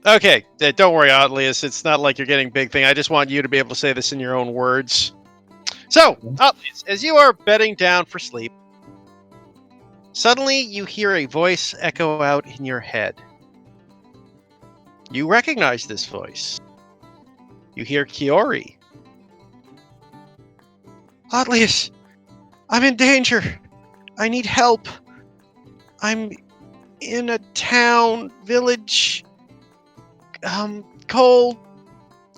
Okay, don't worry, Outlius. It's not like you're getting big thing. I just want you to be able to say this in your own words. So, Outlius, as you are bedding down for sleep, suddenly you hear a voice echo out in your head. You recognize this voice. You hear Kiori. Outlius, I'm in danger. I need help. I'm in a town, village. Cold.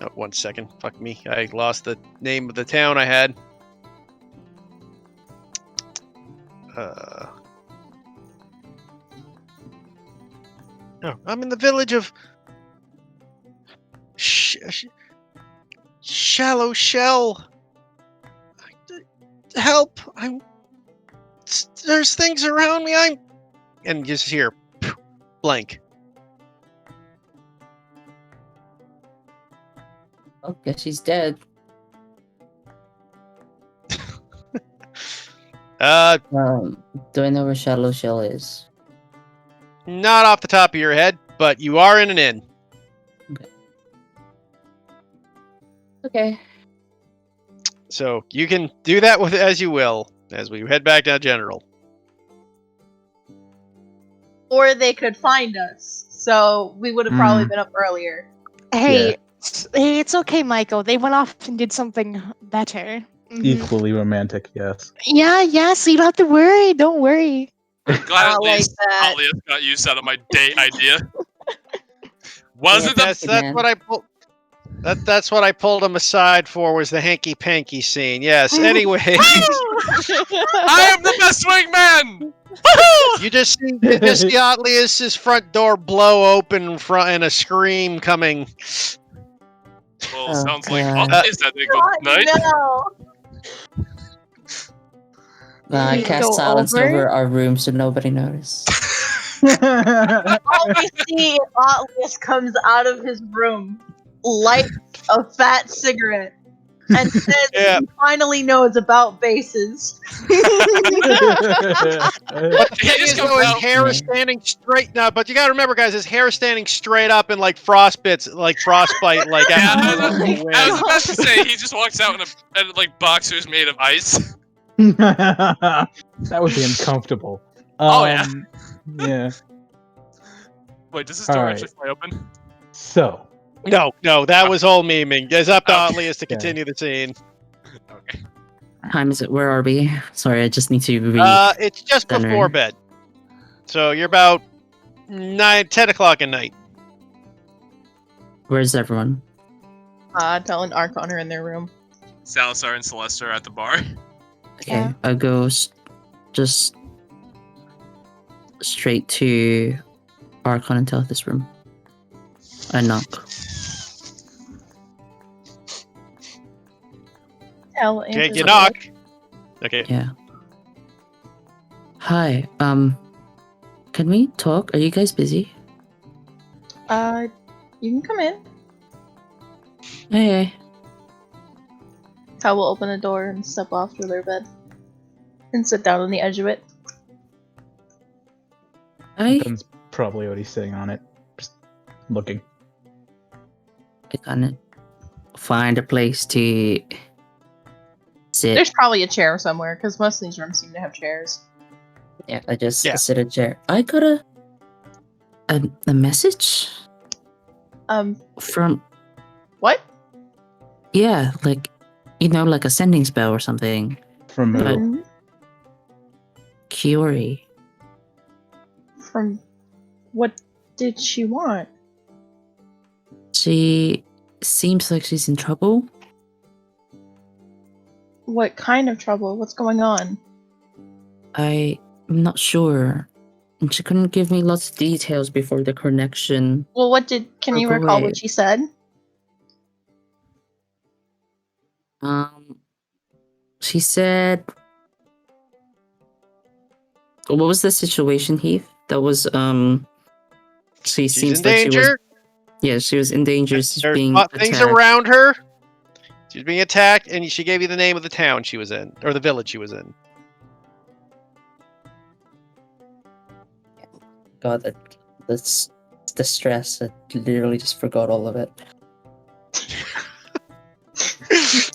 Oh, 1 second. Fuck me. I lost the name of the town I had. No, I'm in the village of Shallow Shell. Help! There's things around me. And just here, blank. Oh, guess she's dead. Do I know where Shallow Shell is? Not off the top of your head, but you are in an inn. Okay. So you can do that with as you will as we head back down General. Or they could find us, so we would have probably been up earlier. Hey, it's okay, Michael. They went off and did something better. Equally romantic, yes. Yeah, so you don't have to worry. Don't worry. I'm glad at like least that. Alias got used out of my date idea. Wasn't That's man. what I pulled. That's what I pulled him aside for, was the hanky panky scene. Yes. Anyway, I am the best wingman. you just see Outlius's front door blow open in front and a scream coming. Well, Oh, sounds like God. Alias had a good night. No. I You cast go silence over? over our room so nobody noticed. All we see is Atlas comes out of his room, lights a fat cigarette, and says Yeah. he finally knows about bases. But the He thing just is, comes though, his out- hair is standing straight now. But you gotta remember, guys, his hair is standing straight up and like frostbite, like Yeah, out Oh of my the I was wind. about to say he just walks out in like boxers made of ice. That would be uncomfortable. Oh, yeah. Yeah. Wait, does this door Alright. actually fly open? So, No, that was all memeing. It's up to Okay. Outlius to continue the scene. Okay. time is it? Where are we? Sorry, I just need to read. It's just Center. before bed. So you're about 10 o'clock at night. Where's everyone? Tel and Archon are in their room. Salazar and Celeste are at the bar. Okay, Yeah. I go just straight to Archon and Teleth's room. I knock. Tel Okay, answers you the door. knock. Okay. Yeah. Hi. Can we talk? Are you guys busy? You can come in. Hey. Tel will open the door and step off to their bed. And sit down on the edge of it. Hi. Ben's probably already sitting on it, just looking. I gotta find a place to sit. There's probably a chair somewhere, because most of these rooms seem to have chairs. Yeah, I just Yeah. sit in a chair. I got a message from What? yeah, like like a sending spell or something. From But- Mhm. Kiori. From what did she want? She seems like she's in trouble. What kind of trouble? What's going on? I'm not sure. And she couldn't give me lots of details before the connection. Well, can you Broke recall away. what she said? She said, what was the situation, Heath? That was she She's seems in like she was danger. she was in danger. She's There's being things attacked. around her. She's being attacked, and she gave you the name of the town she was in, or the village she was in. God, that's the stress. I literally just forgot all of it.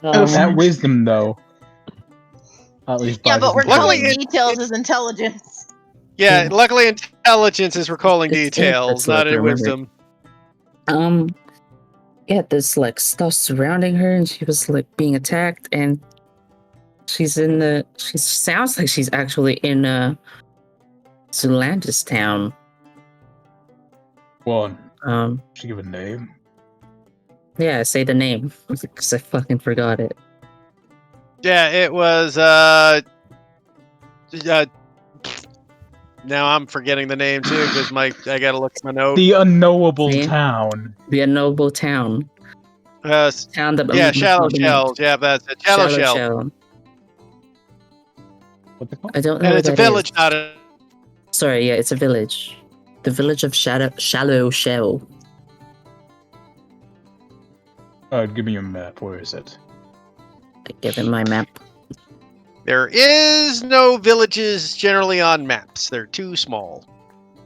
That wisdom, though. At least Yeah, buys but us we're some time. Luckily, calling it- details as intelligence. Yeah, Yeah. luckily intelligence is recalling It's details, so I not can in remember. wisdom. Yeah, there's like stuff surrounding her, and she was like being attacked, and she sounds like she's actually in Zulantis town. Well, Um, should give a name. yeah, say the name because I fucking forgot it. Yeah, it was. Now I'm forgetting the name too because I gotta look at my note. The unknowable See? town. The unknowable town. Town that Yeah, much Shallow more than me. Shells. Yeah, that's it. Shallow Shell. Shell. What's it called? I don't know And what it's a that village, is. not a. Sorry, yeah, it's a village. The village of Shallow Shell. Give me your map. Where is it? I give him my map. There is no villages generally on maps. They're too small.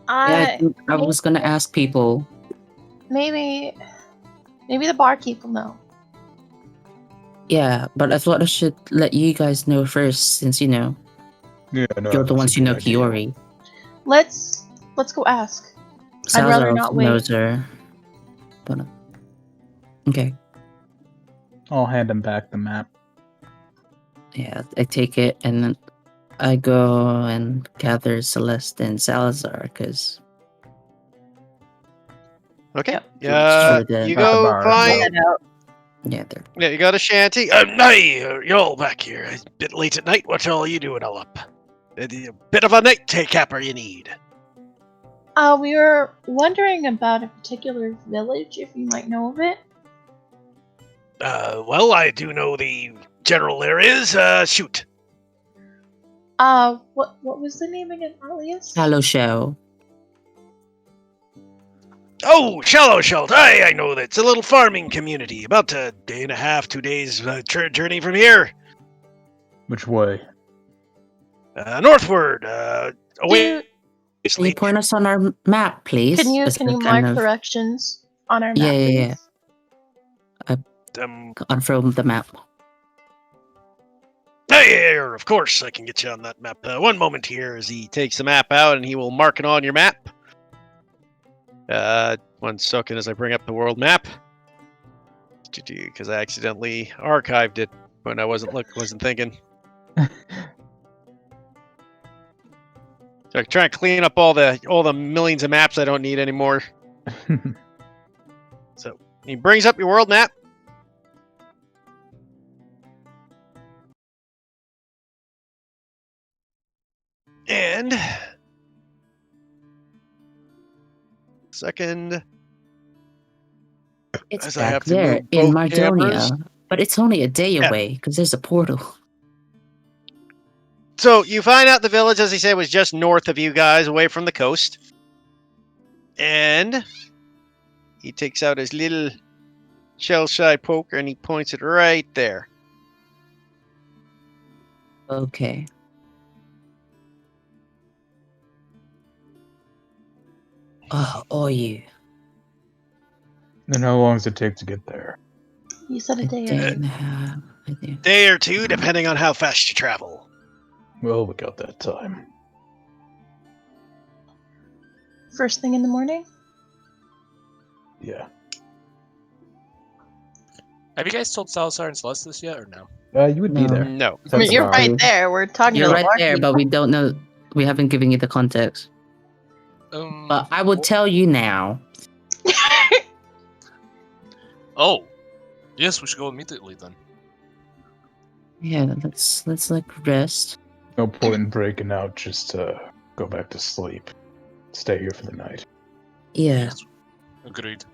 Yeah, I was gonna ask people. Maybe the barkeep will know. Yeah, but I thought I should let you guys know first, since Yeah, no. you're the that's a ones who good know idea. Kiori. Let's go ask. I'd rather Salazar not wait. knows her. But, okay. I'll hand him back the map. Yeah, I take it and then I go and gather Celeste and Salazar because Okay. Sure did. You At the go bar. find. Head out. yeah, they're Yeah, you got a shanty. Hey, y'all back here. It's a bit late at night. What all you doing all up? A bit of a night capper you need. We were wondering about a particular village, if you might know of it. Well, I do know the general areas. Shoot. What was the name again, Alias? Shallow Shell. Oh, Shallow Shell. I know that. It's a little farming community. About a day and a half, 2 days journey from here. Which way? Northward. Away. Can you point us on our map, please? Can you As a mark kind of directions on our map, Yeah, yeah, please? unfurl the map. Hey, of course, I can get you on that map. One moment here as he takes the map out and he will mark it on your map. 1 second as I bring up the world map. Because I accidentally archived it when I wasn't thinking. So I'm trying to clean up all the millions of maps I don't need anymore. So he brings up your world map. And second, It's as I back have to there move in both cameras. Mardonia, but it's only a day Yeah. away because there's a portal. So you find out the village, as he said, was just north of you guys, away from the coast. And he takes out his little shell-shy poker and he points it right there. Okay. Oh, you. And how long does it take to get there? You said a A day. day and a half. I think. Day or two, depending on how fast you travel. Well, we got that time. First thing in the morning? Yeah. Have you guys told Salazar and Celeste this yet, or no? You would be No. there. No. I mean, you're That's right fine. there. We're talking You're to the right there, but we don't know. We haven't given you the context. But I would tell you now. Oh, yes, we should go immediately then. Yeah, let's like rest. No point in breaking out just to go back to sleep. Stay here for the night. Yeah. Yes. Agreed.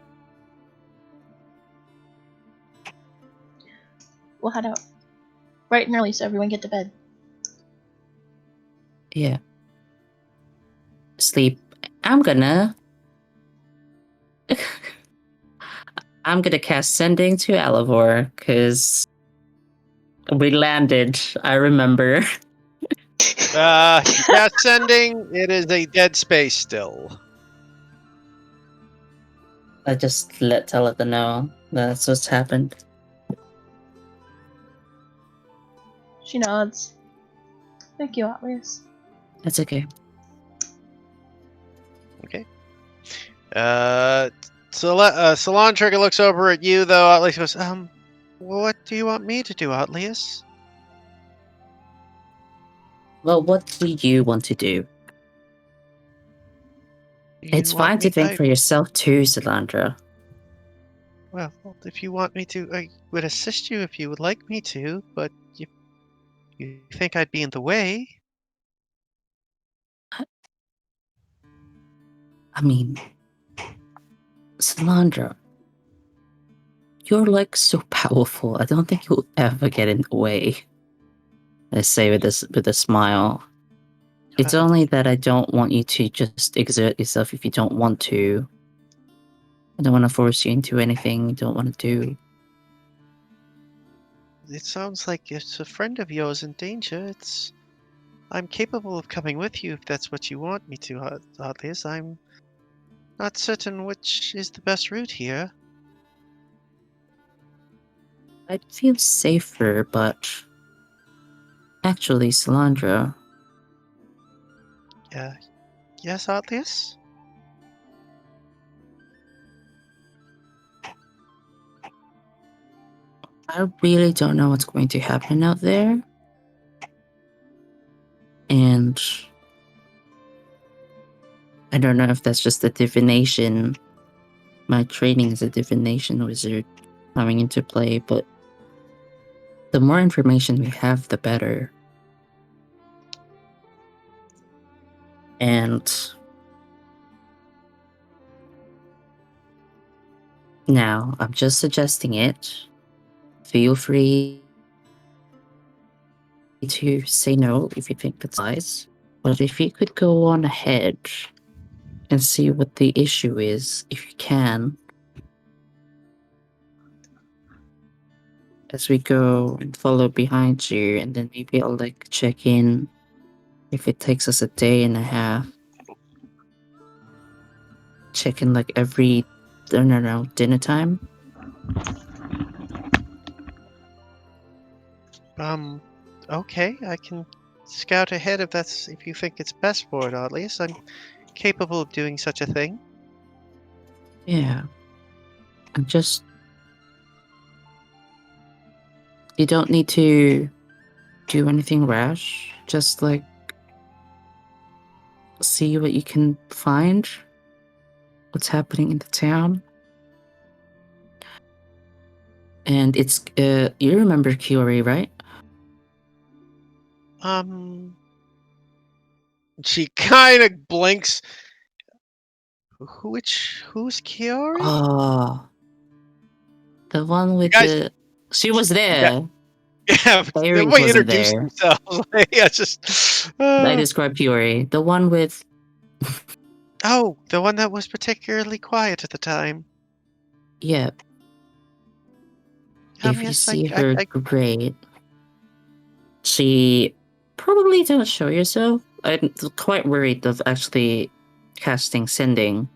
We'll head out bright and early so everyone get to bed. Yeah. Sleep. I'm gonna cast Sending to Alivor because we landed. I remember. Cast Sending, it is a dead space still. I just tell it to know that's what's happened. She nods. Thank you, Atlas. That's okay. Okay. Salon Trigger looks over at you, though. Atlas goes, what do you want me to do, Atlas? Well, what do you want to do? It's fine to think for yourself too, Salandra. Well, if you want me to, I would assist you if you would like me to, but you think I'd be in the way? I mean, Salandra, you're like so powerful. I don't think you'll ever get in the way. I say with a smile. It's only that I don't want you to just exert yourself if you don't want to. I don't want to force you into anything you don't want to do. It sounds like it's a friend of yours in danger. I'm capable of coming with you if that's what you want me to, Atlas. I'm not certain which is the best route here. I'd feel safer, but actually, Salandra. Yes, Atlas? I really don't know what's going to happen out there. And I don't know if that's just a divination. My training as a divination wizard coming into play, but the more information we have, the better. And now, I'm just suggesting it. Feel free to say no if you think that's wise. But if you could go on ahead and see what the issue is, if you can. As we go and follow behind you, and then maybe I'll like check in if it takes us a day and a half. Check in like every, I don't know, dinner time. Okay, I can scout ahead if you think it's best for it, Atlas. I'm capable of doing such a thing. Yeah. I'm just. You don't need to do anything rash. Just like see what you can find. What's happening in the town. And it's you remember Kiori, right? She kind of blinks. Who's Kiori? Oh, the one with guys- she was there. Yeah, The they earrings way wasn't introduce there. themselves. Yeah, just. I described Kiori. The one with. Oh, the one that was particularly quiet at the time. Yeah. If you Yes, see her, great. She probably don't show yourself. I'm quite worried of actually casting sending.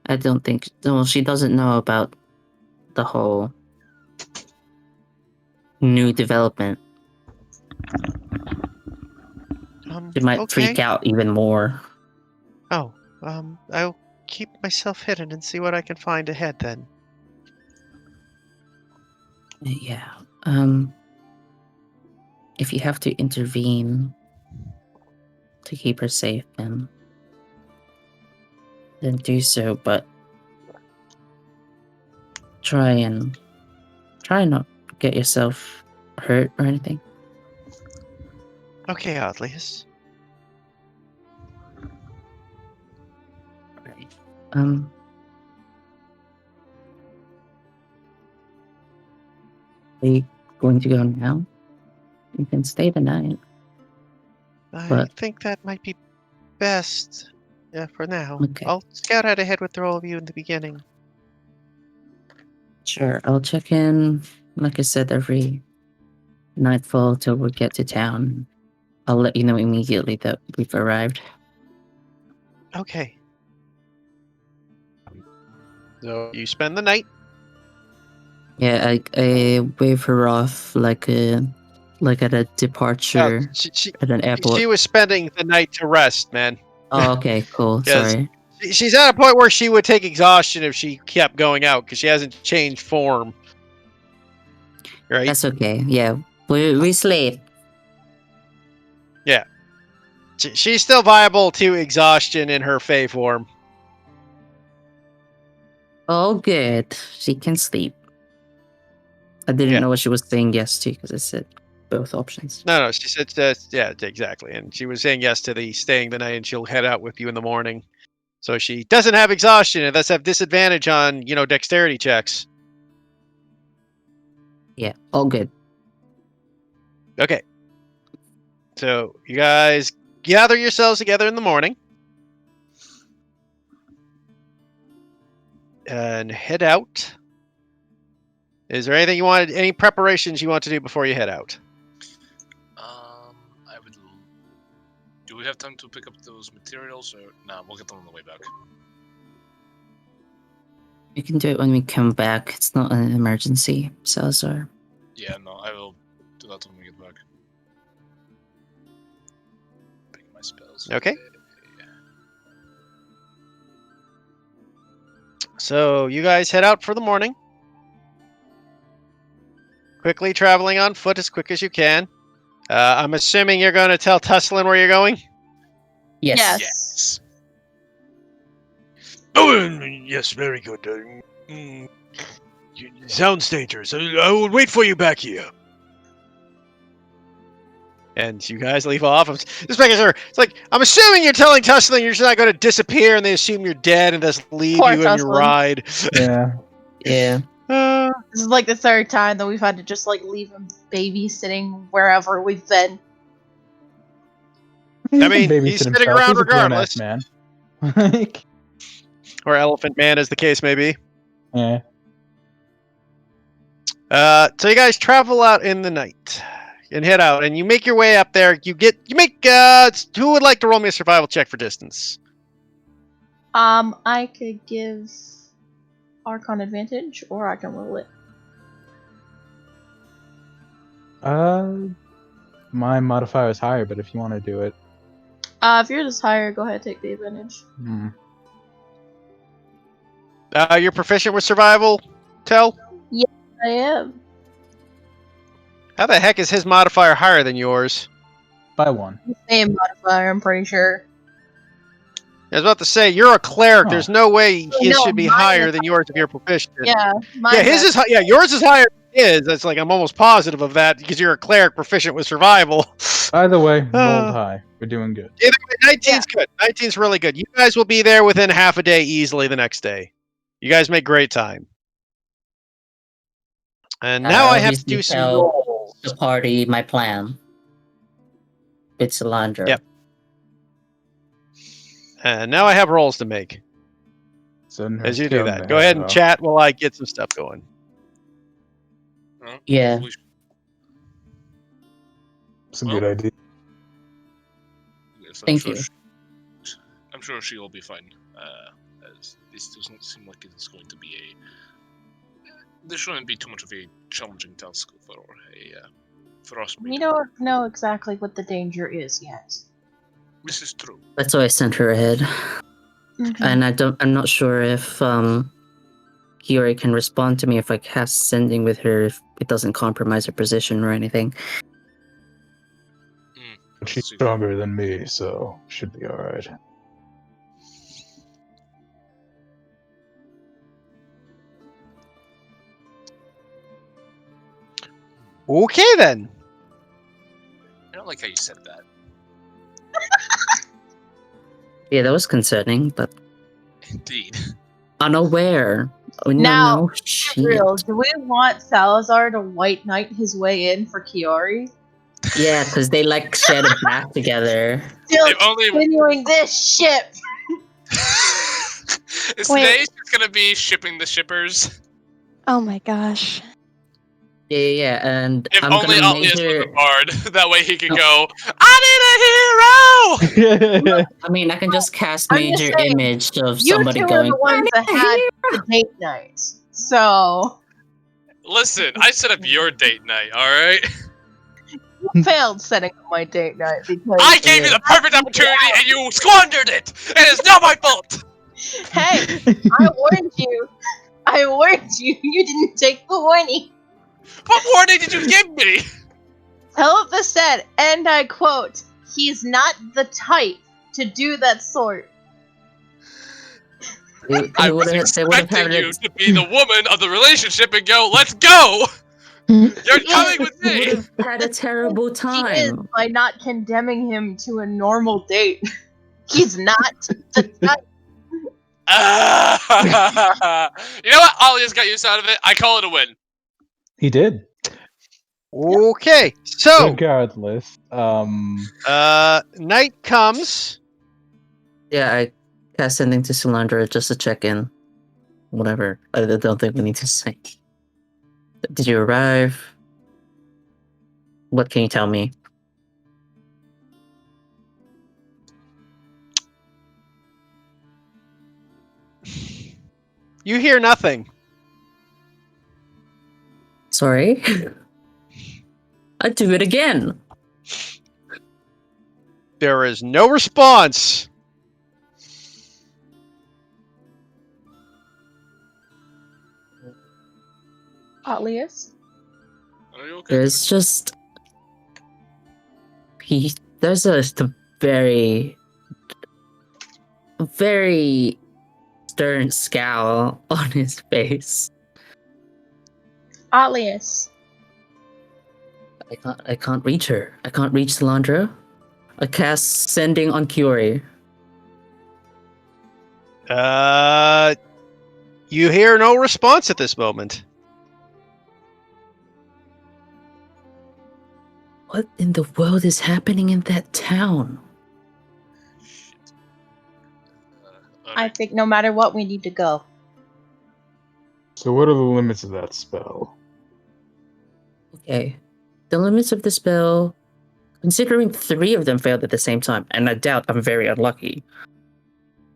I don't think. Well, she doesn't know about the whole new development. She might freak out even more. Oh, I'll keep myself hidden and see what I can find ahead then. Yeah. If you have to intervene to keep her safe, then do so. But try not get yourself hurt or anything. Okay, Oddlius. Right. Are you going to go now? You can stay the night. I think that might be best. Yeah, for now. Okay. I'll scout out ahead with all of you in the beginning. Sure, I'll check in, like I said, every nightfall till we get to town. I'll let you know immediately that we've arrived. Okay. So you spend the night. Yeah, I wave her off like at a departure at an airport. She was spending the night to rest, man. Oh, okay, cool. Sorry. She's at a point where she would take exhaustion if she kept going out because she hasn't changed form. Right? That's okay. Yeah, we sleep. Yeah. She's still viable to exhaustion in her Fey form. Oh, good. She can sleep. I didn't know what she was saying yes to because I said both options. No, she said yeah, exactly. And she was saying yes to the staying the night and she'll head out with you in the morning. So she doesn't have exhaustion and thus have disadvantage on, dexterity checks. Yeah, all good. Okay. So you guys gather yourselves together in the morning. And head out. Is there anything any preparations you want to do before you head out? Do we have time to pick up those materials, or we'll get them on the way back? You can do it when we come back. It's not an emergency, Salazar. Yeah, no, I will do that when we get back. Pick my spells. Okay. So you guys head out for the morning. Quickly traveling on foot as quick as you can. I'm assuming you're going to tell Tusslin where you're going? Yes. Oh, yes, very good. Sounds dangerous. I will wait for you back here. And you guys leave off. Just making sure. It's like, I'm assuming you're telling Tusslin you're just not going to disappear and they assume you're dead and just leave Poor you in your Tusslin. ride. Yeah. Yeah. This is like the third time that we've had to just leave him babysitting wherever we've been. I mean, he's sitting around regardless. Man. Or Elephant Man, as the case may be. Yeah. So you guys travel out in the night and head out, and you make your way up there. Who would like to roll me a survival check for distance? I could give Archon advantage, or I can roll it. My modifier is higher, but if you want to do it. If yours is higher, go ahead, take the advantage. You're proficient with survival, Tell? Yes, I am. How the heck is his modifier higher than yours? By 1. Same modifier, I'm pretty sure. I was about to say, you're a cleric. Oh. There's no way his No, should be mine higher is than yours if you're proficient. Yeah, Yeah, his is yeah, yours is higher than his. That's like I'm almost positive of that because you're a cleric proficient with survival. Either way, rolled high. We're doing good. Either way, 19's good. 19's really good. You guys will be there within half a day easily the next day. You guys make great time. And now I have to do some tell rolls. the party my plan. It's Solandra. Yep. And now I have rolls to make. As you do that, go ahead and chat while I get some stuff going. Yeah. It's a good idea. Yes, Thank you. I'm sure she will be fine. As this doesn't seem like it's going to be there shouldn't be too much of a challenging task for us. We don't know exactly what the danger is yet. This is true. That's why I sent her ahead. Mhm. And I'm not sure if Kiori can respond to me if I cast sending with her if it doesn't compromise her position or anything. She's stronger than me, so should be alright. Okay then. I don't like how you said that. Yeah, that was concerning, but Indeed. unaware. Oh, Now, no, shit. Real, do we want Salazar to white knight his way in for Kiori? Yeah, because they like shared a bath together. Still If only continuing this ship. is Wait. today just gonna be shipping the shippers? Oh my gosh. Yeah, and If I'm only gonna Alias was major. the bard. That way he can No. go, I need a hero! I mean, I can just cast I'm just major saying, image of You somebody two going. are the ones that had the date night. So, Listen, I set up your date night, alright? you failed setting up my date night because... I gave you the perfect opportunity and you squandered it! And it's not my fault! Hey, I warned you. I warned you. You didn't take the warning. What warning did you give me? Telipha said, and I quote, "He's not the type to do that sort." I was expecting you to be the woman of the relationship and go, let's go! You're coming with We would me! have had a terrible He is time. by not condemning him to a normal date. He's not the type. You know what? Alias got use out of it. I call it a win. He did. Okay, so Regardless, night comes. Yeah, I cast sending to Solandra just to check in. Whatever. I don't think we need to say. Did you arrive? What can you tell me? You hear nothing. Sorry? I'd do it again. There is no response. Alias? Are you okay? There's just... There's a very stern scowl on his face. Alias. I can't reach her. I can't reach Solandra. I cast sending on Kiori. You hear no response at this moment. What in the world is happening in that town? Shit. I Alright. think no matter what, we need to go. so what are the limits of that spell? Okay. The limits of the spell, considering 3 of them failed at the same time, and I doubt I'm very unlucky.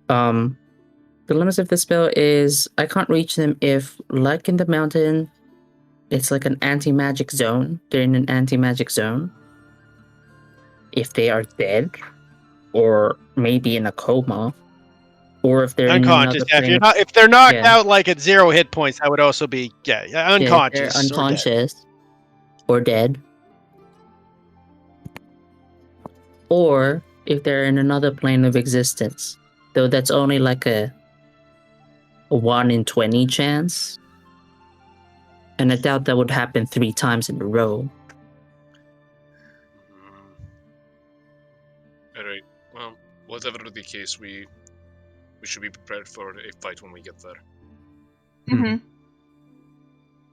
The limits of the spell is I can't reach them if, like in the mountain, it's like an anti-magic zone. They're in an anti-magic zone. If they are dead, or maybe in a coma, or if they're Unconscious. in another plane. If they're knocked Yeah. out like at 0 hit points, that would also be unconscious. They're unconscious or dead. or if they're in another plane of existence. Though that's only like a 1 in 20 chance. And I doubt that would happen 3 times in a row. Alright, well, whatever the case, we should be prepared for a fight when we get there. Mm-hmm.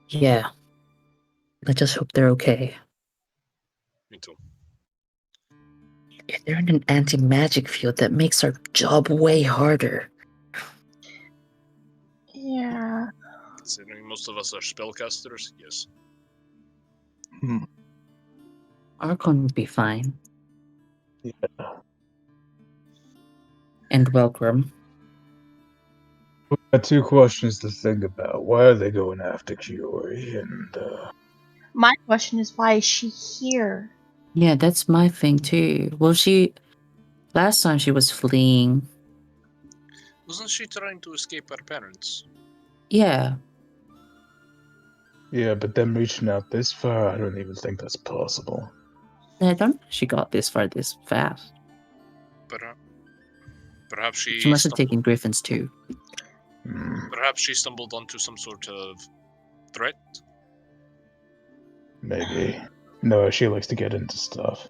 Yeah. I just hope they're okay. Me too. If they're in an anti-magic field, that makes our job way harder. Yeah. Considering most of us are spellcasters, yes. Archon would be fine. Yeah. And welcome. We got 2 questions to think about. Why are they going after Kiori? And My question is, why is she here? Yeah, that's my thing too. Well, last time she was fleeing. Wasn't she trying to escape her parents? Yeah. yeah, but them reaching out this far, I don't even think that's possible. I don't know she got this far this fast. Perhaps She must have taken Griffins too. Perhaps she stumbled onto some sort of threat? Maybe. No, she likes to get into stuff.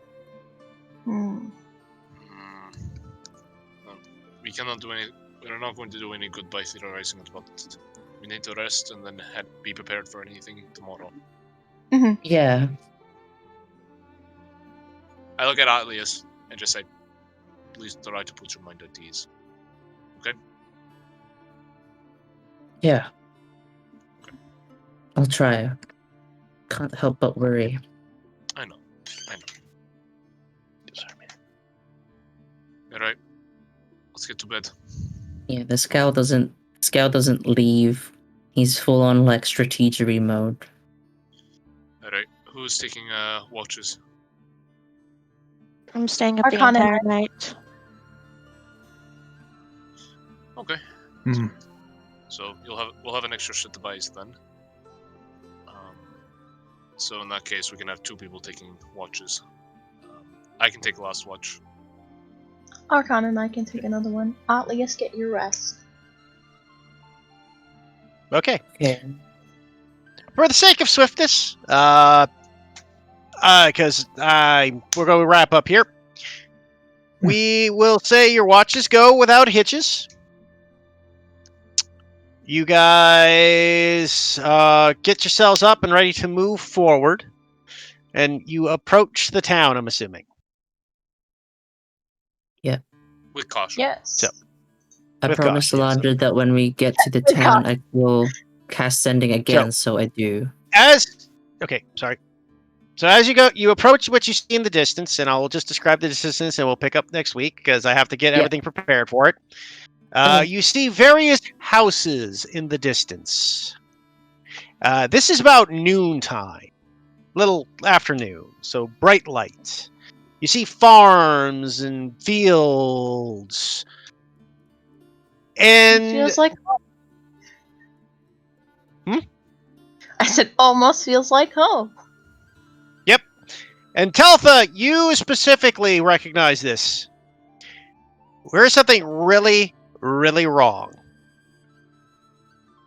Hmm. Well, we're not going to do any good by theorizing about it. We need to rest and then be prepared for anything tomorrow. Mm-hmm. Yeah. I look at Atlius and just say, please try to put your mind at ease. Okay? Yeah. I'll try. Can't help but worry. I know. Alright. Let's get to bed. Yeah, the scout doesn't leave. He's full on like strategery mode. Alright. Who's taking watches? I'm staying up the Arcana. entire night. Okay. Hmm. So we'll have an extra set of device then. So in that case, we can have 2 people taking watches. I can take last watch. Arcana and I can take another one. Atlius, get your rest. Okay. Okay. For the sake of swiftness, because we're going to wrap up here. We will say your watches go without hitches. You guys get yourselves up and ready to move forward. And you approach the town, I'm assuming. With caution. Yes. So- I With promised caution, yes. Salandra that when we get to the With town, I will cast Sending again, so I do. So as you go, you approach what you see in the distance, and I'll just describe the distance, and we'll pick up next week because I have to get everything prepared for it. Okay. You see various houses in the distance. This is about noontime, little afternoon, so bright light. You see farms and fields, and Feels like home. I said, almost feels like home. And Teltha, you specifically recognize this. There's something really, really wrong.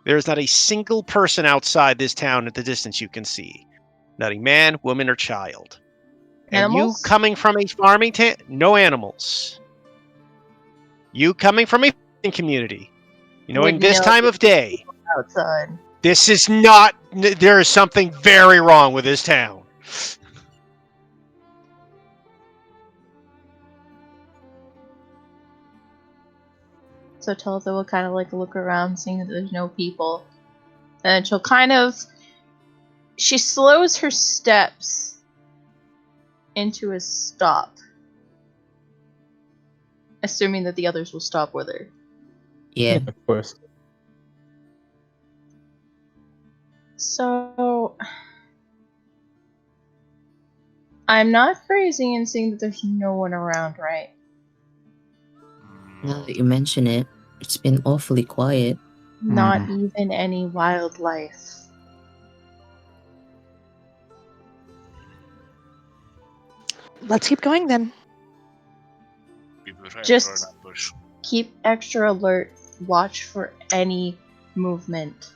There is not a single person outside this town at the distance you can see. Not a man, woman, or child. And you Animals? coming from a farming town, no animals. You coming from a farming community, knowing Would this know time of day, outside. this is not, there is something very wrong with this town. So Teltha will kind of like look around, seeing that there's no people. And she'll she slows her steps into a stop. Assuming that the others will stop with her. Yeah. Of course. So I'm not crazy in seeing that there's no one around, right? Now that you mention it, it's been awfully quiet. Not even any wildlife. Let's keep going then. prepared Just- for an ambush. Keep extra alert. Watch for any movement.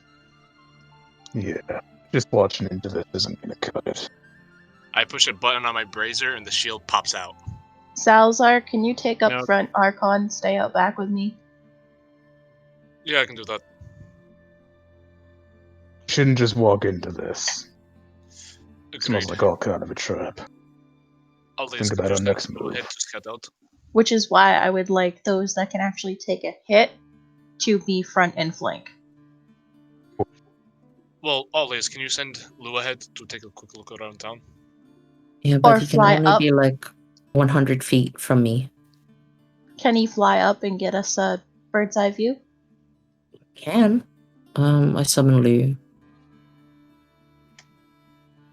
Yeah, just watching into this isn't gonna cut it. I push a button on my brazier and the shield pops out. Salazar, can you take up No. front? Archon, stay out back with me. Yeah, I can do that. Shouldn't just walk into this. Agreed. Smells like all kind of a trap. I'll Think about our next move. Head to scout out. Which is why I would like those that can actually take a hit to be front and flank. Well, always, can you send Lou ahead to take a quick look around town? Yeah, but Or he can fly only up. be like 100 feet from me. Can he fly up and get us a bird's eye view? Can. I summon Lou.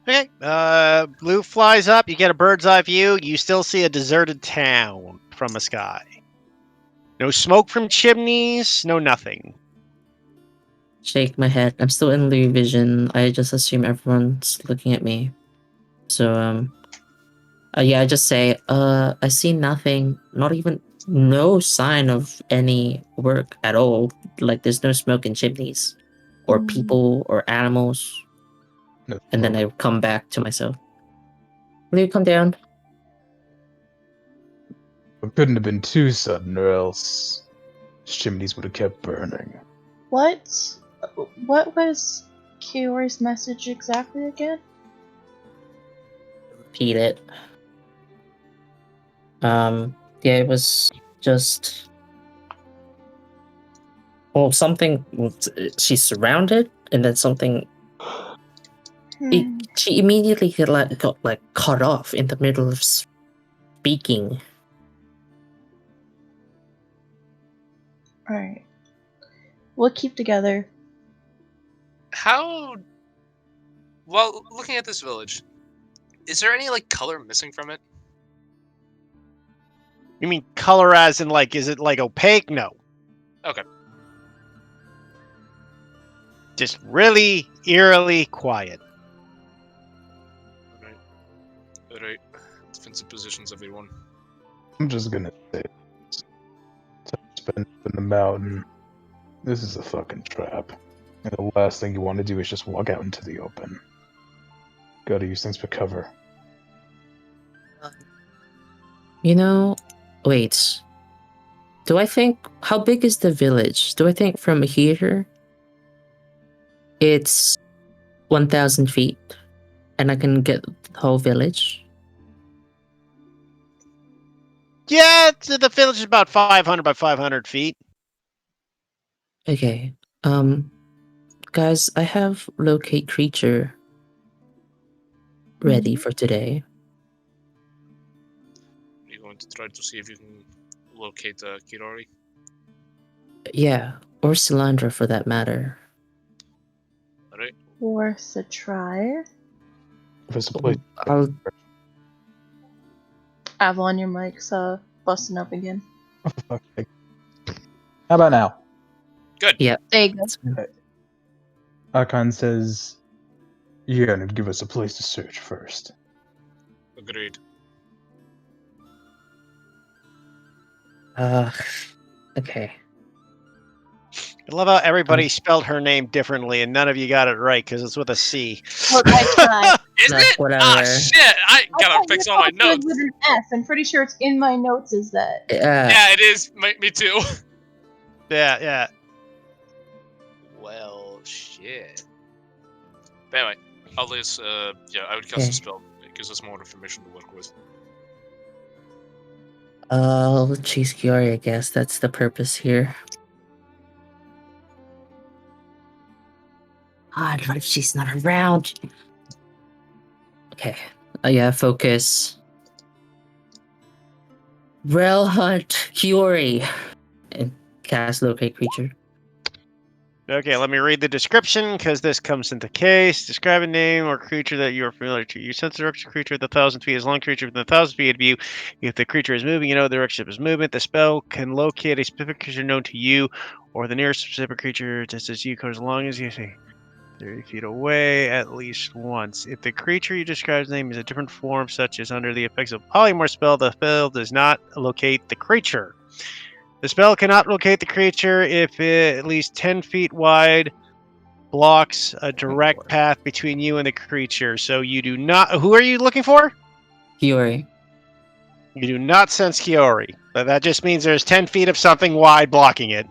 Okay. Blue flies up. You get a bird's eye view. You still see a deserted town from the sky. No smoke from chimneys. No nothing. Shake my head. I'm still in Lou vision. I just assume everyone's looking at me. So, yeah, I just say, I see nothing. Not even, no sign of any work at all. Like, there's no smoke in chimneys. Or people, or animals. No And then I smoke. come back to myself. Lou, come down. It couldn't have been too sudden, or else chimneys would have kept burning. What was Kiori's message exactly again? Repeat it. Yeah, it was just... Well, something... She's surrounded, and then something... She immediately got cut off in the middle of speaking. Alright. We'll keep together. How... Well, looking at this village, is there any, color missing from it? You mean color as in, is it, opaque? No. Okay. Just really eerily quiet. Alright. Defensive positions, everyone. I'm just gonna say, spend in the mountain. This is a fucking trap. And the last thing you want to do is just walk out into the open. Gotta use things for cover. You know, wait. Do I think... How big is the village? Do I think from here... It's 1,000 feet. And I can get the whole village? Yeah, the village is about 500 by 500 feet. Okay. Guys, I have locate creature ready for today. Are you going to try to see if you can locate Kirari? Yeah, or Cylinder for that matter. Alright. Worth a try. If it's a place. I'll... Avalon, your mic's busting up again. Oh, for fuck's sake. How about now? Good. Yeah. There you go. Archon says, you're gonna give us a place to search first. Agreed. Okay. I love how everybody spelled her name differently, and none of you got it right because it's with a C. Look, I tried. Is Nah, it? whatever. Ah, shit! I gotta thought fix you all my spelled notes. with an F. I'm pretty sure it's in my notes as that. Yeah, it is. Me too. Yeah. Well, shit. But anyway, at least, I would cast Okay. a spell. It gives us more information to work with. I'll chase Kiori, I guess. That's the purpose here. God, what if she's not around? Okay. Yeah, focus. Rel hunt Kiori. And cast locate creature. Okay, let me read the description because this comes into case. Describe a name or creature that you are familiar to. You sense the direction of the creature at 1,000 feet. As long as creature within 1,000 feet of you. If the creature is moving, you know the direction of his movement. The spell can locate a specific creature known to you or the nearest specific creature just as you go as long as you see. 30 feet away at least once. If the creature you describe's name is a different form, such as under the effects of polymorph spell, the spell does not locate the creature. The spell cannot locate the creature if it at least 10 feet wide blocks a direct path between you and the creature. So you do not... Who are you looking for? Kiori. You do not sense Kiori. But that just means there's 10 feet of something wide blocking it.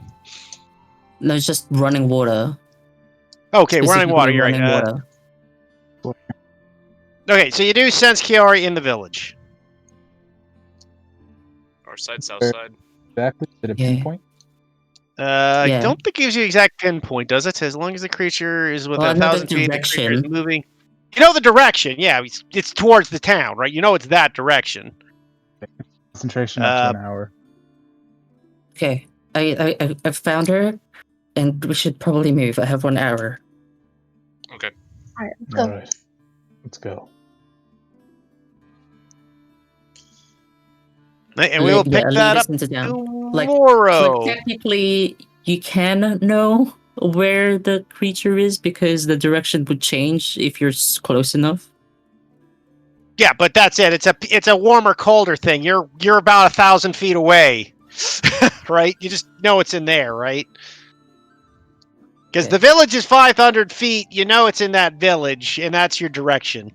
No, it's just running water. Okay, running water, you're running right. Water. Okay, so you do sense Kiori in the village. North side, south side. Exactly. Is it a pinpoint? I don't think it gives you exact pinpoint, does it? As long as the creature is within 1,000 feet, the creature is moving. You know the direction, yeah. It's towards the town, right? You know it's that direction. Concentration up to an hour. Okay, I found her, and we should probably move. I have 1 hour. Okay. All right, Let's go. And we will pick that up tomorrow. Like, technically, you can know where the creature is because the direction would change if you're close enough. Yeah, but that's it. It's a warmer, colder thing. You're about 1,000 feet away, right? You just know it's in there, right? Because the village is 500 feet. You know it's in that village, and that's your direction,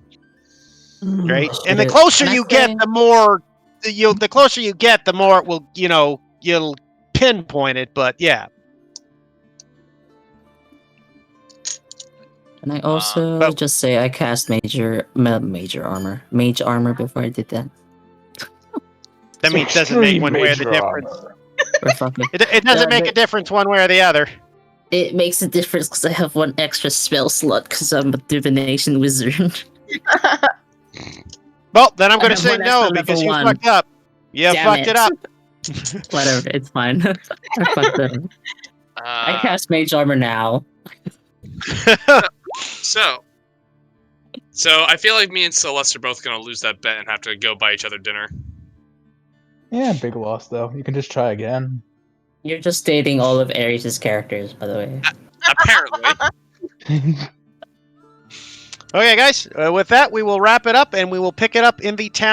right? And the closer you get, the more the closer you get, the more it will, you'll pinpoint it. But yeah. And I also just say I cast mage armor before I did that. That means doesn't make one way or the difference. It doesn't make a difference one way or the other. It makes a difference because I have 1 extra spell slot because I'm a divination wizard. Well, then I'm going to say no because you fucked up. You fucked it up. Whatever, it's fine. I fucked up. I cast mage armor now. So I feel like me and Celeste are both going to lose that bet and have to go buy each other dinner. Yeah, big loss though. You can just try again. You're just stating all of Ares' characters, by the way. Apparently. Okay, guys. With that, we will wrap it up, and we will pick it up in the town.